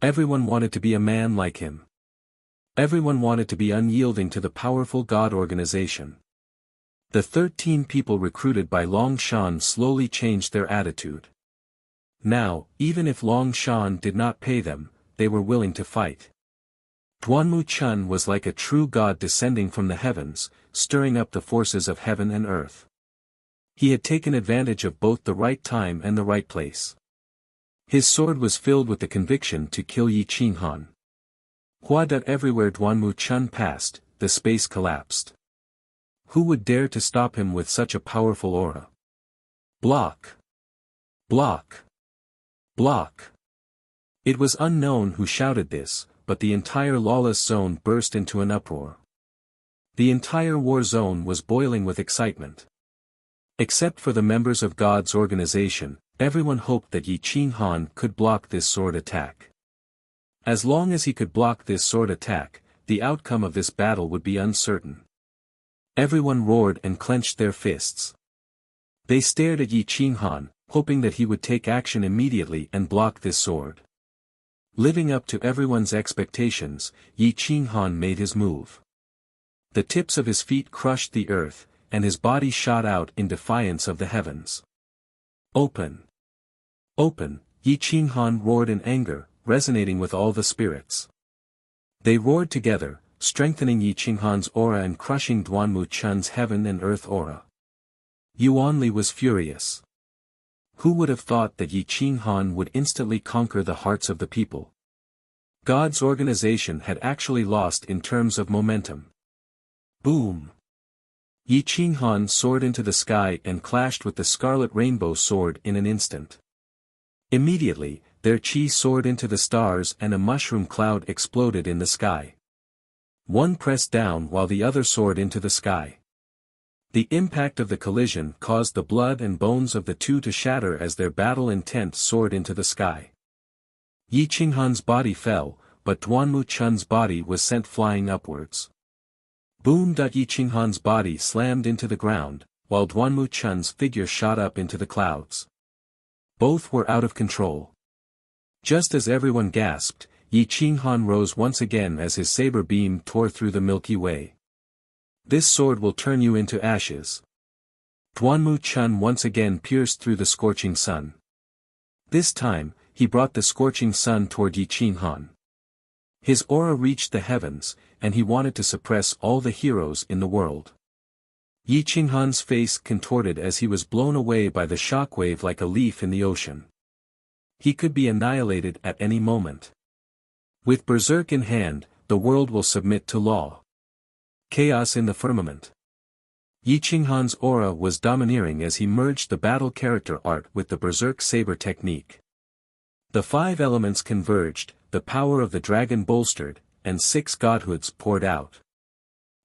Everyone wanted to be a man like him. Everyone wanted to be unyielding to the powerful God organization. The 13 people recruited by Long Shan slowly changed their attitude. Now, even if Long Shan did not pay them, they were willing to fight. Duanmu Chun was like a true god descending from the heavens, stirring up the forces of heaven and earth. He had taken advantage of both the right time and the right place. His sword was filled with the conviction to kill Yi Qinghan. Everywhere Duanmu Chun passed, the space collapsed. Who would dare to stop him with such a powerful aura? Block! Block! Block! It was unknown who shouted this, but the entire lawless zone burst into an uproar. The entire war zone was boiling with excitement. Except for the members of God's organization, everyone hoped that Yi Qinghan could block this sword attack. As long as he could block this sword attack, the outcome of this battle would be uncertain. Everyone roared and clenched their fists. They stared at Yi Qinghan, hoping that he would take action immediately and block this sword. Living up to everyone's expectations, Yi Qinghan made his move. The tips of his feet crushed the earth, and his body shot out in defiance of the heavens. Open! Open! Yi Qinghan roared in anger, resonating with all the spirits. They roared together, strengthening Yi Qinghan's aura and crushing Duanmu Chun's heaven and earth aura. Yuan Li was furious. Who would have thought that Yi Qinghan would instantly conquer the hearts of the people? God's organization had actually lost in terms of momentum. Boom! Yi Qinghan soared into the sky and clashed with the scarlet rainbow sword in an instant. Immediately, their chi soared into the stars and a mushroom cloud exploded in the sky. One pressed down while the other soared into the sky. The impact of the collision caused the blood and bones of the two to shatter as their battle intent soared into the sky. Yi Qinghan's body fell, but Duanmu Chun's body was sent flying upwards. Boom! Yi Qinghan's body slammed into the ground, while Duanmu Chun's figure shot up into the clouds. Both were out of control. Just as everyone gasped, Yi Qinghan rose once again as his saber beam tore through the Milky Way. This sword will turn you into ashes. Duanmu Chun once again pierced through the scorching sun. This time, he brought the scorching sun toward Yi Qinghan. His aura reached the heavens, and he wanted to suppress all the heroes in the world. Yi Qinghan's face contorted as he was blown away by the shockwave like a leaf in the ocean. He could be annihilated at any moment. With berserk in hand, the world will submit to law. Chaos in the firmament. Yi Qinghan's aura was domineering as he merged the battle character art with the berserk saber technique. The 5 elements converged, the power of the dragon bolstered, and 6 godhoods poured out.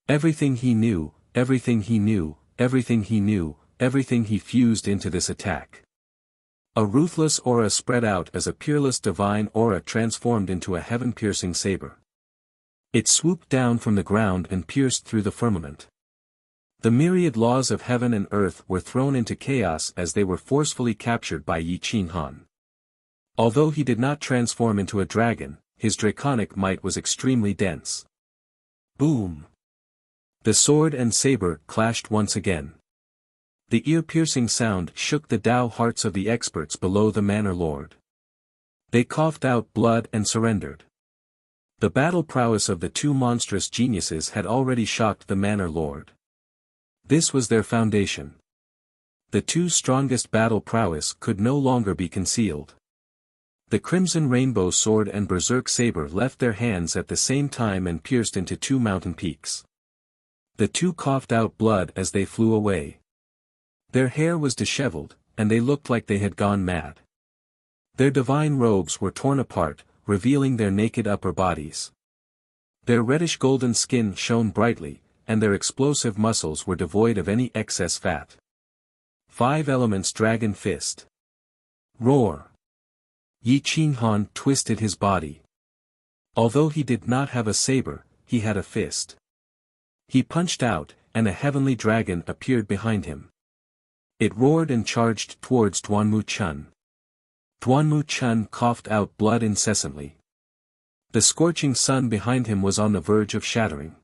Everything he knew, everything he knew, everything he knew, everything he fused into this attack. A ruthless aura spread out as a peerless divine aura transformed into a heaven-piercing saber. It swooped down from the ground and pierced through the firmament. The myriad laws of heaven and earth were thrown into chaos as they were forcefully captured by Yi Qinghan. Although he did not transform into a dragon, his draconic might was extremely dense. Boom! The sword and saber clashed once again. The ear-piercing sound shook the Tao hearts of the experts below the Manor Lord. They coughed out blood and surrendered. The battle prowess of the 2 monstrous geniuses had already shocked the Manor Lord. This was their foundation. The 2 strongest battle prowess could no longer be concealed. The crimson rainbow sword and berserk saber left their hands at the same time and pierced into 2 mountain peaks. The 2 coughed out blood as they flew away. Their hair was disheveled, and they looked like they had gone mad. Their divine robes were torn apart, revealing their naked upper bodies. Their reddish-golden skin shone brightly, and their explosive muscles were devoid of any excess fat. 5 elements dragon fist. Roar! Yi Qinghan twisted his body. Although he did not have a saber, he had a fist. He punched out, and a heavenly dragon appeared behind him. It roared and charged towards Duanmu Chun. Duanmu Chun coughed out blood incessantly. The scorching sun behind him was on the verge of shattering.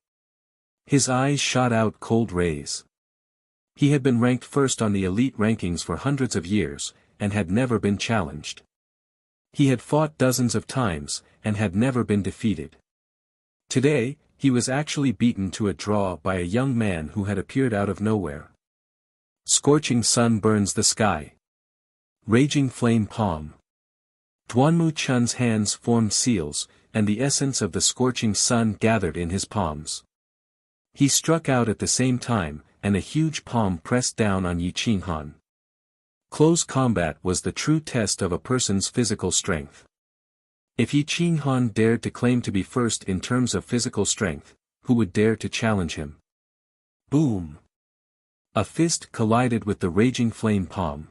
His eyes shot out cold rays. He had been ranked first on the elite rankings for hundreds of years, and had never been challenged. He had fought dozens of times, and had never been defeated. Today, he was actually beaten to a draw by a young man who had appeared out of nowhere. Scorching sun burns the sky. Raging flame palm. Duanmu Chun's hands formed seals, and the essence of the scorching sun gathered in his palms. He struck out at the same time, and a huge palm pressed down on Yi Qinghan. Close combat was the true test of a person's physical strength. If Yi Qinghan dared to claim to be first in terms of physical strength, who would dare to challenge him? Boom! A fist collided with the raging flame palm.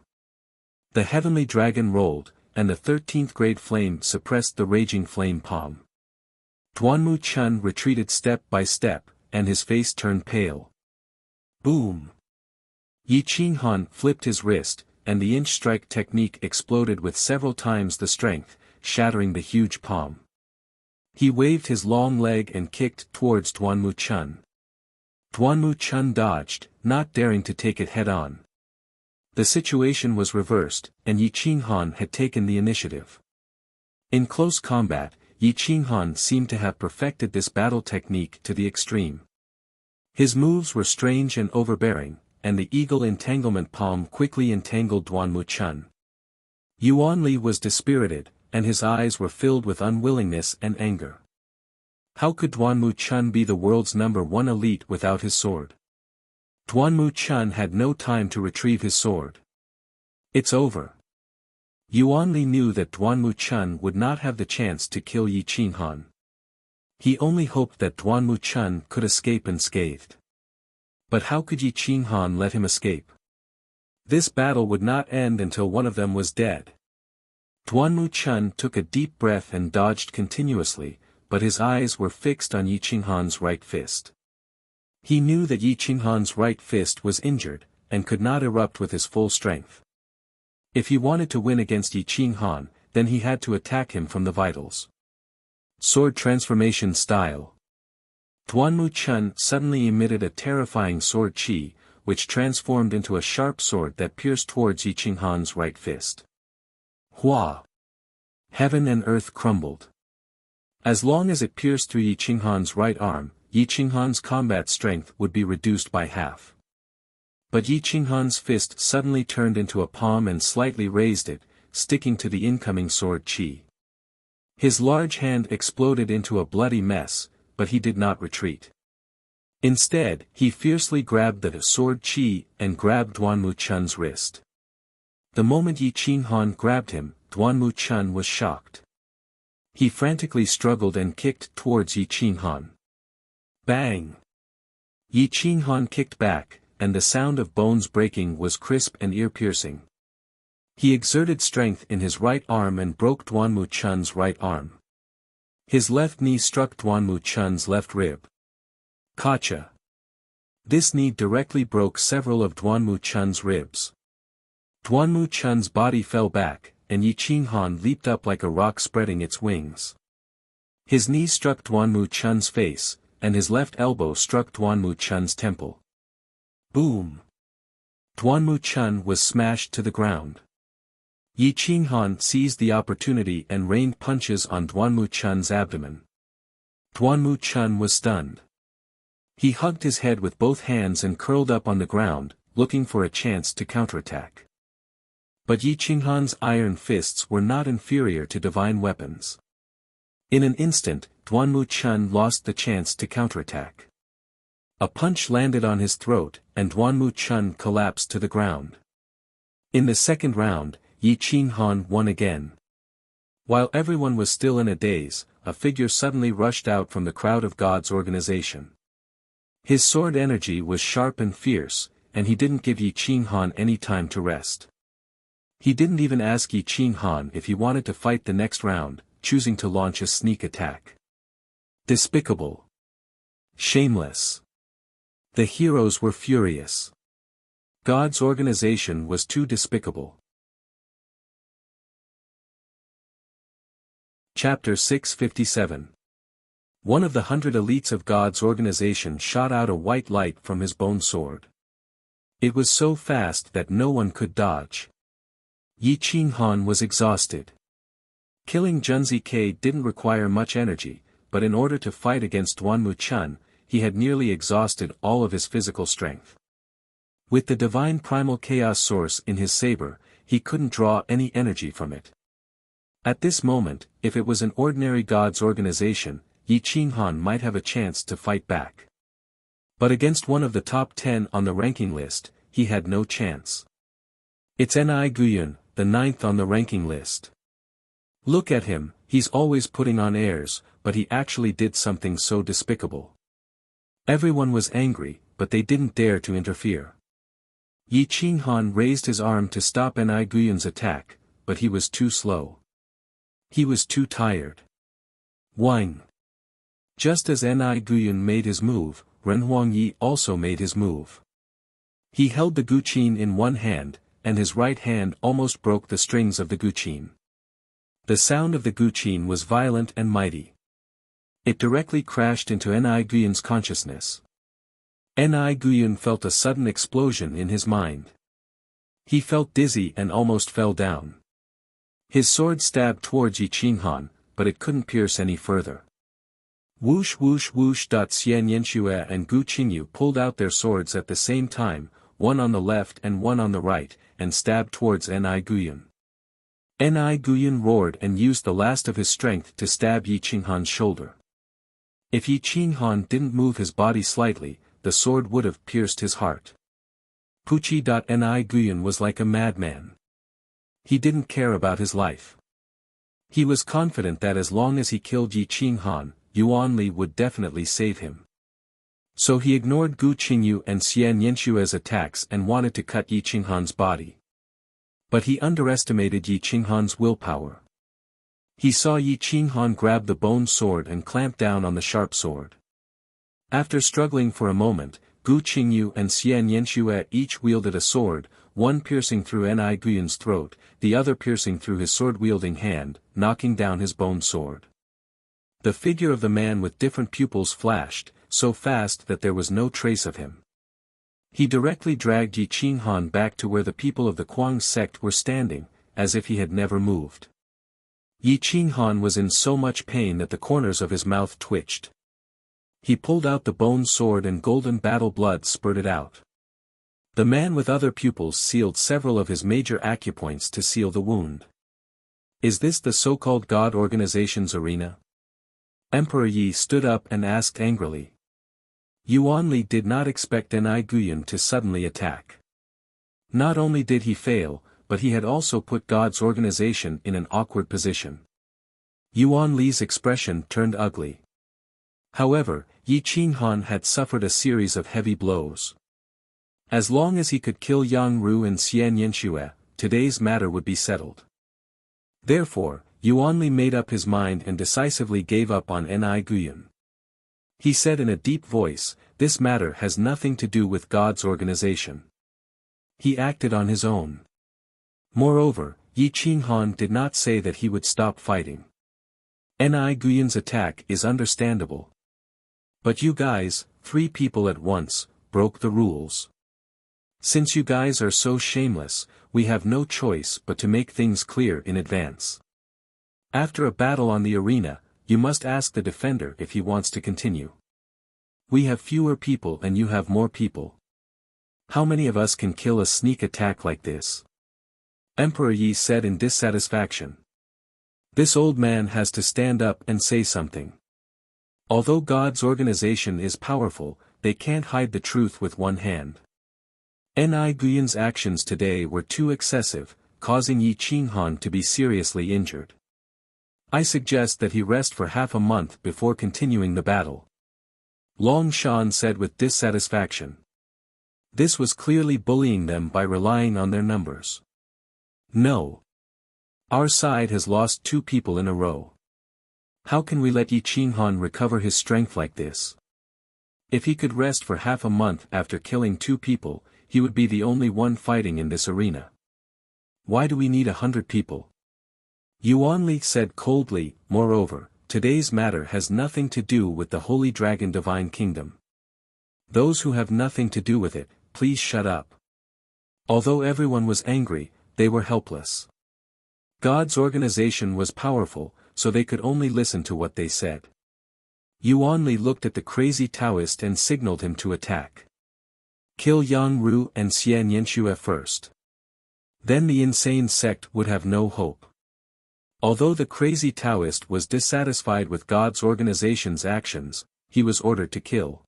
The heavenly dragon rolled, and the 13th grade flame suppressed the raging flame palm. Duanmu Chun retreated step by step, and his face turned pale. Boom! Yi Qinghan flipped his wrist, and the inch strike technique exploded with several times the strength, shattering the huge palm. He waved his long leg and kicked towards Duanmu Chun. Duanmu Chun dodged, not daring to take it head-on. The situation was reversed, and Yi Qinghan had taken the initiative. In close combat, Yi Qinghan seemed to have perfected this battle technique to the extreme. His moves were strange and overbearing, and the eagle entanglement palm quickly entangled Duanmu Chun. Yuan Li was dispirited, and his eyes were filled with unwillingness and anger. How could Duanmu Chun be the world's #1 elite without his sword? Duanmu Chun had no time to retrieve his sword. It's over. Yuan Li knew that Duanmu Chun would not have the chance to kill Yi Qinghan. He only hoped that Duanmu Chun could escape unscathed. But how could Yi Qinghan let him escape? This battle would not end until one of them was dead. Duanmu Chun took a deep breath and dodged continuously, but his eyes were fixed on Yi Qinghan's right fist. He knew that Yi Qinghan's right fist was injured, and could not erupt with his full strength. If he wanted to win against Yi Qinghan, then he had to attack him from the vitals. Sword transformation style. Duanmu Chun suddenly emitted a terrifying sword chi, which transformed into a sharp sword that pierced towards Yi Qinghan's right fist. Hua! Heaven and earth crumbled. As long as it pierced through Yi Qinghan's right arm, Yi Qinghan's combat strength would be reduced by half. But Yi Qinghan's fist suddenly turned into a palm and slightly raised it, sticking to the incoming sword chi. His large hand exploded into a bloody mess, but he did not retreat. Instead, he fiercely grabbed the sword chi and grabbed Duanmu Chun's wrist. The moment Yi Qinghan grabbed him, Duanmu Chun was shocked. He frantically struggled and kicked towards Yi Qinghan. Bang! Yi Qinghan kicked back, and the sound of bones breaking was crisp and ear-piercing. He exerted strength in his right arm and broke Duanmu Chun's right arm. His left knee struck Duanmu Chun's left rib. Kacha! This knee directly broke several of Duanmu Chun's ribs. Duanmu Chun's body fell back, and Yi Qinghan leaped up like a rock spreading its wings. His knee struck Duanmu Chun's face, and his left elbow struck Duanmu Chun's temple. Boom! Duanmu Chun was smashed to the ground. Yi Qinghan seized the opportunity and rained punches on Duanmu Chun's abdomen. Duanmu Chun was stunned. He hugged his head with both hands and curled up on the ground, looking for a chance to counterattack. But Yi Qinghan's iron fists were not inferior to divine weapons. In an instant, Duanmu Chun lost the chance to counterattack. A punch landed on his throat, and Duanmu Chun collapsed to the ground. In the second round, Yi Qinghan won again. While everyone was still in a daze, a figure suddenly rushed out from the crowd of God's organization. His sword energy was sharp and fierce, and he didn't give Yi Qinghan any time to rest. He didn't even ask Yi Qinghan if he wanted to fight the next round, choosing to launch a sneak attack. Despicable. Shameless. The heroes were furious. God's organization was too despicable. Chapter 657. One of the 100 elites of God's organization shot out a white light from his bone sword. It was so fast that no one could dodge. Yi Qinghan was exhausted. Killing Junzi Ke didn't require much energy, but in order to fight against Duan Muqian, he had nearly exhausted all of his physical strength. With the divine primal chaos source in his saber, he couldn't draw any energy from it. At this moment, if it was an ordinary God's organization, Yi Qinghan might have a chance to fight back. But against one of the top 10 on the ranking list, he had no chance. It's Ni Guyun, the 9th on the ranking list. Look at him, he's always putting on airs, but he actually did something so despicable. Everyone was angry, but they didn't dare to interfere. Yi Qinghan raised his arm to stop Ni Guyun's attack, but he was too slow. He was too tired. Whine. Just as Ni Guyun made his move, Ren Huangyi also made his move. He held the guqin in one hand, and his right hand almost broke the strings of the guqin. The sound of the guqin was violent and mighty. It directly crashed into Ni Guyun's consciousness. Ni Guyun felt a sudden explosion in his mind. He felt dizzy and almost fell down. His sword stabbed towards Yi Qinghan, but it couldn't pierce any further. Whoosh whoosh whoosh. Xian Yanxue and Gu Qingyu pulled out their swords at the same time, one on the left and one on the right, and stabbed towards Ni Guyun. Ni Guyun roared and used the last of his strength to stab Yi Qinghan's shoulder. If Yi Qinghan didn't move his body slightly, the sword would have pierced his heart. Puchi. Ni Guyun was like a madman. He didn't care about his life. He was confident that as long as he killed Yi Qinghan, Yuan Li would definitely save him. So he ignored Gu Qingyu and Xian Yanshue's attacks and wanted to cut Yi Qinghan's body. But he underestimated Yi Qinghan's willpower. He saw Yi Qinghan grab the bone sword and clamp down on the sharp sword. After struggling for a moment, Gu Qingyu and Xian Yanxue each wielded a sword, one piercing through Ni Guyun's throat, the other piercing through his sword-wielding hand, knocking down his bone sword. The figure of the man with different pupils flashed, so fast that there was no trace of him. He directly dragged Yi Qinghan back to where the people of the Kuang sect were standing, as if he had never moved. Yi Qinghan was in so much pain that the corners of his mouth twitched. He pulled out the bone sword and golden battle blood spurted out. The man with other pupils sealed several of his major acupoints to seal the wound. Is this the so-called God organization's arena? Emperor Yi stood up and asked angrily. Yuan Li did not expect Ni Guyun to suddenly attack. Not only did he fail, but he had also put God's organization in an awkward position. Yuan Li's expression turned ugly. However, Yi Qinghan had suffered a series of heavy blows. As long as he could kill Yang Ru and Xian Yanxue, today's matter would be settled. Therefore, Yuan Li made up his mind and decisively gave up on Ni Guyun. He said in a deep voice, "This matter has nothing to do with God's organization." He acted on his own. Moreover, Yi Qinghan did not say that he would stop fighting. Ni Guyun's attack is understandable. But you guys, 3 people at once, broke the rules. Since you guys are so shameless, we have no choice but to make things clear in advance. After a battle on the arena, you must ask the defender if he wants to continue. We have fewer people and you have more people. How many of us can kill a sneak attack like this? Emperor Yi said in dissatisfaction. This old man has to stand up and say something. Although God's organization is powerful, they can't hide the truth with one hand. Ni Guyun's actions today were too excessive, causing Yi Qinghan to be seriously injured. I suggest that he rest for half a month before continuing the battle. Long Shan said with dissatisfaction. This was clearly bullying them by relying on their numbers. No. Our side has lost 2 people in a row. How can we let Yi Qinghan recover his strength like this? If he could rest for half a month after killing 2 people, he would be the only one fighting in this arena. Why do we need 100 people? Yuan Li said coldly, moreover, today's matter has nothing to do with the Holy Dragon Divine Kingdom. Those who have nothing to do with it, please shut up. Although everyone was angry, they were helpless. God's organization was powerful, so they could only listen to what they said. Yuan Li looked at the crazy Taoist and signaled him to attack. Kill Yang Ru and Xian Yanxue first. Then the insane sect would have no hope. Although the crazy Taoist was dissatisfied with God's organization's actions, he was ordered to kill.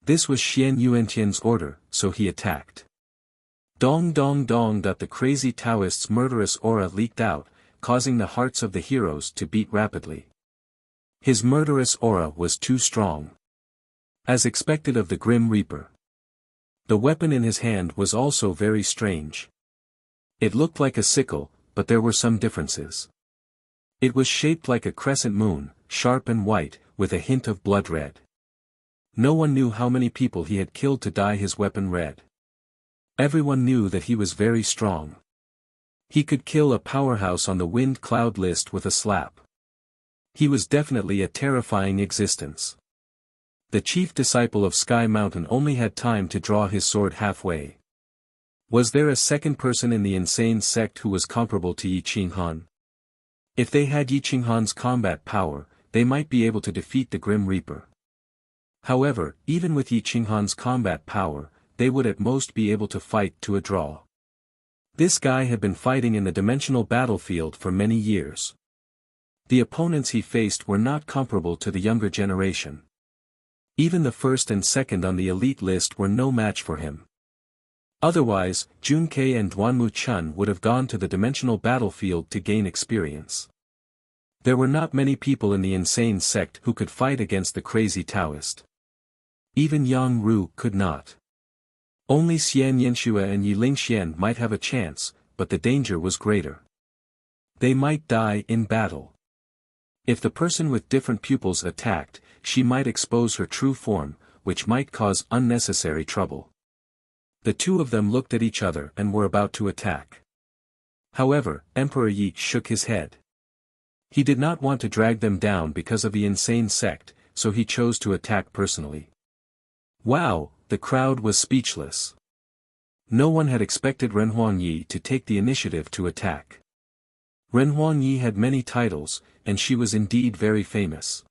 This was Xian Yuantian's order, so he attacked. Dong dong dong. The crazy Taoist's murderous aura leaked out, causing the hearts of the heroes to beat rapidly. His murderous aura was too strong. As expected of the Grim Reaper. The weapon in his hand was also very strange. It looked like a sickle, but there were some differences. It was shaped like a crescent moon, sharp and white, with a hint of blood red. No one knew how many people he had killed to dye his weapon red. Everyone knew that he was very strong. He could kill a powerhouse on the wind cloud list with a slap. He was definitely a terrifying existence. The chief disciple of Sky Mountain only had time to draw his sword halfway. Was there a second person in the insane sect who was comparable to Yi Qinghan? If they had Yi Qinghan's combat power, they might be able to defeat the Grim Reaper. However, even with Yi Qinghan's combat power, they would at most be able to fight to a draw. This guy had been fighting in the dimensional battlefield for many years. The opponents he faced were not comparable to the younger generation. Even the first and second on the elite list were no match for him. Otherwise, Jun Kei and Duanmu Chun would have gone to the dimensional battlefield to gain experience. There were not many people in the insane sect who could fight against the crazy Taoist. Even Yang Ru could not. Only Xian Yanxue and Yi Lingxian might have a chance, but the danger was greater. They might die in battle. If the person with different pupils attacked, she might expose her true form, which might cause unnecessary trouble. The 2 of them looked at each other and were about to attack. However, Emperor Yi shook his head. He did not want to drag them down because of the insane sect, so he chose to attack personally. Wow, the crowd was speechless. No one had expected Ren Huangyi to take the initiative to attack. Ren Huangyi had many titles, and she was indeed very famous.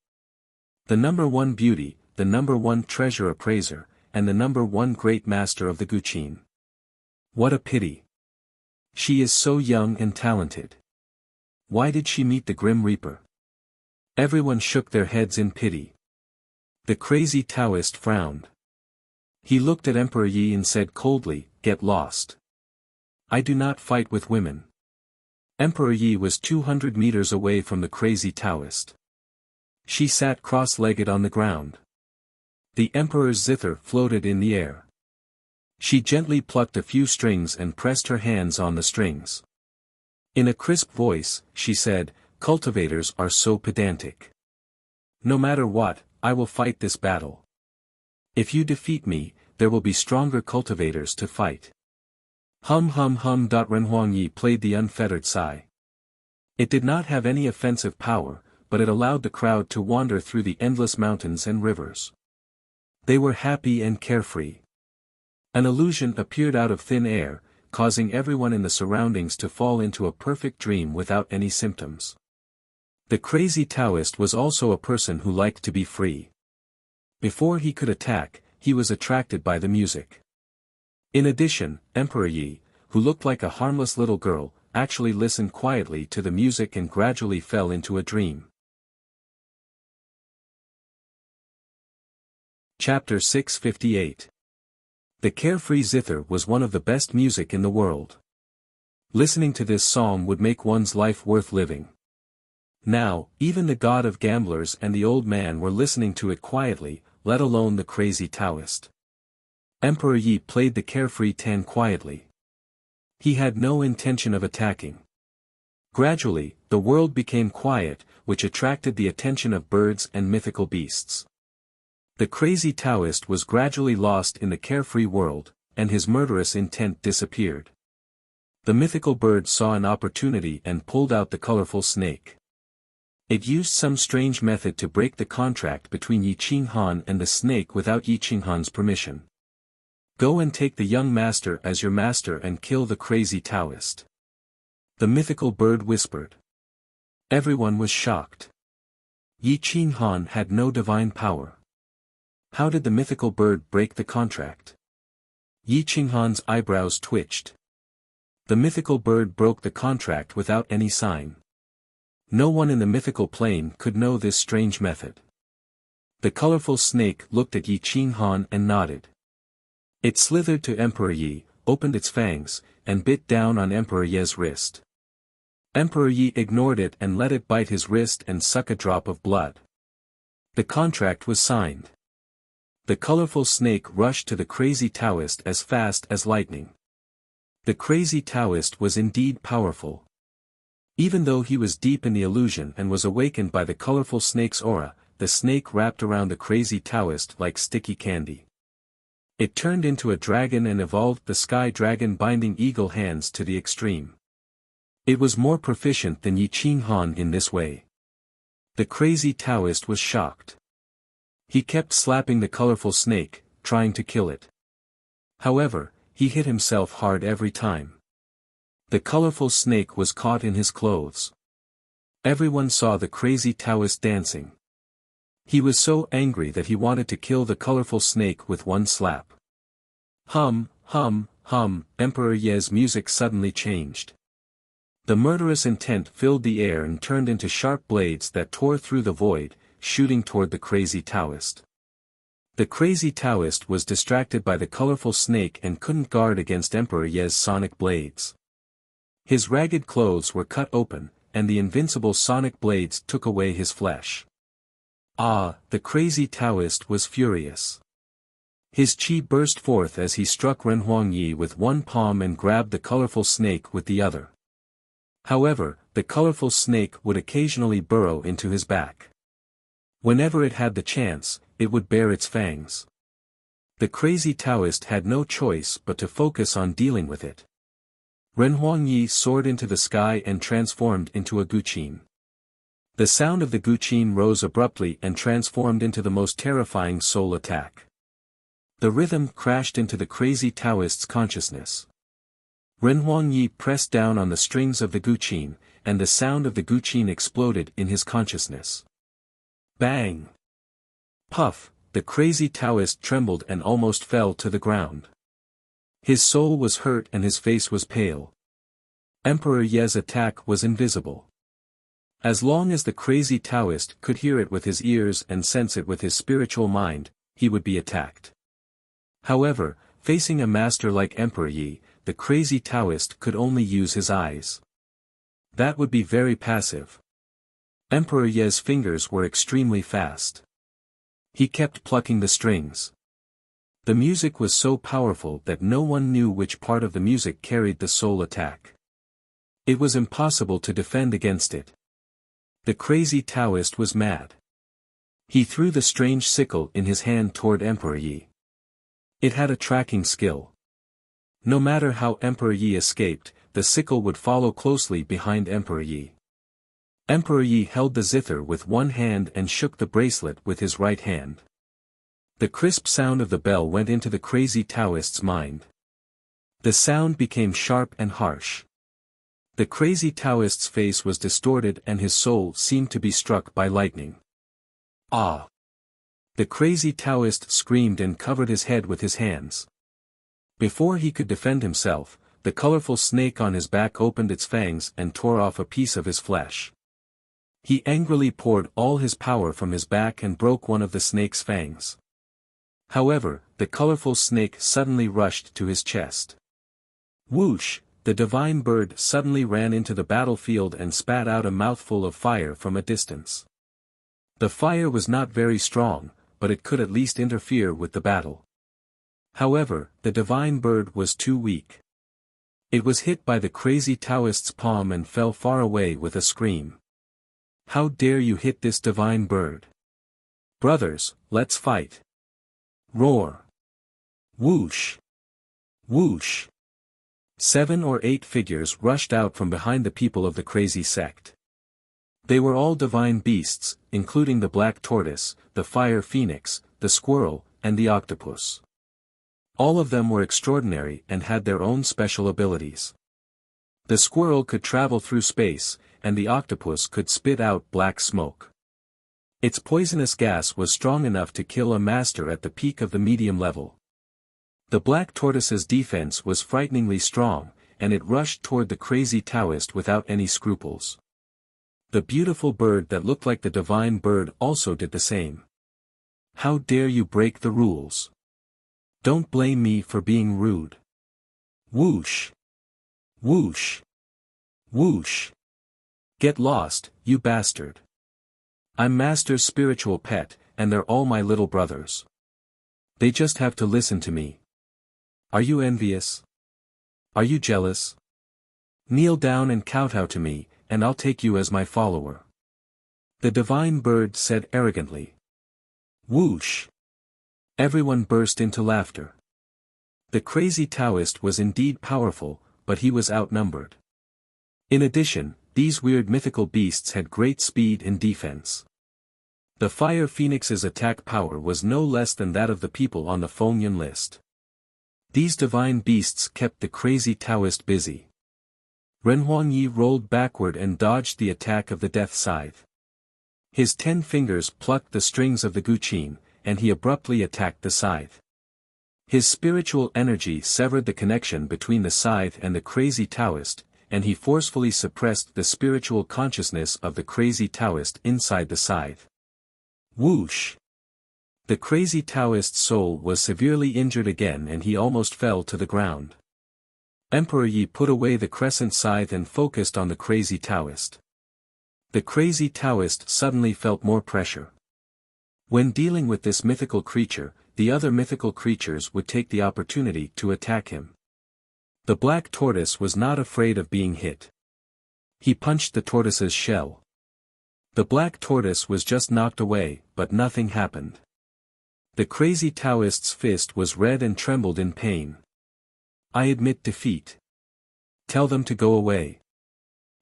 The #1 beauty, the #1 treasure appraiser, and the #1 great master of the Guqin. What a pity. She is so young and talented. Why did she meet the Grim Reaper? Everyone shook their heads in pity. The crazy Taoist frowned. He looked at Emperor Yi and said coldly, "Get lost. I do not fight with women." Emperor Yi was 200 meters away from the crazy Taoist. She sat cross-legged on the ground. The Emperor's zither floated in the air. She gently plucked a few strings and pressed her hands on the strings. In a crisp voice, she said, "Cultivators are so pedantic. No matter what, I will fight this battle. If you defeat me, there will be stronger cultivators to fight." Hum hum hum. Ren Huangyi played the unfettered sigh. It did not have any offensive power, but it allowed the crowd to wander through the endless mountains and rivers. They were happy and carefree. An illusion appeared out of thin air, causing everyone in the surroundings to fall into a perfect dream without any symptoms. The crazy Taoist was also a person who liked to be free. Before he could attack, he was attracted by the music. In addition, Emperor Yi, who looked like a harmless little girl, actually listened quietly to the music and gradually fell into a dream. Chapter 658. The carefree zither was one of the best music in the world. Listening to this song would make one's life worth living. Now, even the god of gamblers and the old man were listening to it quietly, let alone the crazy Taoist. Emperor Yi played the carefree tan quietly. He had no intention of attacking. Gradually, the world became quiet, which attracted the attention of birds and mythical beasts. The crazy Taoist was gradually lost in the carefree world, and his murderous intent disappeared. The mythical bird saw an opportunity and pulled out the colorful snake. It used some strange method to break the contract between Yi Qinghan and the snake without Yi Qinghan's permission. Go and take the young master as your master and kill the crazy Taoist. The mythical bird whispered. Everyone was shocked. Yi Qinghan had no divine power. How did the mythical bird break the contract? Yi Qinghan's eyebrows twitched. The mythical bird broke the contract without any sign. No one in the mythical plane could know this strange method. The colorful snake looked at Yi Qinghan and nodded. It slithered to Emperor Yi, opened its fangs, and bit down on Emperor Ye's wrist. Emperor Yi ignored it and let it bite his wrist and suck a drop of blood. The contract was signed. The colorful snake rushed to the crazy Taoist as fast as lightning. The crazy Taoist was indeed powerful. Even though he was deep in the illusion and was awakened by the colorful snake's aura, the snake wrapped around the crazy Taoist like sticky candy. It turned into a dragon and evolved the sky dragon, binding eagle hands to the extreme. It was more proficient than Yi Qinghan in this way. The crazy Taoist was shocked. He kept slapping the colorful snake, trying to kill it. However, he hit himself hard every time. The colorful snake was caught in his clothes. Everyone saw the crazy Taoist dancing. He was so angry that he wanted to kill the colorful snake with one slap. Hum, hum, hum, Emperor Ye's music suddenly changed. The murderous intent filled the air and turned into sharp blades that tore through the void, shooting toward the crazy Taoist. The crazy Taoist was distracted by the colorful snake and couldn't guard against Emperor Ye's sonic blades. His ragged clothes were cut open, and the invincible sonic blades took away his flesh. The crazy Taoist was furious. His chi burst forth as he struck Ren Huangyi with one palm and grabbed the colorful snake with the other. However, the colorful snake would occasionally burrow into his back. Whenever it had the chance, it would bare its fangs. The crazy Taoist had no choice but to focus on dealing with it. Ren Huangyi soared into the sky and transformed into a guqin. The sound of the guqin rose abruptly and transformed into the most terrifying soul attack. The rhythm crashed into the crazy Taoist's consciousness. Ren Huangyi pressed down on the strings of the guqin, and the sound of the guqin exploded in his consciousness. Bang! Puff! The crazy Taoist trembled and almost fell to the ground. His soul was hurt and his face was pale. Emperor Ye's attack was invisible. As long as the crazy Taoist could hear it with his ears and sense it with his spiritual mind, he would be attacked. However, facing a master like Emperor Yi, the crazy Taoist could only use his eyes. That would be very passive. Emperor Ye's fingers were extremely fast. He kept plucking the strings. The music was so powerful that no one knew which part of the music carried the soul attack. It was impossible to defend against it. The crazy Taoist was mad. He threw the strange sickle in his hand toward Emperor Yi. It had a tracking skill. No matter how Emperor Yi escaped, the sickle would follow closely behind Emperor Yi. Emperor Yi held the zither with one hand and shook the bracelet with his right hand. The crisp sound of the bell went into the crazy Taoist's mind. The sound became sharp and harsh. The crazy Taoist's face was distorted and his soul seemed to be struck by lightning. Ah! The crazy Taoist screamed and covered his head with his hands. Before he could defend himself, the colorful snake on his back opened its fangs and tore off a piece of his flesh. He angrily poured all his power from his back and broke one of the snake's fangs. However, the colorful snake suddenly rushed to his chest. Whoosh! The divine bird suddenly ran into the battlefield and spat out a mouthful of fire from a distance. The fire was not very strong, but it could at least interfere with the battle. However, the divine bird was too weak. It was hit by the crazy Taoist's palm and fell far away with a scream. How dare you hit this divine bird? Brothers, let's fight. Roar. Whoosh. Whoosh. 7 or 8 figures rushed out from behind the people of the crazy sect. They were all divine beasts, including the black tortoise, the fire phoenix, the squirrel, and the octopus. All of them were extraordinary and had their own special abilities. The squirrel could travel through space, and the octopus could spit out black smoke. Its poisonous gas was strong enough to kill a master at the peak of the medium level. The black tortoise's defense was frighteningly strong, and it rushed toward the crazy Taoist without any scruples. The beautiful bird that looked like the divine bird also did the same. How dare you break the rules? Don't blame me for being rude. Whoosh. Whoosh. Whoosh. Get lost, you bastard. I'm Master's spiritual pet, and they're all my little brothers. They just have to listen to me. Are you envious? Are you jealous? Kneel down and kowtow to me, and I'll take you as my follower. The divine bird said arrogantly. Whoosh. Everyone burst into laughter. The crazy Taoist was indeed powerful, but he was outnumbered. In addition, these weird mythical beasts had great speed and defense. The fire phoenix's attack power was no less than that of the people on the Fengyun list. These divine beasts kept the crazy Taoist busy. Ren Huangyi rolled backward and dodged the attack of the death scythe. His 10 fingers plucked the strings of the guqin, and he abruptly attacked the scythe. His spiritual energy severed the connection between the scythe and the crazy Taoist, and he forcefully suppressed the spiritual consciousness of the crazy Taoist inside the scythe. Whoosh! The crazy Taoist's soul was severely injured again and he almost fell to the ground. Emperor Yi put away the crescent scythe and focused on the crazy Taoist. The crazy Taoist suddenly felt more pressure. When dealing with this mythical creature, the other mythical creatures would take the opportunity to attack him. The black tortoise was not afraid of being hit. He punched the tortoise's shell. The black tortoise was just knocked away, but nothing happened. The crazy Taoist's fist was red and trembled in pain. I admit defeat. Tell them to go away.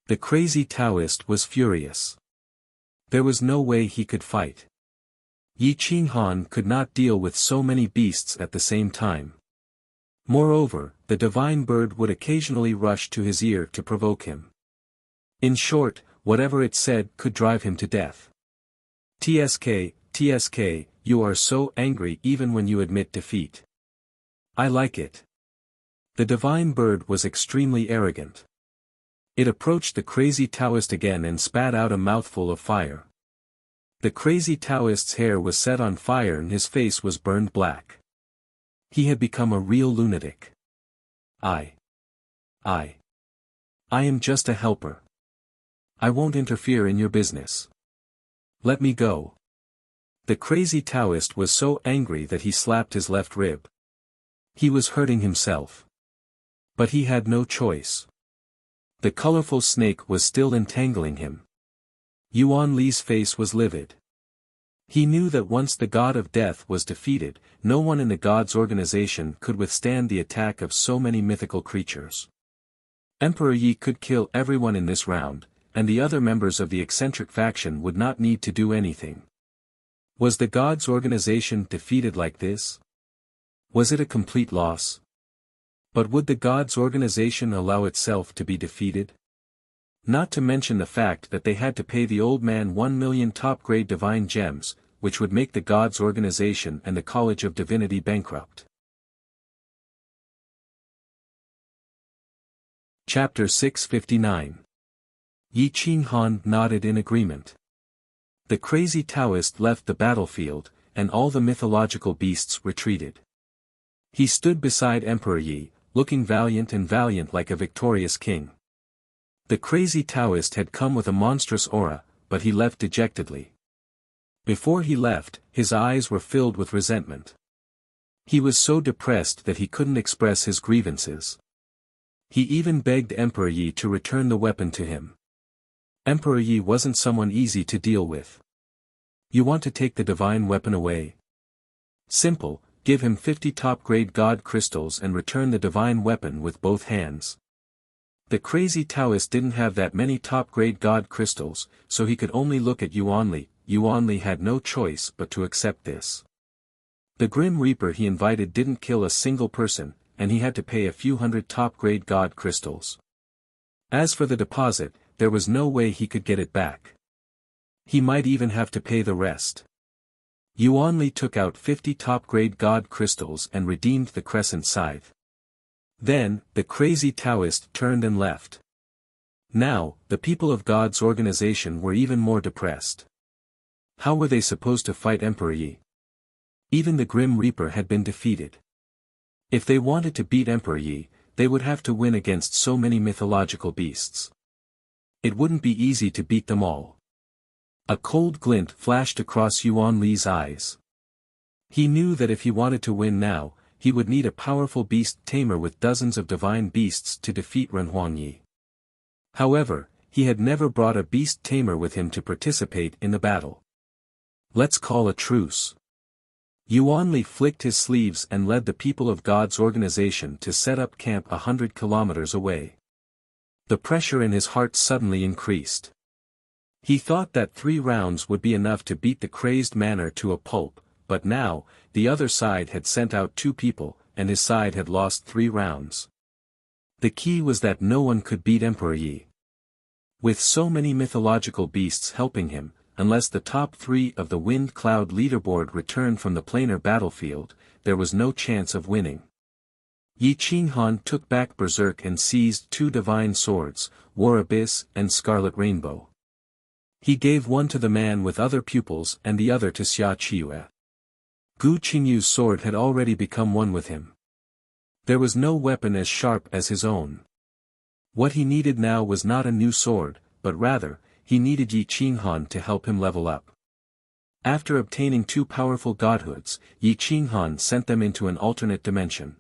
The crazy Taoist was furious. There was no way he could fight. Yi Qinghan could not deal with so many beasts at the same time. Moreover, the divine bird would occasionally rush to his ear to provoke him. In short, whatever it said could drive him to death. TSK, you are so angry even when you admit defeat. I like it. The divine bird was extremely arrogant. It approached the crazy Taoist again and spat out a mouthful of fire. The crazy Taoist's hair was set on fire and his face was burned black. He had become a real lunatic. I am just a helper. I won't interfere in your business. Let me go. The crazy Taoist was so angry that he slapped his left rib. He was hurting himself. But he had no choice. The colorful snake was still entangling him. Yuan Li's face was livid. He knew that once the god of death was defeated, no one in the god's organization could withstand the attack of so many mythical creatures. Emperor Yi could kill everyone in this round, and the other members of the eccentric faction would not need to do anything. Was the god's organization defeated like this? Was it a complete loss? But would the god's organization allow itself to be defeated? Not to mention the fact that they had to pay the old man 1 million top-grade divine gems, which would make the god's organization and the College of Divinity bankrupt. Chapter 659. Yi Qinghan nodded in agreement. The crazy Taoist left the battlefield, and all the mythological beasts retreated. He stood beside Emperor Yi, looking valiant like a victorious king. The crazy Taoist had come with a monstrous aura, but he left dejectedly. Before he left, his eyes were filled with resentment. He was so depressed that he couldn't express his grievances. He even begged Emperor Yi to return the weapon to him. Emperor Yi wasn't someone easy to deal with. You want to take the divine weapon away? Simple, give him 50 top-grade god crystals and return the divine weapon with both hands. The crazy Taoist didn't have that many top-grade god crystals, so he could only look at Yuan Li. Yuan Li had no choice but to accept this. The Grim Reaper he invited didn't kill a single person, and he had to pay a few hundred top-grade god crystals. As for the deposit, there was no way he could get it back. He might even have to pay the rest. Yuan Li took out 50 top-grade god crystals and redeemed the crescent scythe. Then, the crazy Taoist turned and left. Now, the people of God's organization were even more depressed. How were they supposed to fight Emperor Yi? Even the Grim Reaper had been defeated. If they wanted to beat Emperor Yi, they would have to win against so many mythological beasts. It wouldn't be easy to beat them all. A cold glint flashed across Yuan Li's eyes. He knew that if he wanted to win now, he would need a powerful beast tamer with dozens of divine beasts to defeat Ren Huangyi. However, he had never brought a beast tamer with him to participate in the battle. Let's call a truce. Yuan Li flicked his sleeves and led the people of God's organization to set up camp 100 kilometers away. The pressure in his heart suddenly increased. He thought that 3 rounds would be enough to beat the crazed manor to a pulp, but now, the other side had sent out 2 people, and his side had lost 3 rounds. The key was that no one could beat Emperor Yi. With so many mythological beasts helping him, unless the top 3 of the Wind Cloud leaderboard returned from the planar battlefield, there was no chance of winning. Yi Qinghan took back Berserk and seized 2 divine swords, War Abyss and Scarlet Rainbow. He gave one to the man with other pupils and the other to Xia Qiue. Gu Qingyu's sword had already become one with him. There was no weapon as sharp as his own. What he needed now was not a new sword, but rather, he needed Yi Qinghan to help him level up. After obtaining 2 powerful godhoods, Yi Qinghan sent them into an alternate dimension.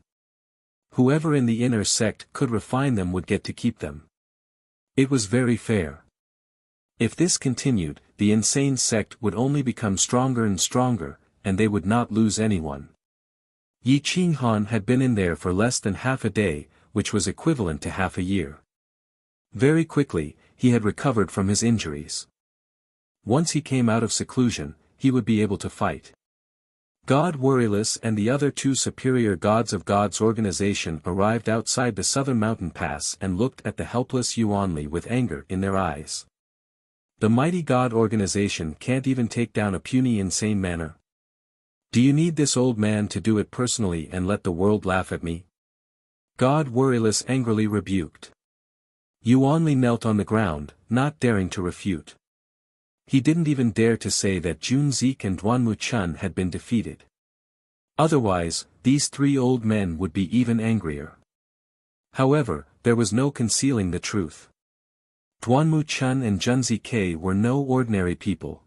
Whoever in the inner sect could refine them would get to keep them. It was very fair. If this continued, the insane sect would only become stronger and stronger, and they would not lose anyone. Yi Qinghan had been in there for less than half a day, which was equivalent to half a year. Very quickly, he had recovered from his injuries. Once he came out of seclusion, he would be able to fight. God Worryless and the other 2 superior gods of God's organization arrived outside the southern mountain pass and looked at the helpless Yuan Li with anger in their eyes. The mighty God organization can't even take down a puny insane manor. Do you need this old man to do it personally and let the world laugh at me? God Worryless angrily rebuked. Yuan Li knelt on the ground, not daring to refute. He didn't even dare to say that Jun Zik and Duanmu Chun had been defeated. Otherwise, these 3 old men would be even angrier. However, there was no concealing the truth. Duanmu Chun and Junzi K were no ordinary people.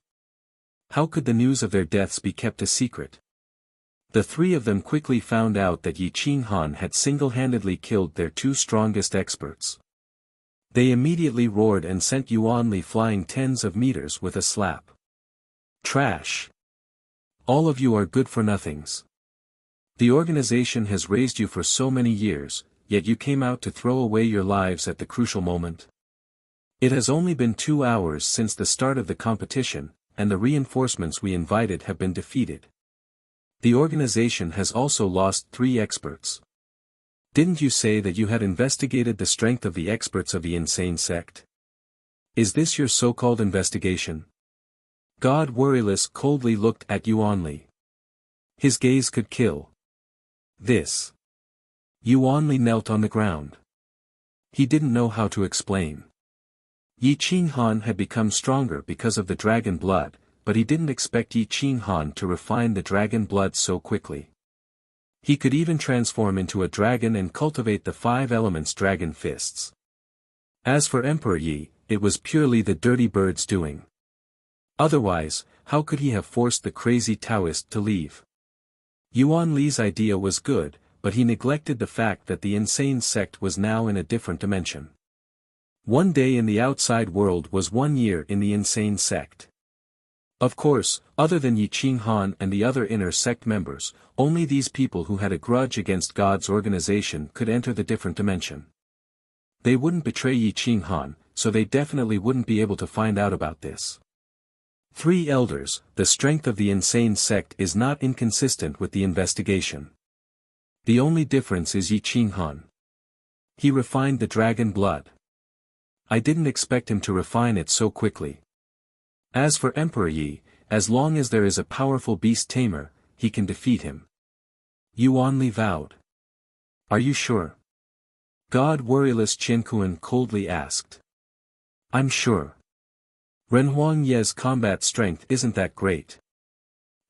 How could the news of their deaths be kept a secret? The 3 of them quickly found out that Yi Qinghan had single-handedly killed their 2 strongest experts. They immediately roared and sent Yuan Li flying tens of meters with a slap. Trash! All of you are good-for-nothings. The organization has raised you for so many years, yet you came out to throw away your lives at the crucial moment. It has only been 2 hours since the start of the competition, and the reinforcements we invited have been defeated. The organization has also lost 3 experts. Didn't you say that you had investigated the strength of the experts of the insane sect? Is this your so-called investigation? God Worryless coldly looked at Yuan Li. His gaze could kill. This. Yuan Li knelt on the ground. He didn't know how to explain. Yi Qinghan had become stronger because of the dragon blood, but he didn't expect Yi Qinghan to refine the dragon blood so quickly. He could even transform into a dragon and cultivate the 5 elements dragon fists. As for Emperor Yi, it was purely the dirty bird's doing. Otherwise, how could he have forced the crazy Taoist to leave? Yuan Li's idea was good, but he neglected the fact that the insane sect was now in a different dimension. One day in the outside world was 1 year in the insane sect. Of course, other than Yi Qing Han and the other inner sect members, only these people who had a grudge against God's organization could enter the different dimension. They wouldn't betray Yi Qing Han, so they definitely wouldn't be able to find out about this. 3 elders, the strength of the insane sect is not inconsistent with the investigation. The only difference is Yi Qing Han. He refined the dragon blood. I didn't expect him to refine it so quickly. As for Emperor Yi, as long as there is a powerful beast tamer, he can defeat him. Yuan Li vowed. Are you sure? God Warriorless Qianquan coldly asked. I'm sure. Ren Huangye's combat strength isn't that great.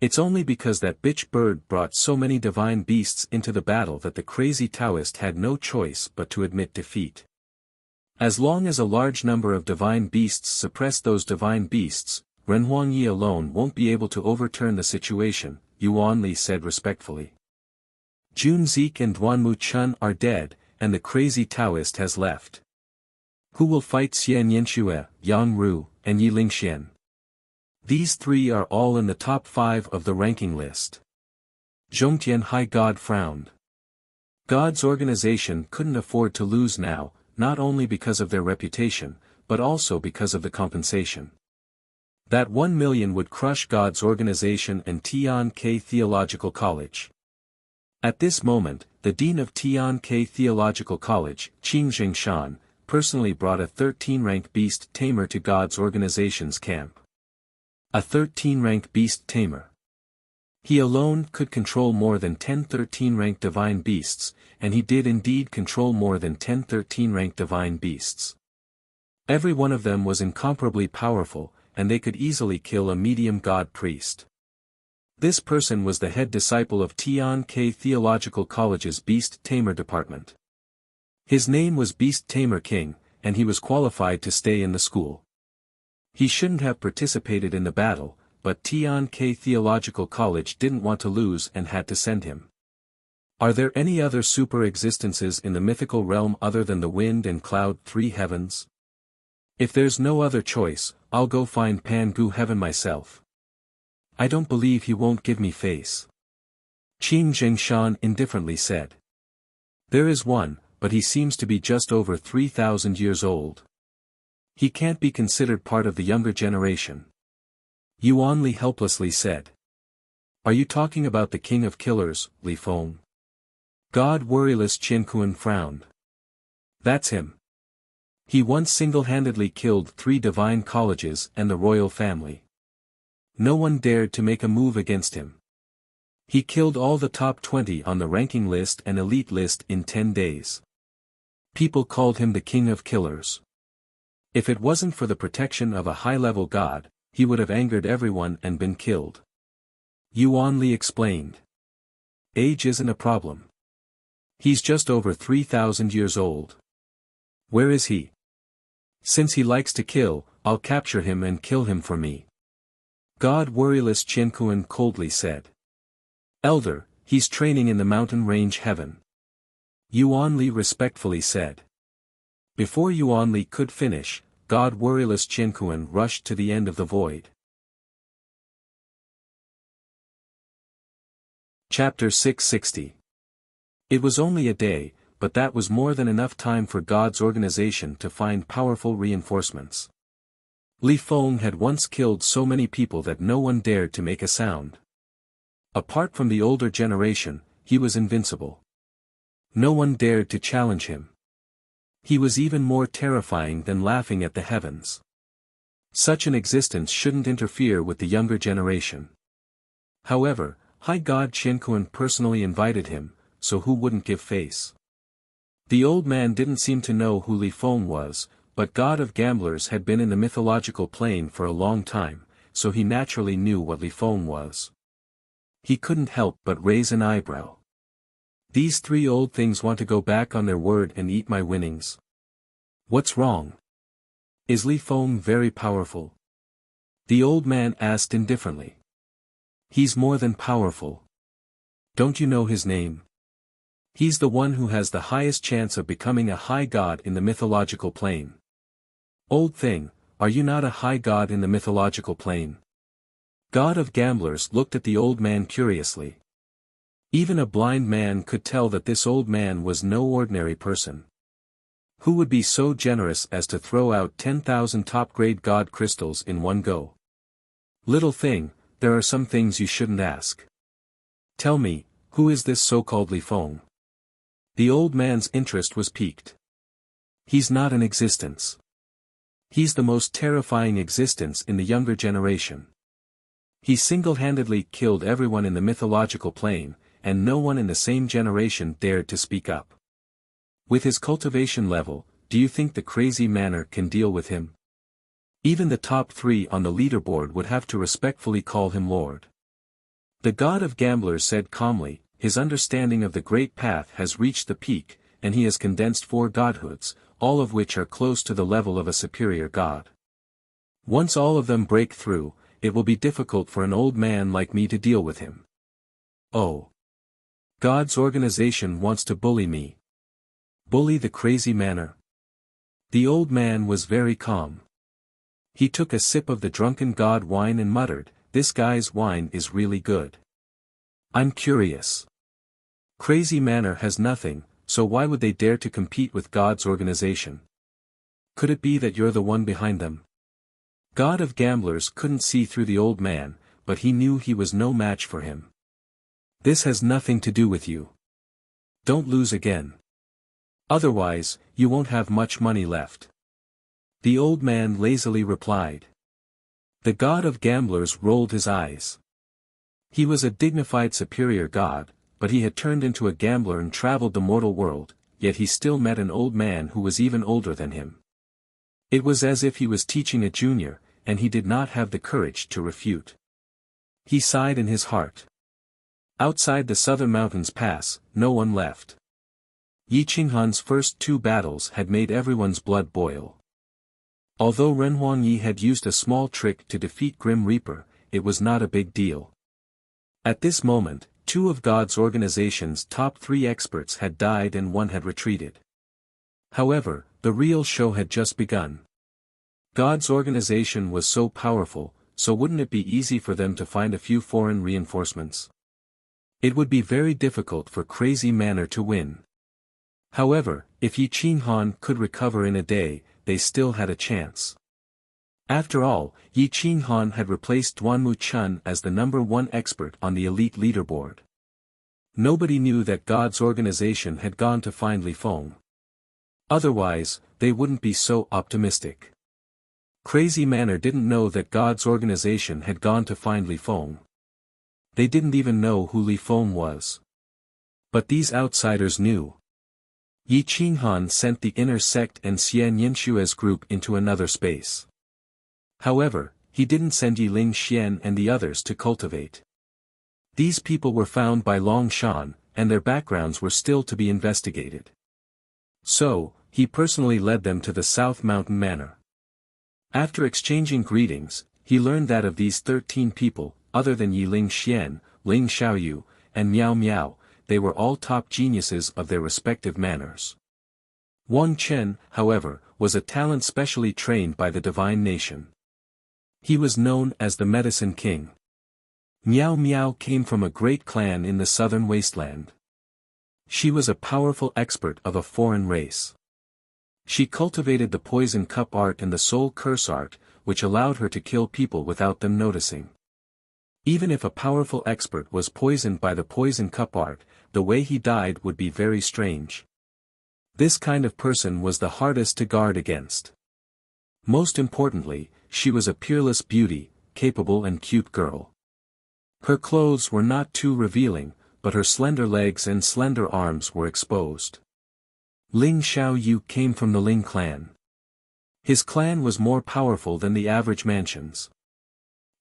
It's only because that bitch bird brought so many divine beasts into the battle that the crazy Taoist had no choice but to admit defeat. As long as a large number of divine beasts suppress those divine beasts, Ren Huangye alone won't be able to overturn the situation, Yuan Li said respectfully. Jun Zik and Duanmu Chun are dead, and the crazy Taoist has left. Who will fight Xian Yanxue, Yang Ru, and Yi Lingxian? These 3 are all in the top 5 of the ranking list. Zhongtian High God frowned. God's organization couldn't afford to lose now, not only because of their reputation, but also because of the compensation. That 1 million would crush God's organization and Tian Ke Theological College. At this moment, the dean of Tian Ke Theological College, Qing Jingshan, personally brought a 13-rank beast tamer to God's organization's camp. A 13-rank beast tamer. He alone could control more than 10 13-rank divine beasts, and he did indeed control more than 10 13-rank divine beasts. Every one of them was incomparably powerful, and they could easily kill a medium god priest. This person was the head disciple of Tian Ke Theological College's Beast Tamer Department. His name was Beast Tamer King, and he was qualified to stay in the school. He shouldn't have participated in the battle, but Tian Ke Theological College didn't want to lose and had to send him. Are there any other super-existences in the mythical realm other than the wind and cloud 3 heavens? If there's no other choice, I'll go find Pan Gu Heaven myself. I don't believe he won't give me face. Qing Jingshan indifferently said. There is one, but he seems to be just over 3,000 years old. He can't be considered part of the younger generation. Yuan Li helplessly said. Are you talking about the king of killers, Li Feng? God Warriorless Qianquan frowned. That's him. He once single-handedly killed 3 divine colleges and the royal family. No one dared to make a move against him. He killed all the top 20 on the ranking list and elite list in 10 days. People called him the king of killers. If it wasn't for the protection of a high-level god, he would have angered everyone and been killed. Yuan Li explained. Age isn't a problem. He's just over 3,000 years old. Where is he? Since he likes to kill, I'll capture him and kill him for me. God Warriorless Qianquan coldly said. Elder, he's training in the mountain range heaven. Yuan Li respectfully said. Before Yuan Li could finish, God Warriorless Qianquan rushed to the end of the void. Chapter 660. It was only a day, but that was more than enough time for God's organization to find powerful reinforcements. Li Feng had once killed so many people that no one dared to make a sound. Apart from the older generation, he was invincible. No one dared to challenge him. He was even more terrifying than laughing at the heavens. Such an existence shouldn't interfere with the younger generation. However, High God Qianquan personally invited him, so who wouldn't give face? The old man didn't seem to know who Li Feng was, but God of Gamblers had been in the mythological plane for a long time, so he naturally knew what Li Feng was. He couldn't help but raise an eyebrow. These 3 old things want to go back on their word and eat my winnings. What's wrong? Is Li Feng very powerful? The old man asked indifferently. He's more than powerful. Don't you know his name? He's the one who has the highest chance of becoming a high god in the mythological plane. Old thing, are you not a high god in the mythological plane? God of Gamblers looked at the old man curiously. Even a blind man could tell that this old man was no ordinary person. Who would be so generous as to throw out 10,000 top-grade god crystals in one go? Little thing, there are some things you shouldn't ask. Tell me, who is this so-called Li Feng? The old man's interest was piqued. He's not an existence. He's the most terrifying existence in the younger generation. He single-handedly killed everyone in the mythological plane, and no one in the same generation dared to speak up. With his cultivation level, do you think the crazy manor can deal with him? Even the top 3 on the leaderboard would have to respectfully call him Lord. The god of Gamblers said calmly, his understanding of the great path has reached the peak, and he has condensed 4 godhoods, all of which are close to the level of a superior god. Once all of them break through, it will be difficult for an old man like me to deal with him. Oh. God's organization wants to bully me. Bully the crazy manor? The old man was very calm. He took a sip of the drunken god wine and muttered, "This guy's wine is really good. I'm curious. Crazy manor has nothing, so why would they dare to compete with God's organization? Could it be that you're the one behind them?" God of Gamblers couldn't see through the old man, but he knew he was no match for him. This has nothing to do with you. Don't lose again. Otherwise, you won't have much money left. The old man lazily replied. The god of Gamblers rolled his eyes. He was a dignified superior god, but he had turned into a gambler and traveled the mortal world, yet he still met an old man who was even older than him. It was as if he was teaching a junior, and he did not have the courage to refute. He sighed in his heart. Outside the southern mountains pass, no one left. Yi Qinghan's first 2 battles had made everyone's blood boil. Although Ren Huangyi had used a small trick to defeat Grim Reaper, it was not a big deal. At this moment, 2 of God's organization's top 3 experts had died and 1 had retreated. However, the real show had just begun. God's organization was so powerful, so wouldn't it be easy for them to find a few foreign reinforcements? It would be very difficult for Crazy Manor to win. However, if Yi Qinghan could recover in a day, they still had a chance. After all, Yi Qinghan had replaced Duanmu Chun as the number 1 expert on the elite leaderboard. Nobody knew that God's organization had gone to find Li Feng. Otherwise, they wouldn't be so optimistic. Crazy Manor didn't know that God's organization had gone to find Li Feng. They didn't even know who Li Feng was. But these outsiders knew. Yi Qinghan sent the inner sect and Xian Yinshue's group into another space. However, he didn't send Yi Ling Xian and the others to cultivate. These people were found by Long Shan, and their backgrounds were still to be investigated. So, he personally led them to the South Mountain Manor. After exchanging greetings, he learned that of these 13 people, other than Yi Ling Xian, Ling Xiaoyu, and Miao Miao, they were all top geniuses of their respective manors. Wang Chen, however, was a talent specially trained by the divine nation. He was known as the Medicine King. Miao Miao came from a great clan in the southern wasteland. She was a powerful expert of a foreign race. She cultivated the poison cup art and the soul curse art, which allowed her to kill people without them noticing. Even if a powerful expert was poisoned by the poison cup art, the way he died would be very strange. This kind of person was the hardest to guard against. Most importantly, she was a peerless beauty, capable and cute girl. Her clothes were not too revealing, but her slender legs and slender arms were exposed. Ling Xiaoyu came from the Ling clan. His clan was more powerful than the average mansions.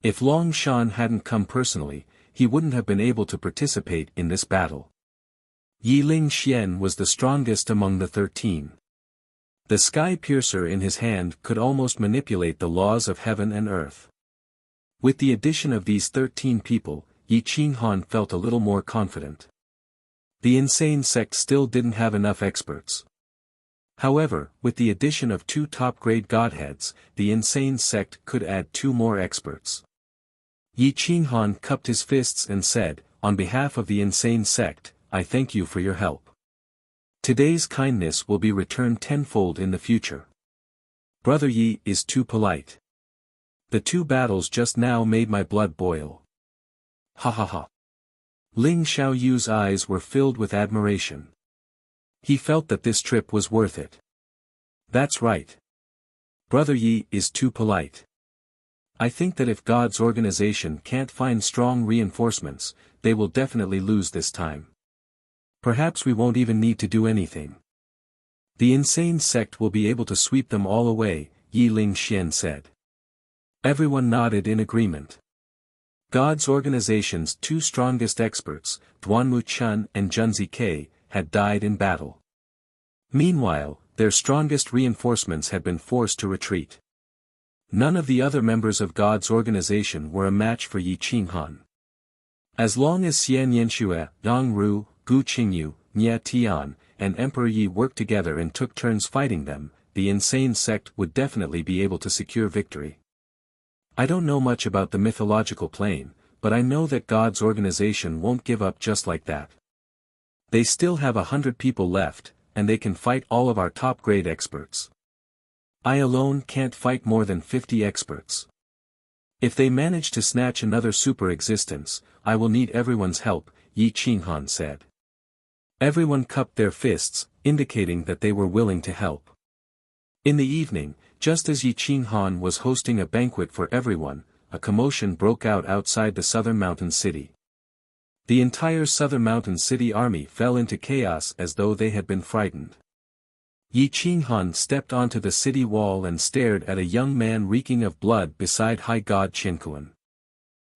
If Long Shan hadn't come personally, he wouldn't have been able to participate in this battle. Yi Ling Xian was the strongest among the 13. The sky piercer in his hand could almost manipulate the laws of heaven and earth. With the addition of these 13 people, Yi Qinghan felt a little more confident. The insane sect still didn't have enough experts. However, with the addition of 2 top-grade godheads, the insane sect could add 2 more experts. Yi Qinghan cupped his fists and said, "On behalf of the insane sect, I thank you for your help. Today's kindness will be returned tenfold in the future. Brother Yi is too polite. The 2 battles just now made my blood boil." Ha ha ha. Ling Xiaoyu's eyes were filled with admiration. He felt that this trip was worth it. That's right. Brother Yi is too polite. I think that if God's organization can't find strong reinforcements, they will definitely lose this time. Perhaps we won't even need to do anything. The insane sect will be able to sweep them all away, Yi Lingxian said. Everyone nodded in agreement. God's organization's 2 strongest experts, Duanmu Chun and Junzi Ke, had died in battle. Meanwhile, their strongest reinforcements had been forced to retreat. None of the other members of God's organization were a match for Yi Qinghan. As long as Xian Yanxue, Yang Ru, Gu Qingyu, Nye Tian, and Emperor Yi worked together and took turns fighting them, the insane sect would definitely be able to secure victory. I don't know much about the mythological plane, but I know that God's organization won't give up just like that. They still have 100 people left, and they can fight all of our top-grade experts. I alone can't fight more than 50 experts. If they manage to snatch another super existence, I will need everyone's help, Yi Qinghan said. Everyone cupped their fists, indicating that they were willing to help. In the evening, just as Yi Qinghan was hosting a banquet for everyone, a commotion broke out outside the southern mountain city. The entire southern mountain city army fell into chaos as though they had been frightened. Yi Qinghan stepped onto the city wall and stared at a young man reeking of blood beside High God Qinkuan.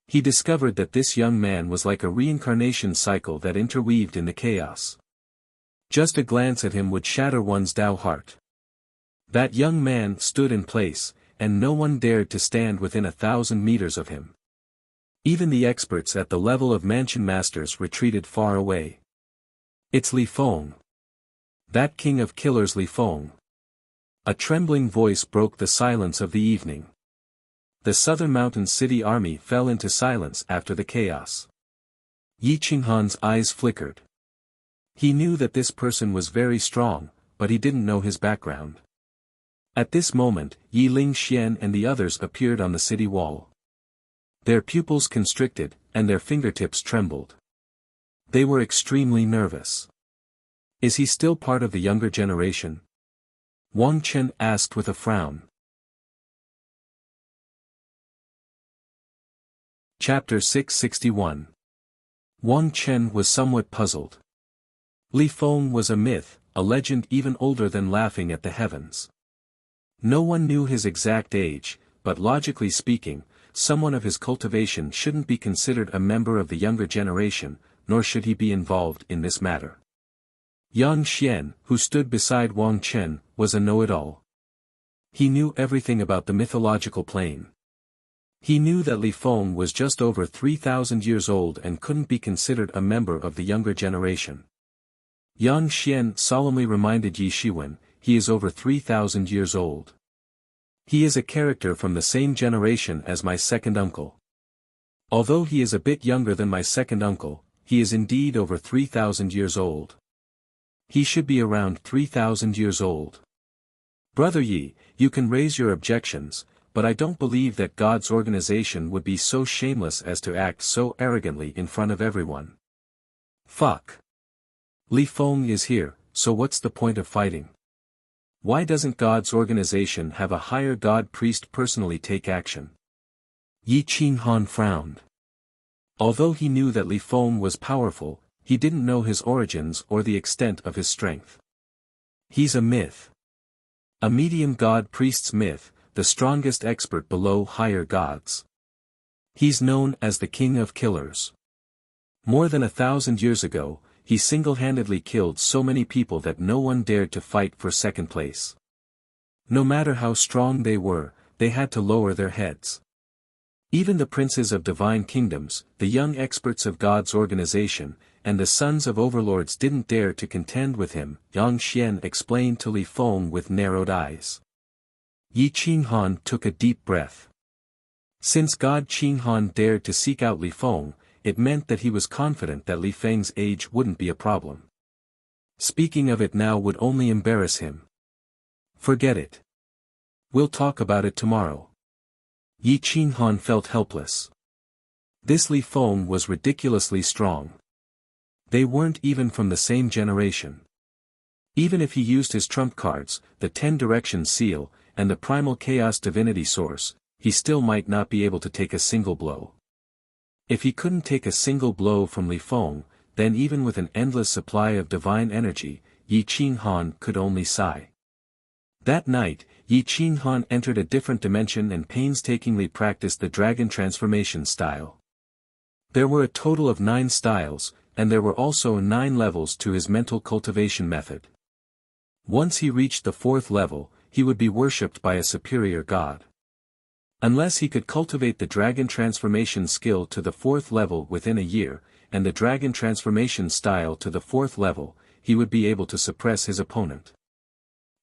He discovered that this young man was like a reincarnation cycle that interweaved in the chaos. Just a glance at him would shatter one's Tao heart. That young man stood in place, and no one dared to stand within 1,000 meters of him. Even the experts at the level of mansion masters retreated far away. It's Li Feng. That king of killers Li Feng. A trembling voice broke the silence of the evening. The southern mountain city army fell into silence after the chaos. Yi Qinghan's eyes flickered. He knew that this person was very strong, but he didn't know his background. At this moment, Yi Lingxian and the others appeared on the city wall. Their pupils constricted, and their fingertips trembled. They were extremely nervous. Is he still part of the younger generation? Wang Chen asked with a frown. Chapter 661. Wang Chen was somewhat puzzled. Li Feng was a myth, a legend even older than laughing at the heavens. No one knew his exact age, but logically speaking, someone of his cultivation shouldn't be considered a member of the younger generation, nor should he be involved in this matter. Yang Xian, who stood beside Wang Chen, was a know-it-all. He knew everything about the mythological plane. He knew that Li Feng was just over 3,000 years old and couldn't be considered a member of the younger generation. Yang Xian solemnly reminded Yi Shiwen, he is over 3,000 years old. He is a character from the same generation as my second uncle. Although he is a bit younger than my second uncle, he is indeed over 3,000 years old. He should be around 3,000 years old. Brother Yi, you can raise your objections, but I don't believe that God's organization would be so shameless as to act so arrogantly in front of everyone. Fuck. Li Feng is here, so what's the point of fighting? Why doesn't God's organization have a higher God priest personally take action? Yi Qinghan frowned. Although he knew that Li Feng was powerful, he didn't know his origins or the extent of his strength. He's a myth. A medium God priest's myth, the strongest expert below higher gods. He's known as the King of Killers. More than 1,000 years ago, he single-handedly killed so many people that no one dared to fight for second place. No matter how strong they were, they had to lower their heads. Even the princes of divine kingdoms, the young experts of God's organization, and the sons of overlords didn't dare to contend with him, Yang Xian explained to Li Feng with narrowed eyes. Yi Qinghan took a deep breath. Since God Qinghan dared to seek out Li Feng, it meant that he was confident that Li Feng's age wouldn't be a problem. Speaking of it now would only embarrass him. Forget it. We'll talk about it tomorrow. Yi Qinghan felt helpless. This Li Feng was ridiculously strong. They weren't even from the same generation. Even if he used his trump cards, the 10 Directions seal, and the primal chaos divinity source, he still might not be able to take a single blow. If he couldn't take a single blow from Li Feng, then even with an endless supply of divine energy, Yi Qinghan could only sigh. That night, Yi Qinghan entered a different dimension and painstakingly practiced the dragon transformation style. There were a total of 9 styles, and there were also 9 levels to his mental cultivation method. Once he reached the 4th level, he would be worshipped by a superior god. Unless he could cultivate the dragon transformation skill to the 4th level within a year, and the dragon transformation style to the 4th level, he would be able to suppress his opponent.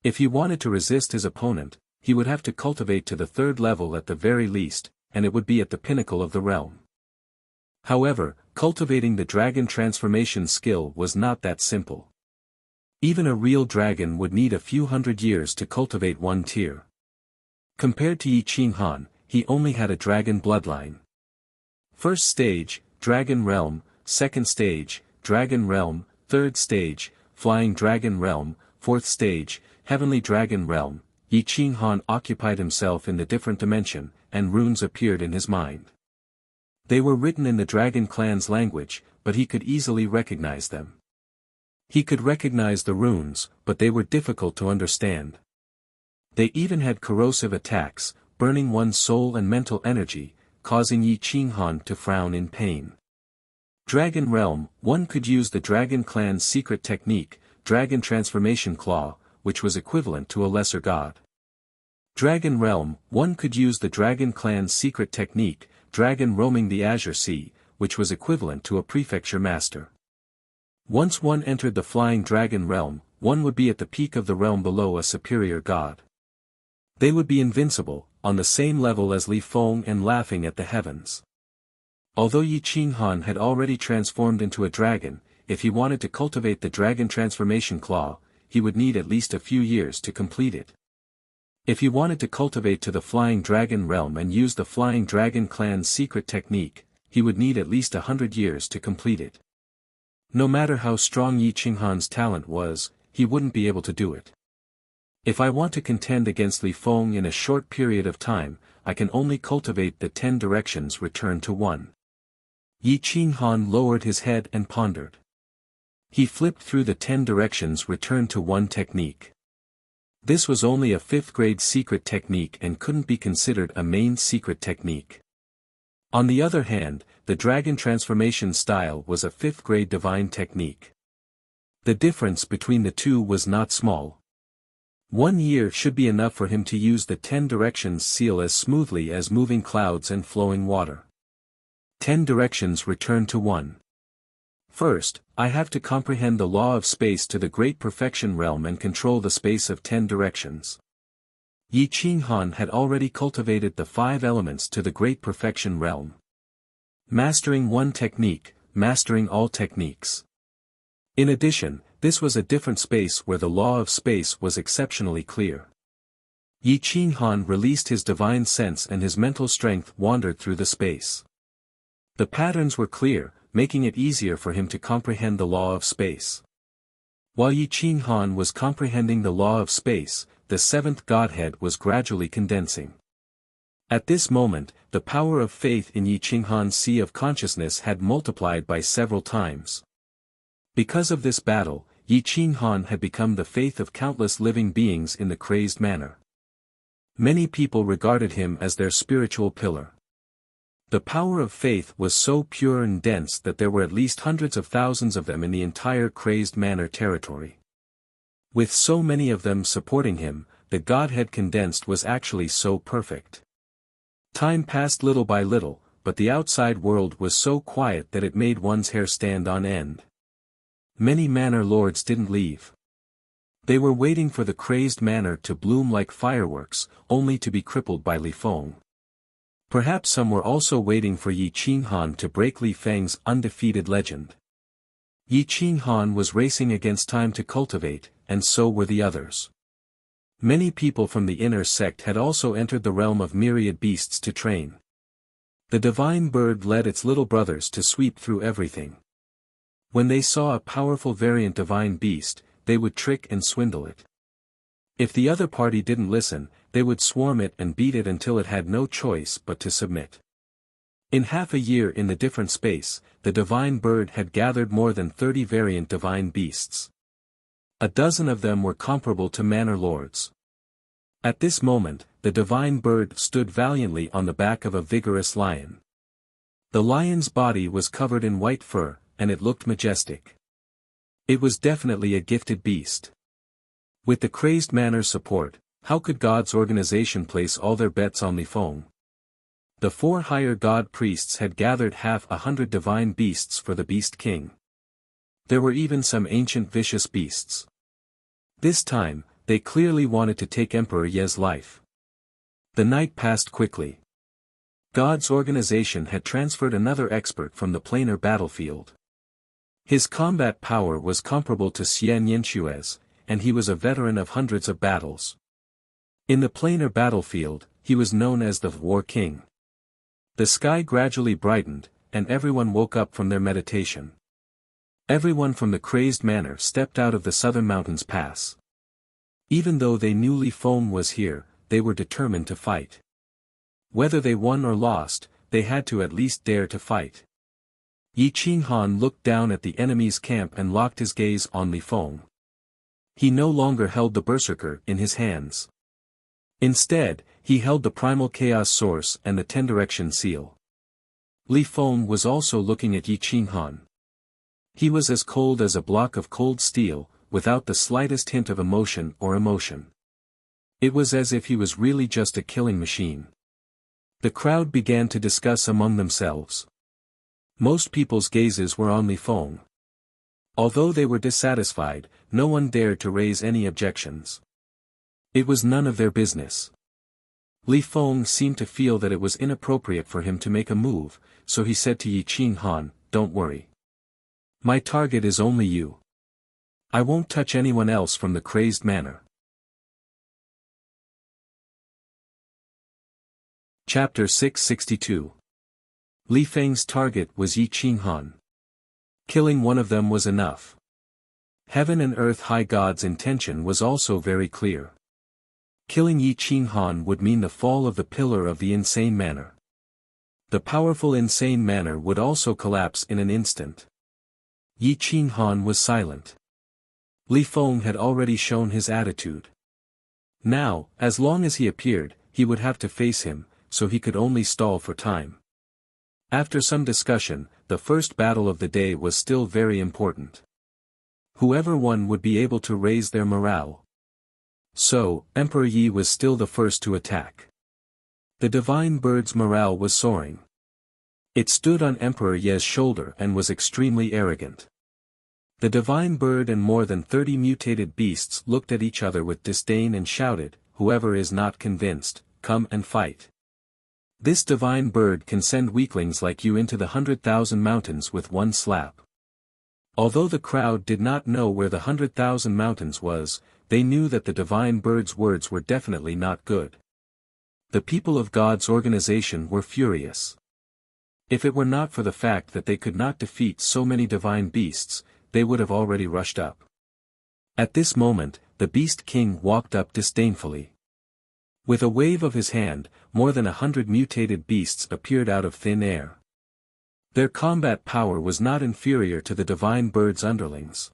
If he wanted to resist his opponent, he would have to cultivate to the 3rd level at the very least, and it would be at the pinnacle of the realm. However, cultivating the dragon transformation skill was not that simple. Even a real dragon would need a few hundred years to cultivate one tier. Compared to Yi Qinghan, he only had a dragon bloodline. First stage, Dragon Realm, second stage, Dragon Realm, third stage, Flying Dragon Realm, fourth stage, Heavenly Dragon Realm. Yi Qinghan occupied himself in the different dimension, and runes appeared in his mind. They were written in the Dragon Clan's language, but he could easily recognize them. He could recognize the runes, but they were difficult to understand. They even had corrosive attacks, burning one's soul and mental energy, causing Yi Qinghan to frown in pain. Dragon Realm, one could use the Dragon Clan's secret technique, Dragon Transformation Claw, which was equivalent to a lesser god. Dragon Realm, one could use the Dragon Clan's secret technique, Dragon Roaming the Azure Sea, which was equivalent to a prefecture master. Once one entered the Flying Dragon Realm, one would be at the peak of the realm below a superior god. They would be invincible, on the same level as Li Feng and laughing at the heavens. Although Yi Qinghan had already transformed into a dragon, if he wanted to cultivate the Dragon Transformation Claw, he would need at least a few years to complete it. If he wanted to cultivate to the Flying Dragon Realm and use the Flying Dragon Clan's secret technique, he would need at least 100 years to complete it. No matter how strong Yi Qinghan's talent was, he wouldn't be able to do it. If I want to contend against Li Feng in a short period of time, I can only cultivate the 10 Directions return to 1. Yi Qinghan lowered his head and pondered. He flipped through the 10 Directions return to 1 technique. This was only a 5th grade secret technique and couldn't be considered a main secret technique. On the other hand, the Dragon Transformation style was a 5th grade divine technique. The difference between the two was not small. 1 year should be enough for him to use the 10 Directions seal as smoothly as moving clouds and flowing water. 10 Directions return to 1. First, I have to comprehend the law of space to the Great Perfection Realm and control the space of 10 Directions. Yi Qinghan had already cultivated the 5 elements to the Great Perfection Realm. Mastering one technique, mastering all techniques. In addition, this was a different space where the law of space was exceptionally clear. Yi Qinghan released his divine sense and his mental strength wandered through the space. The patterns were clear, making it easier for him to comprehend the law of space. While Yi Qinghan was comprehending the law of space, the 7th Godhead was gradually condensing. At this moment, the power of faith in Yi Qinghan's sea of consciousness had multiplied by several times. Because of this battle, Yi Qinghan had become the faith of countless living beings in the crazed manner. Many people regarded him as their spiritual pillar. The power of faith was so pure and dense that there were at least hundreds of thousands of them in the entire crazed manor territory. With so many of them supporting him, the Godhead condensed was actually so perfect. Time passed little by little, but the outside world was so quiet that it made one's hair stand on end. Many manor lords didn't leave. They were waiting for the crazed manor to bloom like fireworks, only to be crippled by Li Feng. Perhaps some were also waiting for Yi Qinghan to break Li Feng's undefeated legend. Yi Qinghan was racing against time to cultivate, and so were the others. Many people from the inner sect had also entered the realm of myriad beasts to train. The divine bird led its little brothers to sweep through everything. When they saw a powerful variant divine beast, they would trick and swindle it. If the other party didn't listen, they would swarm it and beat it until it had no choice but to submit. In half a year in the different space, the divine bird had gathered more than 30 variant divine beasts. A dozen of them were comparable to manor lords. At this moment, the divine bird stood valiantly on the back of a vigorous lion. The lion's body was covered in white fur, and it looked majestic. It was definitely a gifted beast. With the crazed manor's support, how could God's organization place all their bets on Li Feng? The 4 higher god priests had gathered 100 divine beasts for the Beast King. There were even some ancient vicious beasts. This time, they clearly wanted to take Emperor Ye's life. The night passed quickly. God's organization had transferred another expert from the planar battlefield. His combat power was comparable to Xian Yinxue's, and he was a veteran of hundreds of battles. In the planar battlefield, he was known as the War King. The sky gradually brightened, and everyone woke up from their meditation. Everyone from the crazed manor stepped out of the southern mountains pass. Even though they knew Li Feng was here, they were determined to fight. Whether they won or lost, they had to at least dare to fight. Yi Qinghan looked down at the enemy's camp and locked his gaze on Li Feng. He no longer held the berserker in his hands. Instead, he held the primal chaos source and the 10-direction seal. Li Feng was also looking at Yi Qinghan. He was as cold as a block of cold steel, without the slightest hint of emotion or emotion. It was as if he was really just a killing machine. The crowd began to discuss among themselves. Most people's gazes were on Li Feng. Although they were dissatisfied, no one dared to raise any objections. It was none of their business. Li Feng seemed to feel that it was inappropriate for him to make a move, so he said to Yi Qinghan, "Don't worry. My target is only you. I won't touch anyone else from the crazed manor." Chapter 662. Li Feng's target was Yi Qinghan. Killing one of them was enough. Heaven and Earth High God's intention was also very clear. Killing Yi Qinghan would mean the fall of the pillar of the insane manor. The powerful insane manor would also collapse in an instant. Yi Qinghan was silent. Li Feng had already shown his attitude. Now, as long as he appeared, he would have to face him, so he could only stall for time. After some discussion, the first battle of the day was still very important. Whoever won would be able to raise their morale. So, Emperor Yi was still the first to attack. The divine bird's morale was soaring. It stood on Emperor Ye's shoulder and was extremely arrogant. The divine bird and more than 30 mutated beasts looked at each other with disdain and shouted, "Whoever is not convinced, come and fight. This divine bird can send weaklings like you into the 100,000 mountains with one slap." Although the crowd did not know where the 100,000 mountains was, they knew that the divine bird's words were definitely not good. The people of God's organization were furious. If it were not for the fact that they could not defeat so many divine beasts, they would have already rushed up. At this moment, the Beast King walked up disdainfully. With a wave of his hand, more than 100 mutated beasts appeared out of thin air. Their combat power was not inferior to the divine bird's underlings.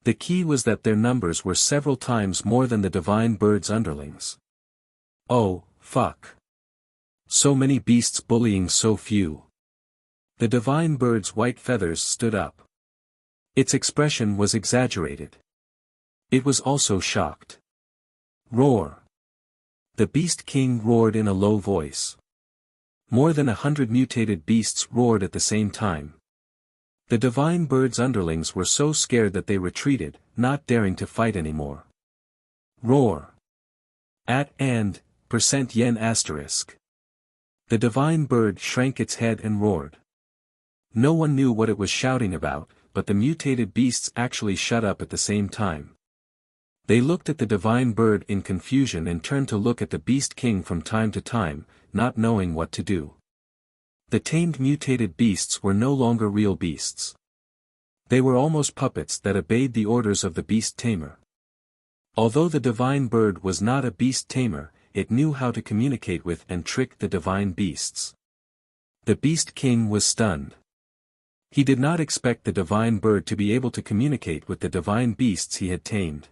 The key was that their numbers were several times more than the divine bird's underlings. Oh, fuck. So many beasts bullying so few. The divine bird's white feathers stood up. Its expression was exaggerated. It was also shocked. Roar. The Beast King roared in a low voice. More than 100 mutated beasts roared at the same time. The divine bird's underlings were so scared that they retreated, not daring to fight anymore. Roar. %yen asterisk. The divine bird shrank its head and roared. No one knew what it was shouting about, but the mutated beasts actually shut up at the same time. They looked at the divine bird in confusion and turned to look at the beast king from time to time, not knowing what to do. The tamed mutated beasts were no longer real beasts. They were almost puppets that obeyed the orders of the beast tamer. Although the divine bird was not a beast tamer, it knew how to communicate with and trick the divine beasts. The beast king was stunned. He did not expect the divine bird to be able to communicate with the divine beasts he had tamed.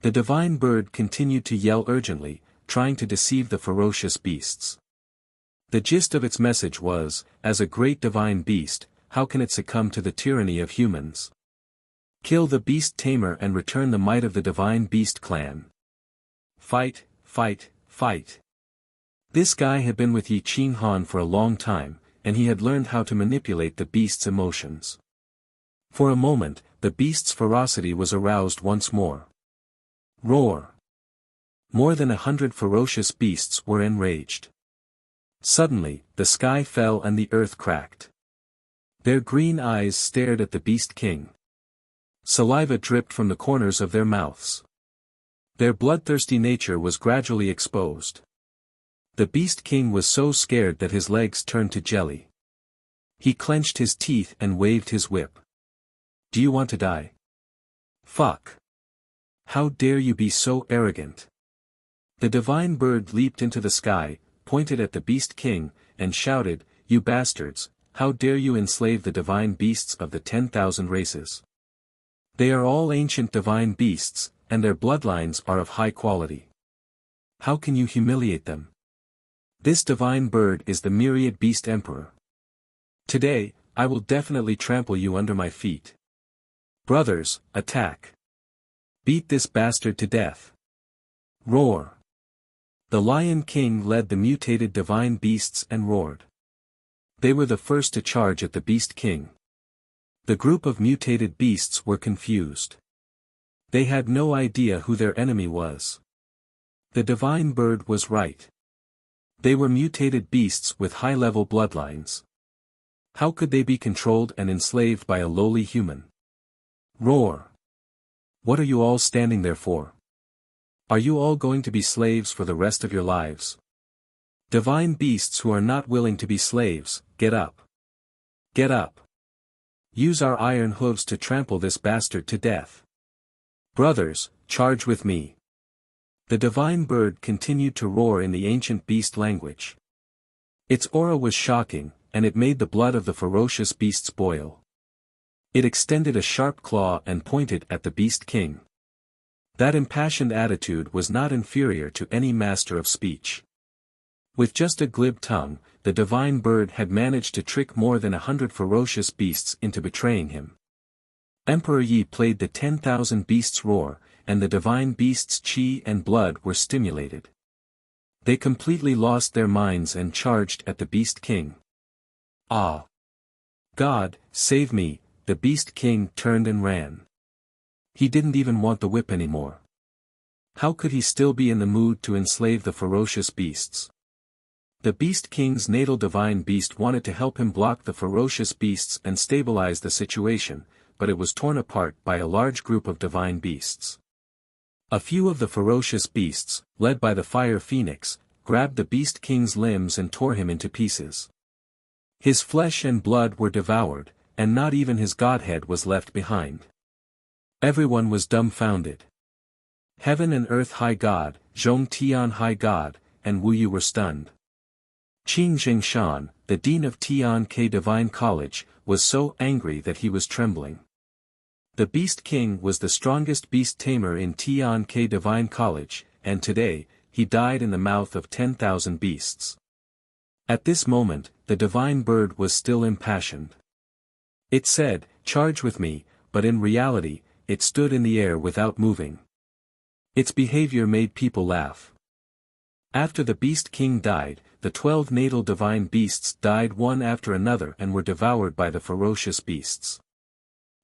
The divine bird continued to yell urgently, trying to deceive the ferocious beasts. The gist of its message was, as a great divine beast, how can it succumb to the tyranny of humans? Kill the beast tamer and return the might of the divine beast clan. Fight, fight, fight. This guy had been with Yi Qing Han for a long time, and he had learned how to manipulate the beast's emotions. For a moment, the beast's ferocity was aroused once more. Roar. More than 100 ferocious beasts were enraged. Suddenly, the sky fell and the earth cracked. Their green eyes stared at the beast king. Saliva dripped from the corners of their mouths. Their bloodthirsty nature was gradually exposed. The beast king was so scared that his legs turned to jelly. He clenched his teeth and waved his whip. Do you want to die? Fuck. How dare you be so arrogant? The divine bird leaped into the sky, pointed at the beast king, and shouted, You bastards, how dare you enslave the divine beasts of the 10,000 races? They are all ancient divine beasts, and their bloodlines are of high quality. How can you humiliate them? This divine bird is the myriad beast emperor. Today, I will definitely trample you under my feet. Brothers, attack. Beat this bastard to death. Roar. The Lion King led the mutated divine beasts and roared. They were the first to charge at the Beast King. The group of mutated beasts were confused. They had no idea who their enemy was. The divine bird was right. They were mutated beasts with high-level bloodlines. How could they be controlled and enslaved by a lowly human? Roar. What are you all standing there for? Are you all going to be slaves for the rest of your lives? Divine beasts who are not willing to be slaves, get up. Get up. Use our iron hooves to trample this bastard to death. Brothers, charge with me. The divine bird continued to roar in the ancient beast language. Its aura was shocking, and it made the blood of the ferocious beasts boil. It extended a sharp claw and pointed at the Beast King. That impassioned attitude was not inferior to any master of speech. With just a glib tongue, the divine bird had managed to trick more than 100 ferocious beasts into betraying him. Emperor Yi played the 10,000 beasts roar, and the divine beasts' chi and blood were stimulated. They completely lost their minds and charged at the Beast King. Ah! God, save me! The Beast King turned and ran. He didn't even want the whip anymore. How could he still be in the mood to enslave the ferocious beasts? The Beast King's natal divine beast wanted to help him block the ferocious beasts and stabilize the situation, but it was torn apart by a large group of divine beasts. A few of the ferocious beasts, led by the Fire Phoenix, grabbed the Beast King's limbs and tore him into pieces. His flesh and blood were devoured, and not even his godhead was left behind. Everyone was dumbfounded. Heaven and Earth High God, Zhong Tian High God, and Wu Yu were stunned. Qing Jingshan, the dean of Tian Ke Divine College, was so angry that he was trembling. The Beast King was the strongest beast tamer in Tian Ke Divine College, and today, he died in the mouth of 10,000 beasts. At this moment, the divine bird was still impassioned. It said, "Charge with me," but in reality, it stood in the air without moving. Its behavior made people laugh. After the Beast King died, the 12 natal divine beasts died one after another and were devoured by the ferocious beasts.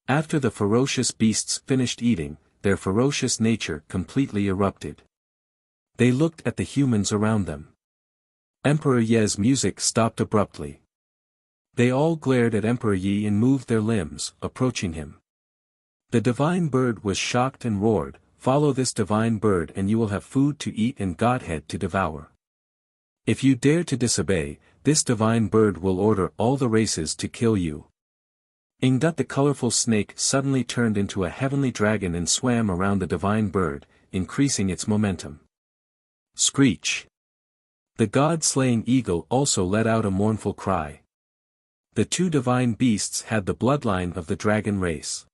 After the ferocious beasts finished eating, their ferocious nature completely erupted. They looked at the humans around them. Emperor Ye's music stopped abruptly. They all glared at Emperor Yi and moved their limbs, approaching him. The divine bird was shocked and roared, "Follow this divine bird and you will have food to eat and Godhead to devour. If you dare to disobey, this divine bird will order all the races to kill you." Ingdut the colorful snake suddenly turned into a heavenly dragon and swam around the divine bird, increasing its momentum. Screech! The god-slaying eagle also let out a mournful cry. The two divine beasts had the bloodline of the dragon race.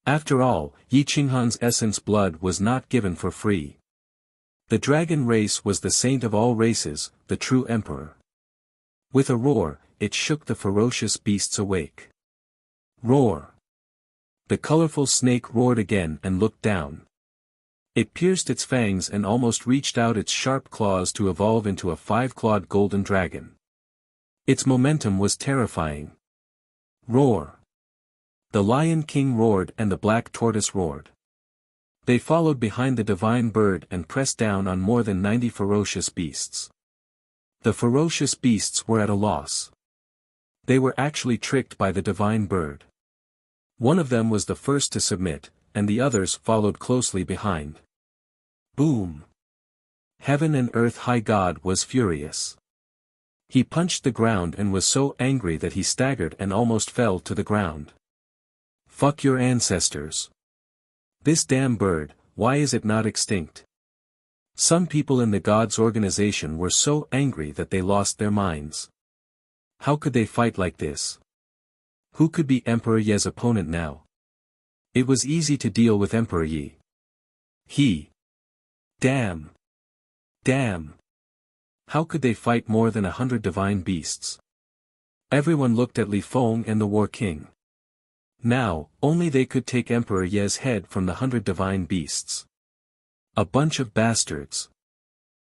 After all, Yi Qinghan's essence blood was not given for free. The dragon race was the saint of all races, the true emperor. With a roar, it shook the ferocious beasts awake. Roar! The colorful snake roared again and looked down. It pierced its fangs and almost reached out its sharp claws to evolve into a 5-clawed golden dragon. Its momentum was terrifying. Roar! The Lion King roared and the Black Tortoise roared. They followed behind the divine bird and pressed down on more than 90 ferocious beasts. The ferocious beasts were at a loss. They were actually tricked by the divine bird. One of them was the first to submit, and the others followed closely behind. Boom! Heaven and Earth High God was furious. He punched the ground and was so angry that he staggered and almost fell to the ground. Fuck your ancestors. This damn bird, why is it not extinct? Some people in the gods' organization were so angry that they lost their minds. How could they fight like this? Who could be Emperor Ye's opponent now? It was easy to deal with Emperor Yi. Damn! How could they fight more than 100 divine beasts? Everyone looked at Li Feng and the War King. Now, only they could take Emperor Ye's head from the 100 divine beasts. A bunch of bastards.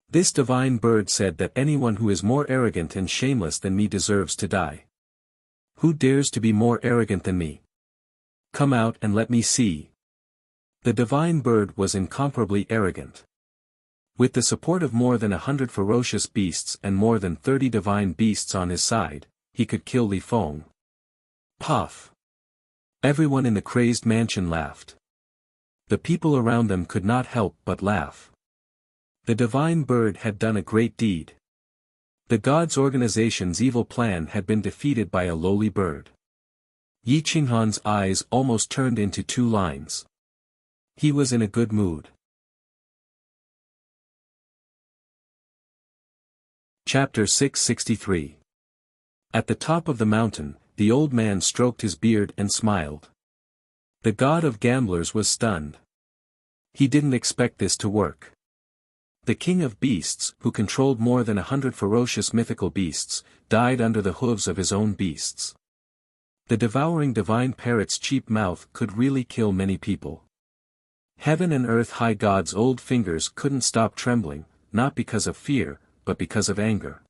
This divine bird said that anyone who is more arrogant and shameless than me deserves to die. Who dares to be more arrogant than me? Come out and let me see. The divine bird was incomparably arrogant. With the support of more than 100 ferocious beasts and more than 30 divine beasts on his side, he could kill Li Feng. Puff! Everyone in the crazed mansion laughed. The people around them could not help but laugh. The divine bird had done a great deed. The gods' organization's evil plan had been defeated by a lowly bird. Yi Qinghan's eyes almost turned into 2 lines. He was in a good mood. Chapter 663. At the top of the mountain, the old man stroked his beard and smiled. The god of gamblers was stunned. He didn't expect this to work. The king of beasts, who controlled more than 100 ferocious mythical beasts, died under the hooves of his own beasts. The devouring divine parrot's cheap mouth could really kill many people. Heaven and Earth High God's old fingers couldn't stop trembling, not because of fear, but because of anger.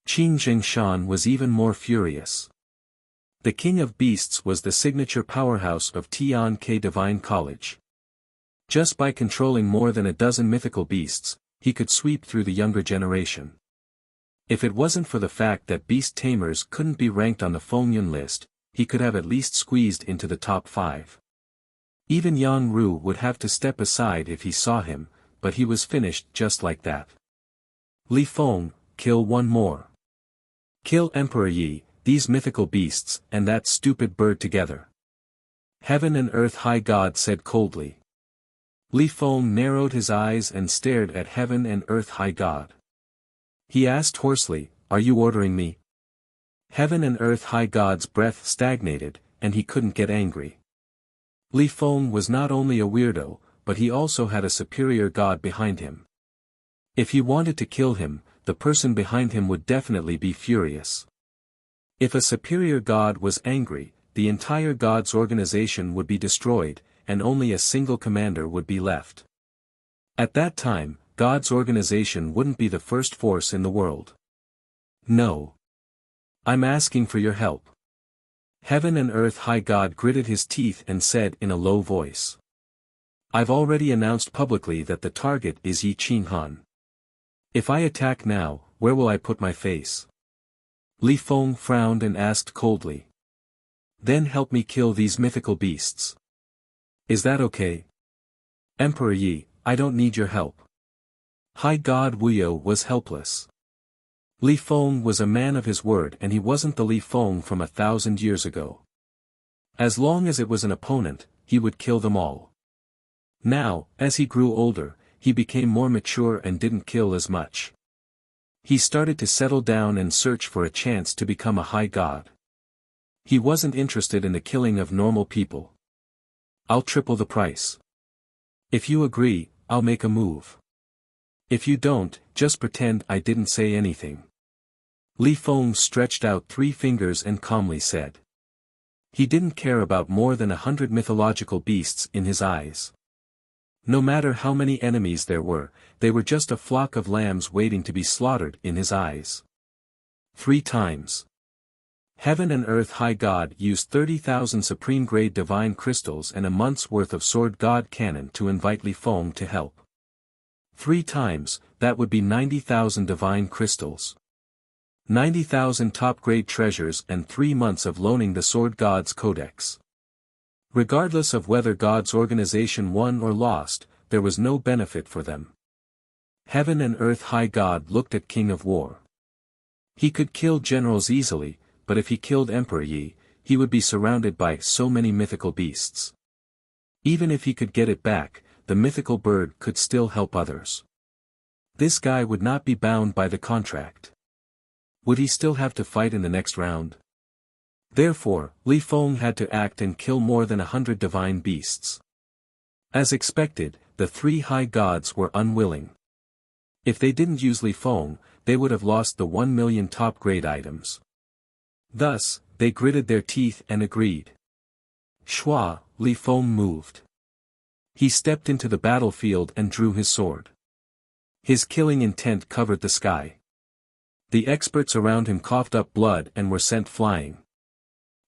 Qing Jingshan was even more furious. The king of beasts was the signature powerhouse of Tian-Ke Divine College. Just by controlling more than a dozen mythical beasts, he could sweep through the younger generation. If it wasn't for the fact that beast tamers couldn't be ranked on the Fengyun list, he could have at least squeezed into the top 5. Even Yang Ru would have to step aside if he saw him, but he was finished just like that. Li Feng, kill one more. Kill Emperor Yi, these mythical beasts, and that stupid bird together. Heaven and Earth High God said coldly. Li Feng narrowed his eyes and stared at Heaven and Earth High God. He asked hoarsely, "Are you ordering me?" Heaven and Earth High God's breath stagnated, and he couldn't get angry. Li Feng was not only a weirdo, but he also had a superior god behind him. If he wanted to kill him, the person behind him would definitely be furious. If a superior god was angry, the entire god's organization would be destroyed, and only a single commander would be left. At that time, God's organization wouldn't be the first force in the world. No. I'm asking for your help. Heaven and Earth High God gritted his teeth and said in a low voice. I've already announced publicly that the target is Yi Qinghan. If I attack now, where will I put my face? Li Feng frowned and asked coldly. Then help me kill these mythical beasts. Is that okay? Emperor Yi, I don't need your help. High God Wuxia was helpless. Li Feng was a man of his word and he wasn't the Li Feng from 1,000 years ago. As long as it was an opponent, he would kill them all. Now, as he grew older, he became more mature and didn't kill as much. He started to settle down and search for a chance to become a high god. He wasn't interested in the killing of normal people. I'll triple the price. If you agree, I'll make a move. If you don't, just pretend I didn't say anything. Li Feng stretched out 3 fingers and calmly said. He didn't care about more than 100 mythological beasts in his eyes. No matter how many enemies there were, they were just a flock of lambs waiting to be slaughtered in his eyes. 3 times. Heaven and Earth High God used 30,000 supreme-grade divine crystals and a month's worth of Sword God cannon to invite Li Feng to help. 3 times, that would be 90,000 divine crystals. 90,000 top-grade treasures and 3 months of loaning the Sword God's codex. Regardless of whether God's organization won or lost, there was no benefit for them. Heaven and Earth High God looked at King of War. He could kill generals easily, but if he killed Emperor Yi, he would be surrounded by so many mythical beasts. Even if he could get it back, the mythical bird could still help others. This guy would not be bound by the contract. Would he still have to fight in the next round? Therefore, Li Feng had to act and kill more than 100 divine beasts. As expected, the 3 high gods were unwilling. If they didn't use Li Feng, they would have lost the 1 million top-grade items. Thus, they gritted their teeth and agreed. Shua, Li Feng moved. He stepped into the battlefield and drew his sword. His killing intent covered the sky. The experts around him coughed up blood and were sent flying.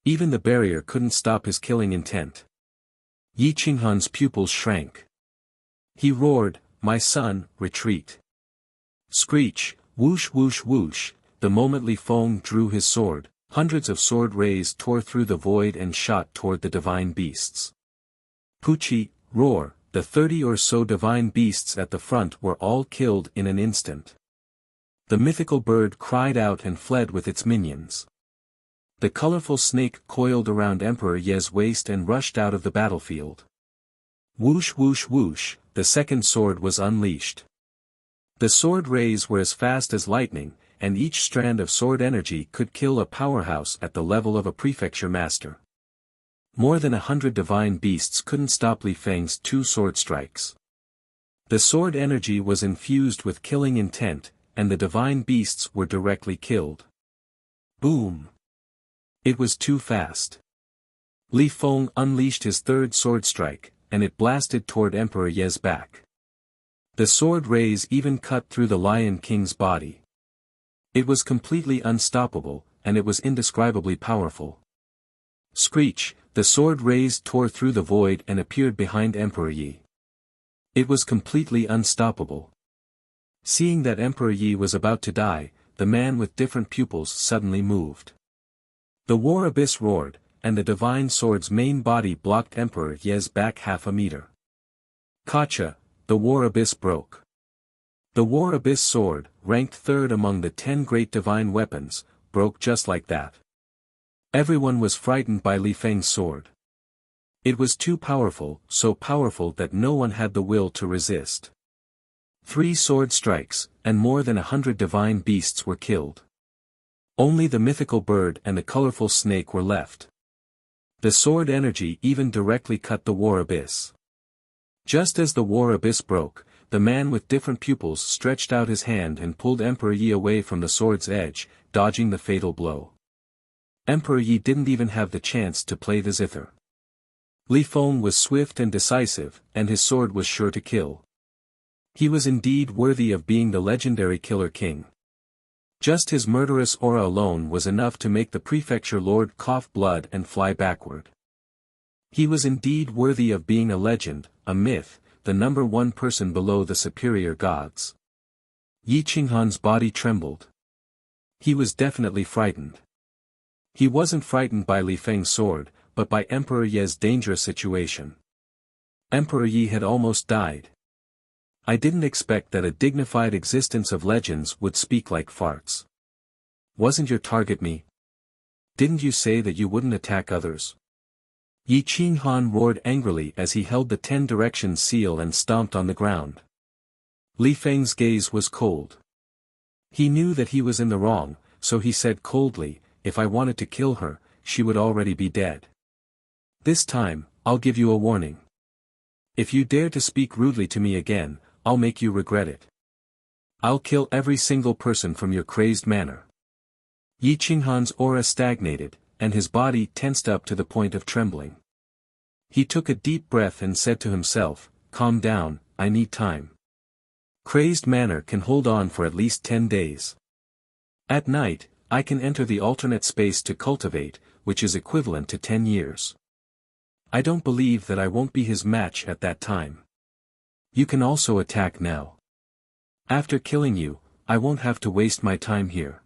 Even the barrier couldn't stop his killing intent. Yi Qinghan's pupils shrank. He roared, "My son, retreat." Screech, whoosh whoosh whoosh, the moment Li Feng drew his sword, hundreds of sword rays tore through the void and shot toward the divine beasts. Puchi, roar, the 30 or so divine beasts at the front were all killed in an instant. The mythical bird cried out and fled with its minions. The colorful snake coiled around Emperor Ye's waist and rushed out of the battlefield. Whoosh whoosh whoosh, the second sword was unleashed. The sword rays were as fast as lightning, and each strand of sword energy could kill a powerhouse at the level of a prefecture master. More than 100 divine beasts couldn't stop Li Feng's 2 sword strikes. The sword energy was infused with killing intent, and the divine beasts were directly killed. Boom! It was too fast. Li Feng unleashed his 3rd sword strike, and it blasted toward Emperor Ye's back. The sword rays even cut through the Lion King's body. It was completely unstoppable, and it was indescribably powerful. Screech, the sword rays tore through the void and appeared behind Emperor Yi. It was completely unstoppable. Seeing that Emperor Yi was about to die, the man with different pupils suddenly moved. The war abyss roared, and the divine sword's main body blocked Emperor Ye's back half a meter. Kacha, the war abyss broke. The war abyss sword, ranked 3rd among the 10 great divine weapons, broke just like that. Everyone was frightened by Li Feng's sword. It was too powerful, so powerful that no one had the will to resist. 3 sword strikes, and more than 100 divine beasts were killed. Only the mythical bird and the colorful snake were left. The sword energy even directly cut the war abyss. Just as the war abyss broke, the man with different pupils stretched out his hand and pulled Emperor Yi away from the sword's edge, dodging the fatal blow. Emperor Yi didn't even have the chance to play the zither. Li Feng was swift and decisive, and his sword was sure to kill. He was indeed worthy of being the legendary Killer King. Just his murderous aura alone was enough to make the prefecture lord cough blood and fly backward. He was indeed worthy of being a legend, a myth, the number one person below the superior gods. Yi Qinghan's body trembled. He was definitely frightened. He wasn't frightened by Li Feng's sword, but by Emperor Ye's dangerous situation. Emperor Yi had almost died. I didn't expect that a dignified existence of legends would speak like farts. Wasn't your target me? Didn't you say that you wouldn't attack others? Yi Qinghan roared angrily as he held the 10 directions seal and stomped on the ground. Li Feng's gaze was cold. He knew that he was in the wrong, so he said coldly, if I wanted to kill her, she would already be dead. This time, I'll give you a warning. If you dare to speak rudely to me again, I'll make you regret it. I'll kill every single person from your crazed manner. Yi Qinghan's aura stagnated, and his body tensed up to the point of trembling. He took a deep breath and said to himself, calm down, I need time. Crazed manner can hold on for at least 10 days. At night, I can enter the alternate space to cultivate, which is equivalent to 10 years. I don't believe that I won't be his match at that time. You can also attack now. After killing you, I won't have to waste my time here.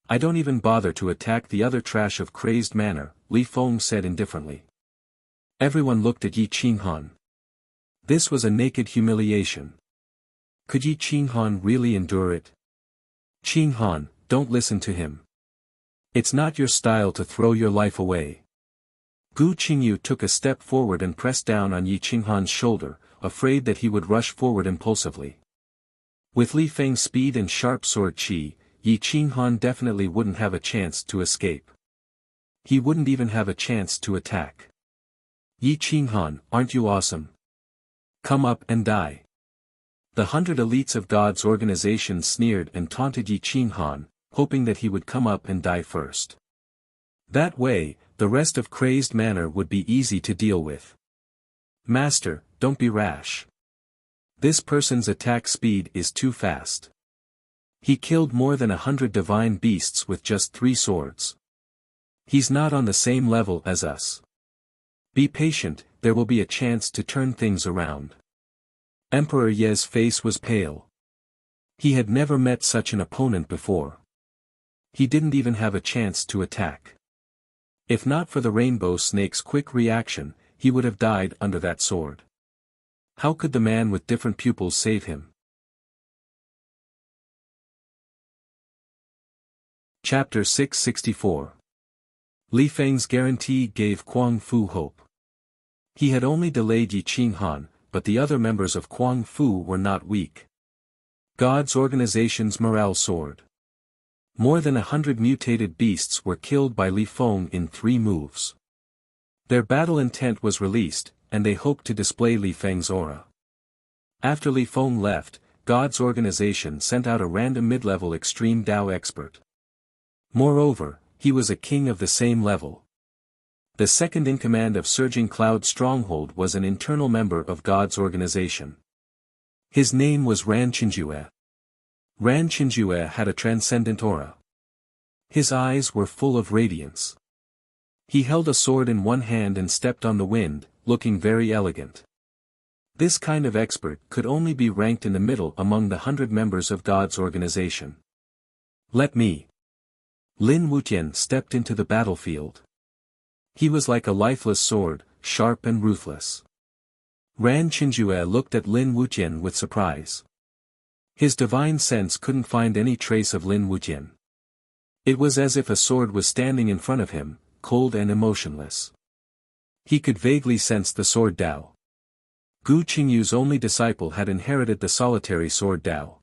I don't even bother to attack the other trash of crazed manner, Li Feng said indifferently. Everyone looked at Yi Qinghan. This was a naked humiliation. Could Yi Qinghan really endure it? Qinghan, don't listen to him. It's not your style to throw your life away. Gu Qingyu took a step forward and pressed down on Yi Qinghan's shoulder, afraid that he would rush forward impulsively. With Li Feng's speed and sharp sword chi, Yi Qinghan definitely wouldn't have a chance to escape. He wouldn't even have a chance to attack. Yi Qinghan, aren't you awesome? Come up and die. The 100 elites of God's organization sneered and taunted Yi Qinghan, hoping that he would come up and die first. That way, the rest of crazed manner would be easy to deal with. Master, don't be rash. This person's attack speed is too fast. He killed more than 100 divine beasts with just 3 swords. He's not on the same level as us. Be patient, there will be a chance to turn things around. Emperor Ye's face was pale. He had never met such an opponent before. He didn't even have a chance to attack. If not for the rainbow snake's quick reaction, he would have died under that sword. How could the man with different pupils save him? Chapter 664. Li Feng's guarantee gave Kuang Fu hope. He had only delayed Yi Qinghan, but the other members of Kuang Fu were not weak. God's organization's morale soared. More than 100 mutated beasts were killed by Li Feng in 3 moves. Their battle intent was released, and they hoped to display Li Feng's aura. After Li Feng left, God's organization sent out a random mid-level extreme Dao expert. Moreover, he was a king of the same level. The second-in-command of Surging Cloud Stronghold was an internal member of God's organization. His name was Ran Qinjue. Ran Qinjue had a transcendent aura. His eyes were full of radiance. He held a sword in one hand and stepped on the wind, looking very elegant. This kind of expert could only be ranked in the middle among the 100 members of God's organization. Let me. Lin Wuqian stepped into the battlefield. He was like a lifeless sword, sharp and ruthless. Ran Qinjue looked at Lin Wuqian with surprise. His divine sense couldn't find any trace of Lin Wuqian. It was as if a sword was standing in front of him, cold and emotionless. He could vaguely sense the sword Dao. Gu Qingyu's only disciple had inherited the solitary sword Dao.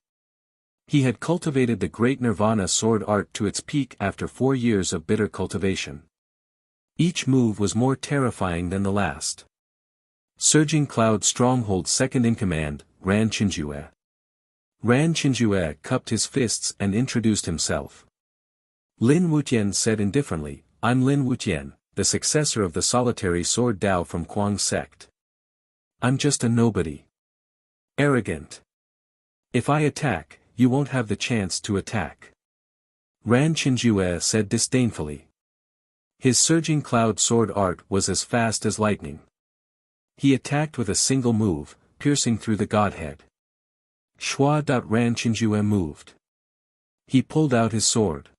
He had cultivated the great Nirvana sword art to its peak after 4 years of bitter cultivation. Each move was more terrifying than the last. Surging Cloud Stronghold's second-in-command, Ran Qinjue. Ran Qinjue cupped his fists and introduced himself. Lin Wuqian said indifferently, I'm Lin Wuqian, the successor of the solitary sword Dao from Kuang sect. I'm just a nobody. Arrogant. If I attack, you won't have the chance to attack. Ran Qinjue said disdainfully. His surging cloud sword art was as fast as lightning. He attacked with a single move, piercing through the godhead. Ran Qinjue moved. He pulled out his sword.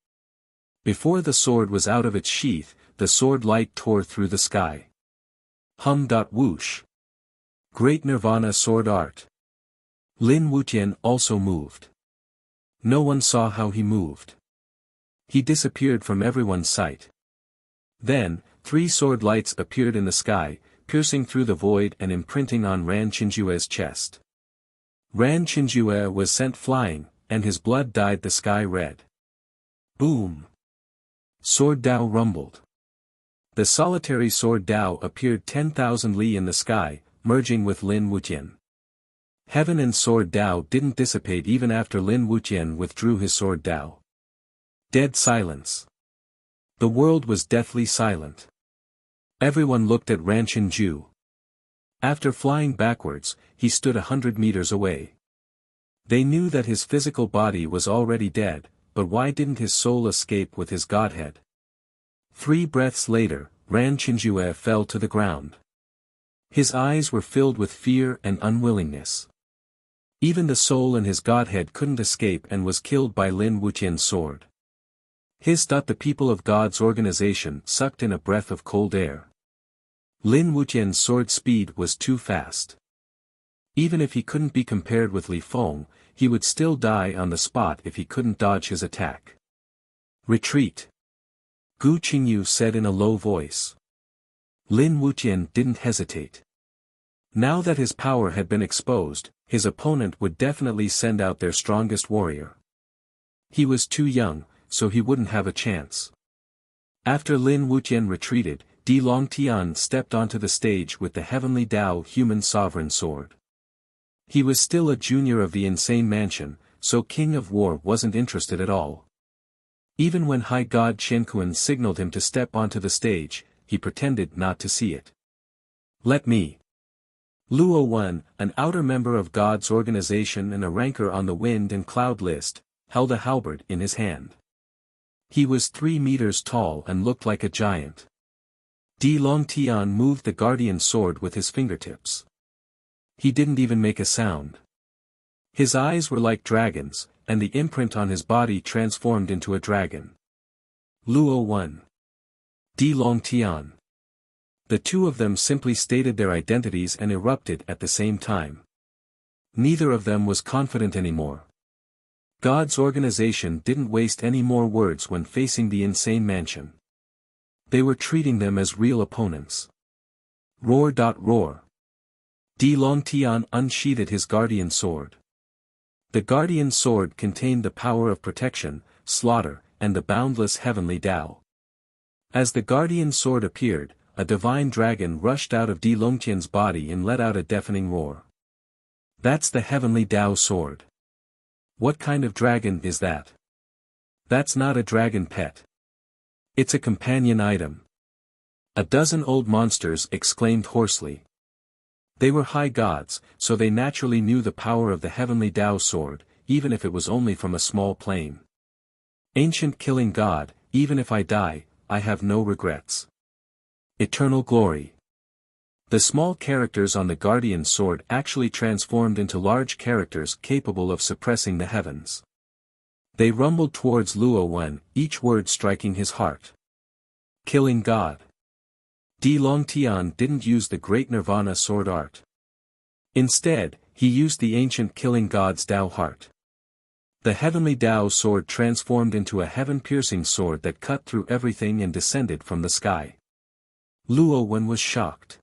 Before the sword was out of its sheath, the sword light tore through the sky. Whoosh. Great Nirvana sword art. Lin Wuqian also moved. No one saw how he moved. He disappeared from everyone's sight. Then, 3 sword lights appeared in the sky, piercing through the void and imprinting on Ran Qinjue's chest. Ran Qinjue was sent flying, and his blood dyed the sky red. Boom! Sword Dao rumbled. The solitary sword Dao appeared 10,000 li in the sky, merging with Lin Wuqian. Heaven and sword Dao didn't dissipate even after Lin Wuqian withdrew his sword Dao. Dead silence. The world was deathly silent. Everyone looked at Ran Qinju. After flying backwards, he stood 100 meters away. They knew that his physical body was already dead, but why didn't his soul escape with his godhead? 3 breaths later, Ran Qinjue fell to the ground. His eyes were filled with fear and unwillingness. Even the soul in his godhead couldn't escape and was killed by Lin Wuqian's sword. The people of God's organization sucked in a breath of cold air. Lin Wuqian's sword speed was too fast. Even if he couldn't be compared with Li Feng, he would still die on the spot if he couldn't dodge his attack. Retreat. Gu Qingyu said in a low voice. Lin Wuqian didn't hesitate. Now that his power had been exposed, his opponent would definitely send out their strongest warrior. He was too young, so he wouldn't have a chance. After Lin Wuqian retreated, Di Longtian stepped onto the stage with the Heavenly Dao Human Sovereign Sword. He was still a junior of the Insane Mansion, so King of War wasn't interested at all. Even when High God Shenkuan signaled him to step onto the stage, he pretended not to see it. Let me. Luo Wen, an outer member of God's organization and a ranker on the wind and cloud list, held a halberd in his hand. He was 3 meters tall and looked like a giant. Di Longtian moved the guardian sword with his fingertips. He didn't even make a sound. His eyes were like dragons, and the imprint on his body transformed into a dragon. Luo Wen. Di Longtian. The two of them simply stated their identities and erupted at the same time. Neither of them was confident anymore. God's organization didn't waste any more words when facing the Insane Mansion. They were treating them as real opponents. Roar. Roar. Di Longtian unsheathed his guardian sword. The guardian sword contained the power of protection, slaughter, and the boundless heavenly Tao. As the guardian sword appeared, a divine dragon rushed out of Di Longtian's body and let out a deafening roar. That's the heavenly Tao sword. What kind of dragon is that? That's not a dragon pet. It's a companion item. A dozen old monsters exclaimed hoarsely. They were high gods, so they naturally knew the power of the heavenly Tao sword, even if it was only from a small plane. Ancient killing god, even if I die, I have no regrets. Eternal glory. The small characters on the guardian sword actually transformed into large characters capable of suppressing the heavens. They rumbled towards Luo Wen, each word striking his heart. Killing god. Di Longtian didn't use the great Nirvana sword art. Instead, he used the ancient killing god's Tao heart. The heavenly Tao sword transformed into a heaven-piercing sword that cut through everything and descended from the sky. Luo Wen was shocked.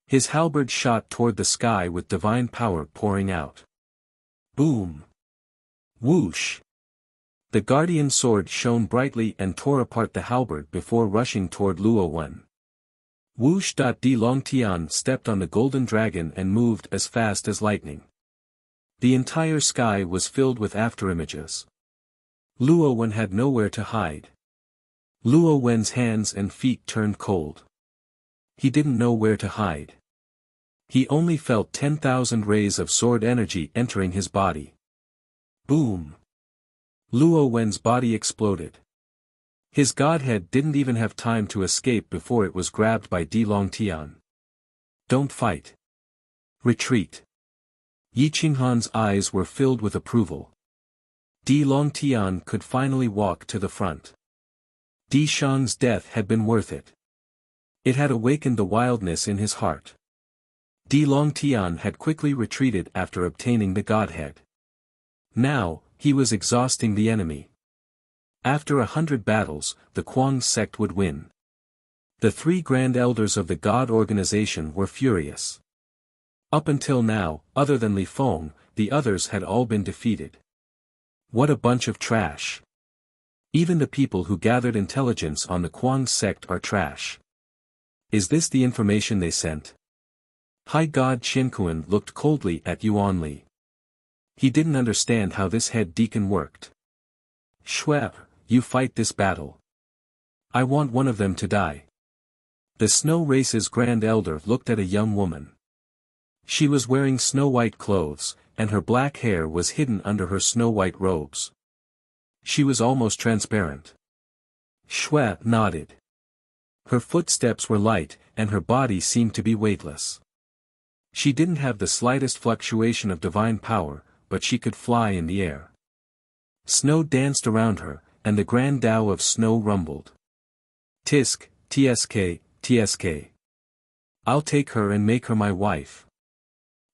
His halberd shot toward the sky with divine power pouring out. Boom! Whoosh! The guardian sword shone brightly and tore apart the halberd before rushing toward Luo Wen. Whoosh! Di Longtian stepped on the golden dragon and moved as fast as lightning. The entire sky was filled with afterimages. Luo Wen had nowhere to hide. Luo Wen's hands and feet turned cold. He didn't know where to hide. He only felt 10,000 rays of sword energy entering his body. Boom! Luo Wen's body exploded. His godhead didn't even have time to escape before it was grabbed by Di Longtian. Don't fight. Retreat. Yi Qinghan's eyes were filled with approval. Di Longtian could finally walk to the front. Di Shang's death had been worth it. It had awakened the wildness in his heart. Di Longtian had quickly retreated after obtaining the godhead. Now, he was exhausting the enemy. After 100 battles, the Kuang sect would win. The 3 grand elders of the God organization were furious. Up until now, other than Li Feng, the others had all been defeated. What a bunch of trash. Even the people who gathered intelligence on the Kuang sect are trash. Is this the information they sent? High God Qiankuan looked coldly at Yuan Li. He didn't understand how this head deacon worked. Shui, you fight this battle. I want one of them to die. The Snow Race's Grand Elder looked at a young woman. She was wearing snow-white clothes, and her black hair was hidden under her snow-white robes. She was almost transparent. Shui nodded. Her footsteps were light, and her body seemed to be weightless. She didn't have the slightest fluctuation of divine power, but she could fly in the air. Snow danced around her, and the grand Tao of snow rumbled. Tisk, tsk, tsk. I'll take her and make her my wife.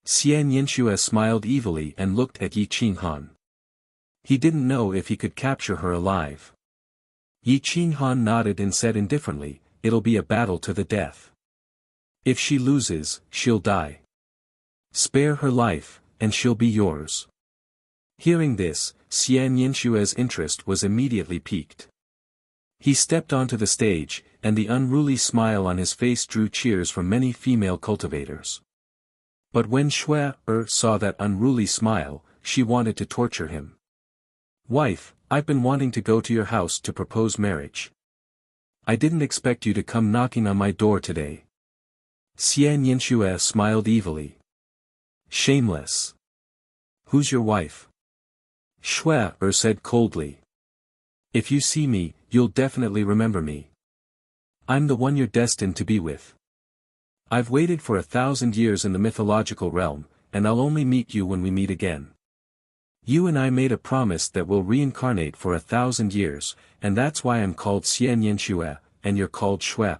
Xian Yinxue smiled evilly and looked at Yi Qinghan. He didn't know if he could capture her alive. Yi Qinghan nodded and said indifferently, it'll be a battle to the death. If she loses, she'll die. Spare her life, and she'll be yours. Hearing this, Xian Yinxue's interest was immediately piqued. He stepped onto the stage, and the unruly smile on his face drew cheers from many female cultivators. But when Shui saw that unruly smile, she wanted to torture him. Wife, I've been wanting to go to your house to propose marriage. I didn't expect you to come knocking on my door today. Xian Yinxue smiled evilly. Shameless. Who's your wife? Shui said coldly. If you see me, you'll definitely remember me. I'm the one you're destined to be with. I've waited for 1,000 years in the mythological realm, and I'll only meet you when we meet again. You and I made a promise that we'll reincarnate for 1,000 years, and that's why I'm called Xian Yinxue, and you're called Shui.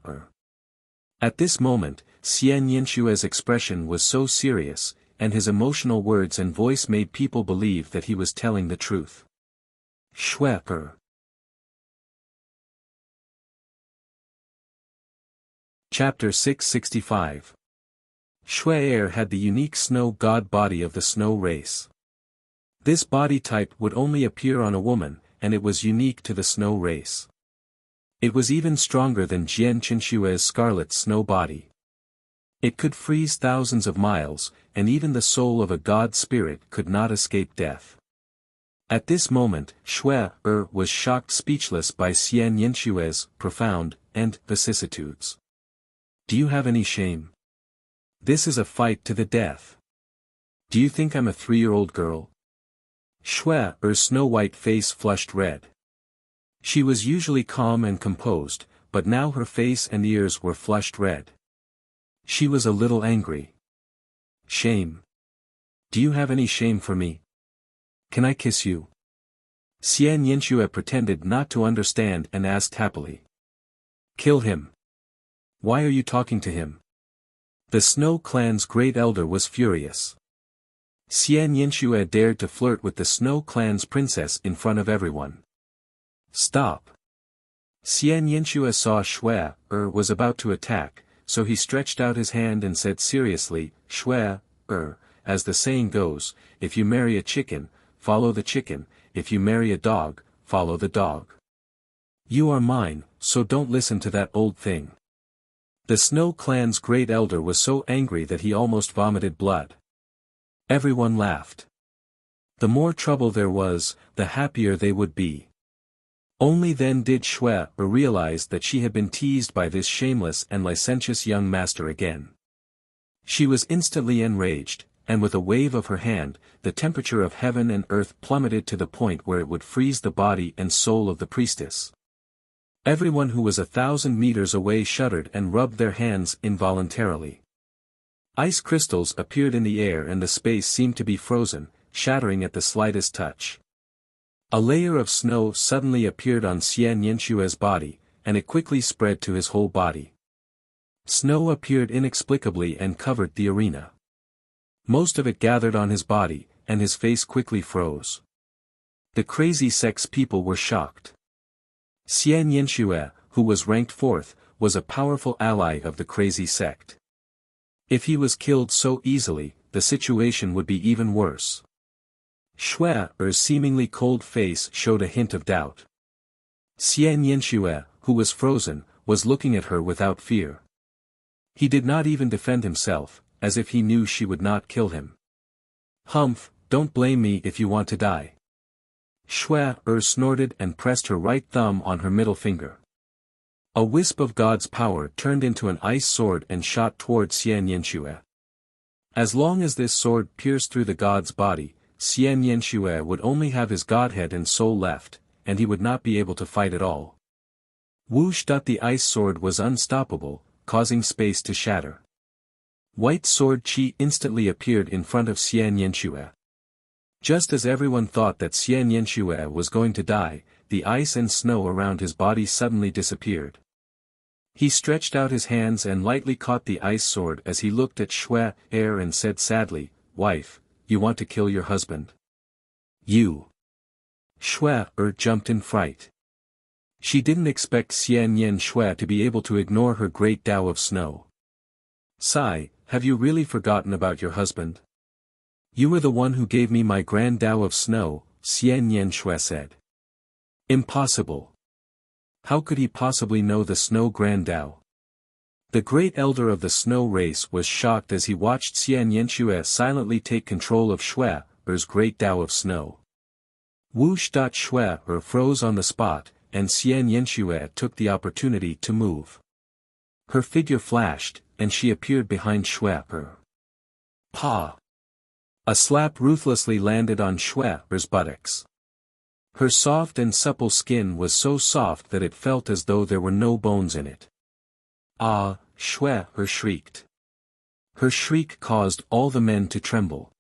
At this moment, Xian Yinxue's expression was so serious, and his emotional words and voice made people believe that he was telling the truth. Shui. Chapter 665. Shui had the unique snow god body of the snow race. This body type would only appear on a woman, and it was unique to the snow race. It was even stronger than Jian Qinshue's scarlet snow body. It could freeze thousands of miles, and even the soul of a god spirit could not escape death. At this moment, Shui was shocked speechless by Xian Yinshue's profound vicissitudes. Do you have any shame? This is a fight to the death. Do you think I'm a 3-year-old girl? Shui's snow-white face flushed red. She was usually calm and composed, but now her face and ears were flushed red. She was a little angry. Shame. Do you have any shame for me? Can I kiss you? Xian Yinxue pretended not to understand and asked happily. Kill him. Why are you talking to him? The Snow Clan's great elder was furious. Xian Yinxue dared to flirt with the Snow Clan's princess in front of everyone. Stop. Xian Yinxue saw Shui was about to attack, so he stretched out his hand and said seriously, Shui, as the saying goes, if you marry a chicken, follow the chicken, if you marry a dog, follow the dog. You are mine, so don't listen to that old thing. The Snow Clan's great elder was so angry that he almost vomited blood. Everyone laughed. The more trouble there was, the happier they would be. Only then did Shui realize that she had been teased by this shameless and licentious young master again. She was instantly enraged, and with a wave of her hand, the temperature of heaven and earth plummeted to the point where it would freeze the body and soul of the priestess. Everyone who was 1,000 meters away shuddered and rubbed their hands involuntarily. Ice crystals appeared in the air and the space seemed to be frozen, shattering at the slightest touch. A layer of snow suddenly appeared on Xian Yanshue's body, and it quickly spread to his whole body. Snow appeared inexplicably and covered the arena. Most of it gathered on his body, and his face quickly froze. The crazy sex people were shocked. Xian Yanshue, who was ranked 4th, was a powerful ally of the crazy sect. If he was killed so easily, the situation would be even worse. Shue's seemingly cold face showed a hint of doubt. Xian Yanshue, who was frozen, was looking at her without fear. He did not even defend himself, as if he knew she would not kill him. Humph, don't blame me if you want to die. Shui snorted and pressed her right thumb on her middle finger. A wisp of God's power turned into an ice sword and shot toward Xian Yanshue. As long as this sword pierced through the god's body, Xian Yanshue would only have his godhead and soul left, and he would not be able to fight at all. Whoosh! The ice sword was unstoppable, causing space to shatter. White sword chi instantly appeared in front of Xian Yanshue. Just as everyone thought that Xian Yanshue was going to die, the ice and snow around his body suddenly disappeared. He stretched out his hands and lightly caught the ice sword as he looked at Shui and said sadly, "Wife, you want to kill your husband? You." Shui jumped in fright. She didn't expect Xian Yanshue to be able to ignore her great Tao of snow. "Sai, have you really forgotten about your husband? You were the one who gave me my grand Tao of snow," Xian Yanshue said. "Impossible. How could he possibly know the snow grand Tao?" The great elder of the snow race was shocked as he watched Xian Yanshue silently take control of Shue's great Tao of snow. Whoosh! Shui froze on the spot, and Xian Yanshue took the opportunity to move. Her figure flashed, and she appeared behind Shui. Pa! A slap ruthlessly landed on Shui's buttocks. Her soft and supple skin was so soft that it felt as though there were no bones in it. "Ah!" Shui shrieked. Her shriek caused all the men to tremble.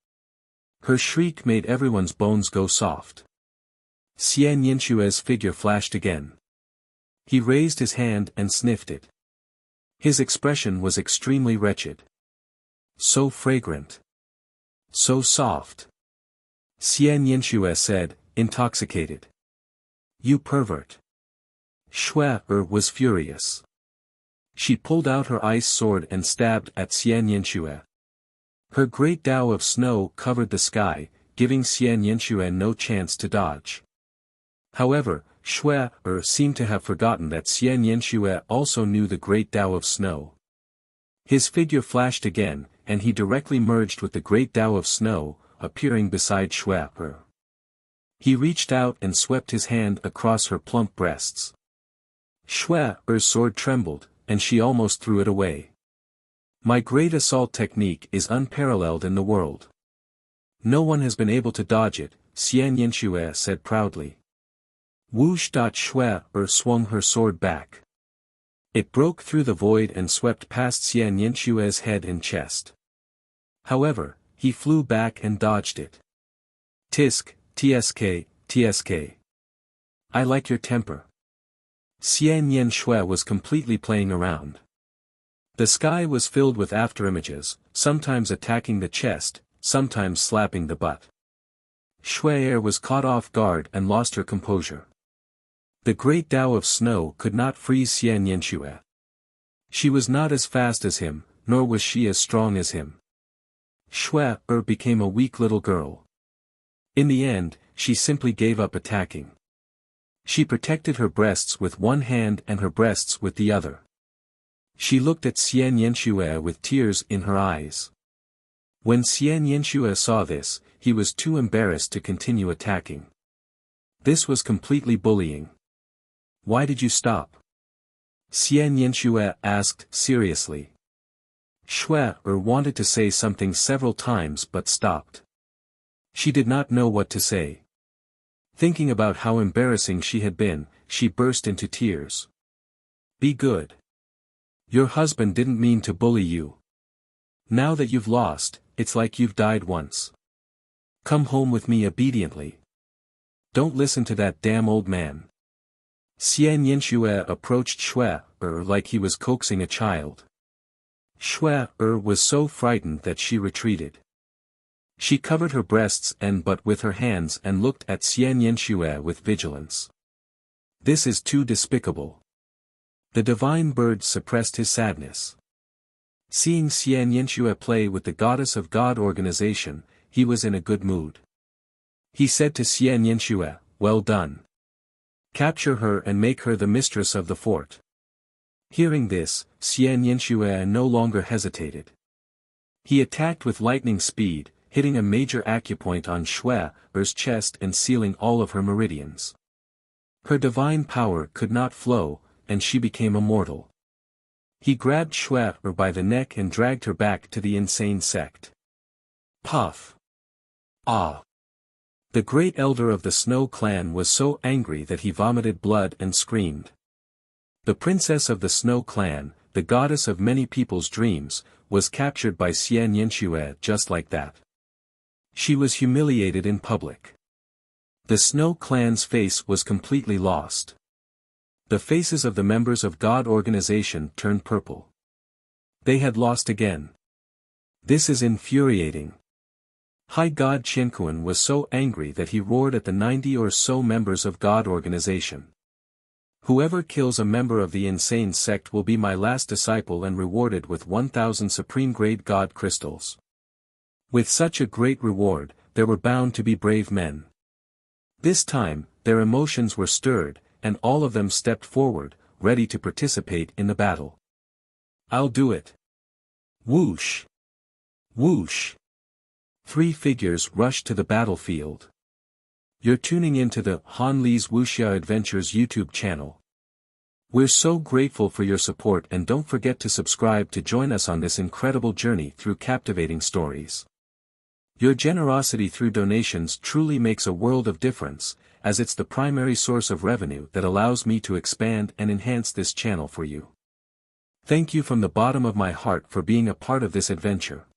Her shriek made everyone's bones go soft. Xian Yanshue's figure flashed again. He raised his hand and sniffed it. His expression was extremely wretched. So fragrant. So soft. Xian Yanshue said, intoxicated. "You pervert." Shui was furious. She pulled out her ice sword and stabbed at Xian Yanshue. Her great Tao of snow covered the sky, giving Xian Yanshue no chance to dodge. However, Shui seemed to have forgotten that Xian Yanshue also knew the great Tao of snow. His figure flashed again, and he directly merged with the great Tao of snow, appearing beside Shui. He reached out and swept his hand across her plump breasts. Shui's sword trembled, and she almost threw it away. "My great assault technique is unparalleled in the world. No one has been able to dodge it," Xian Yanshue said proudly. Whoosh! Shui swung her sword back. It broke through the void and swept past Xian Yanshue's head and chest. However, he flew back and dodged it. "Tisk, tsk, tsk. I like your temper." Xian Yanshue was completely playing around. The sky was filled with afterimages, sometimes attacking the chest, sometimes slapping the butt. Shui was caught off guard and lost her composure. The great Tao of snow could not freeze Xian Yanshue. She was not as fast as him, nor was she as strong as him. Shui became a weak little girl. In the end, she simply gave up attacking. She protected her breasts with one hand and her breasts with the other. She looked at Xian Yanshue with tears in her eyes. When Xian Yanshue saw this, he was too embarrassed to continue attacking. This was completely bullying. "Why did you stop?" Xian Yanshue asked seriously. Shui wanted to say something several times but stopped. She did not know what to say. Thinking about how embarrassing she had been, she burst into tears. Be good. Your husband didn't mean to bully you. Now that you've lost, it's like you've died once. Come home with me obediently. Don't listen to that damn old man. Xian Yinxue approached Shui like he was coaxing a child. Shui was so frightened that she retreated. She covered her breasts but with her hands and looked at Xian Yinxue with vigilance. This is too despicable. The divine bird suppressed his sadness. Seeing Xian Yinxue play with the Goddess of God organization, he was in a good mood. He said to Xian Yinxue, "Well done. Capture her and make her the mistress of the fort." Hearing this, Xian Yinxue no longer hesitated. He attacked with lightning speed, hitting a major acupoint on Shui's chest and sealing all of her meridians. Her divine power could not flow, and she became immortal. He grabbed Shui by the neck and dragged her back to the insane sect. Puff! Ah! The great elder of the Snow clan was so angry that he vomited blood and screamed. The princess of the Snow clan, the goddess of many people's dreams, was captured by Xian Yinxue just like that. She was humiliated in public. The Snow clan's face was completely lost. The faces of the members of God organization turned purple. They had lost again. This is infuriating. High God Qinquan was so angry that he roared at the 90 or so members of God organization. Whoever kills a member of the insane sect will be my last disciple and rewarded with 1,000 supreme-grade God crystals. With such a great reward, there were bound to be brave men. This time, their emotions were stirred, and all of them stepped forward, ready to participate in the battle. I'll do it. Whoosh! Whoosh! 3 figures rushed to the battlefield. You're tuning into the Han Li's Wuxia Adventures YouTube channel. We're so grateful for your support, and don't forget to subscribe to join us on this incredible journey through captivating stories. Your generosity through donations truly makes a world of difference, as it's the primary source of revenue that allows me to expand and enhance this channel for you. Thank you from the bottom of my heart for being a part of this adventure.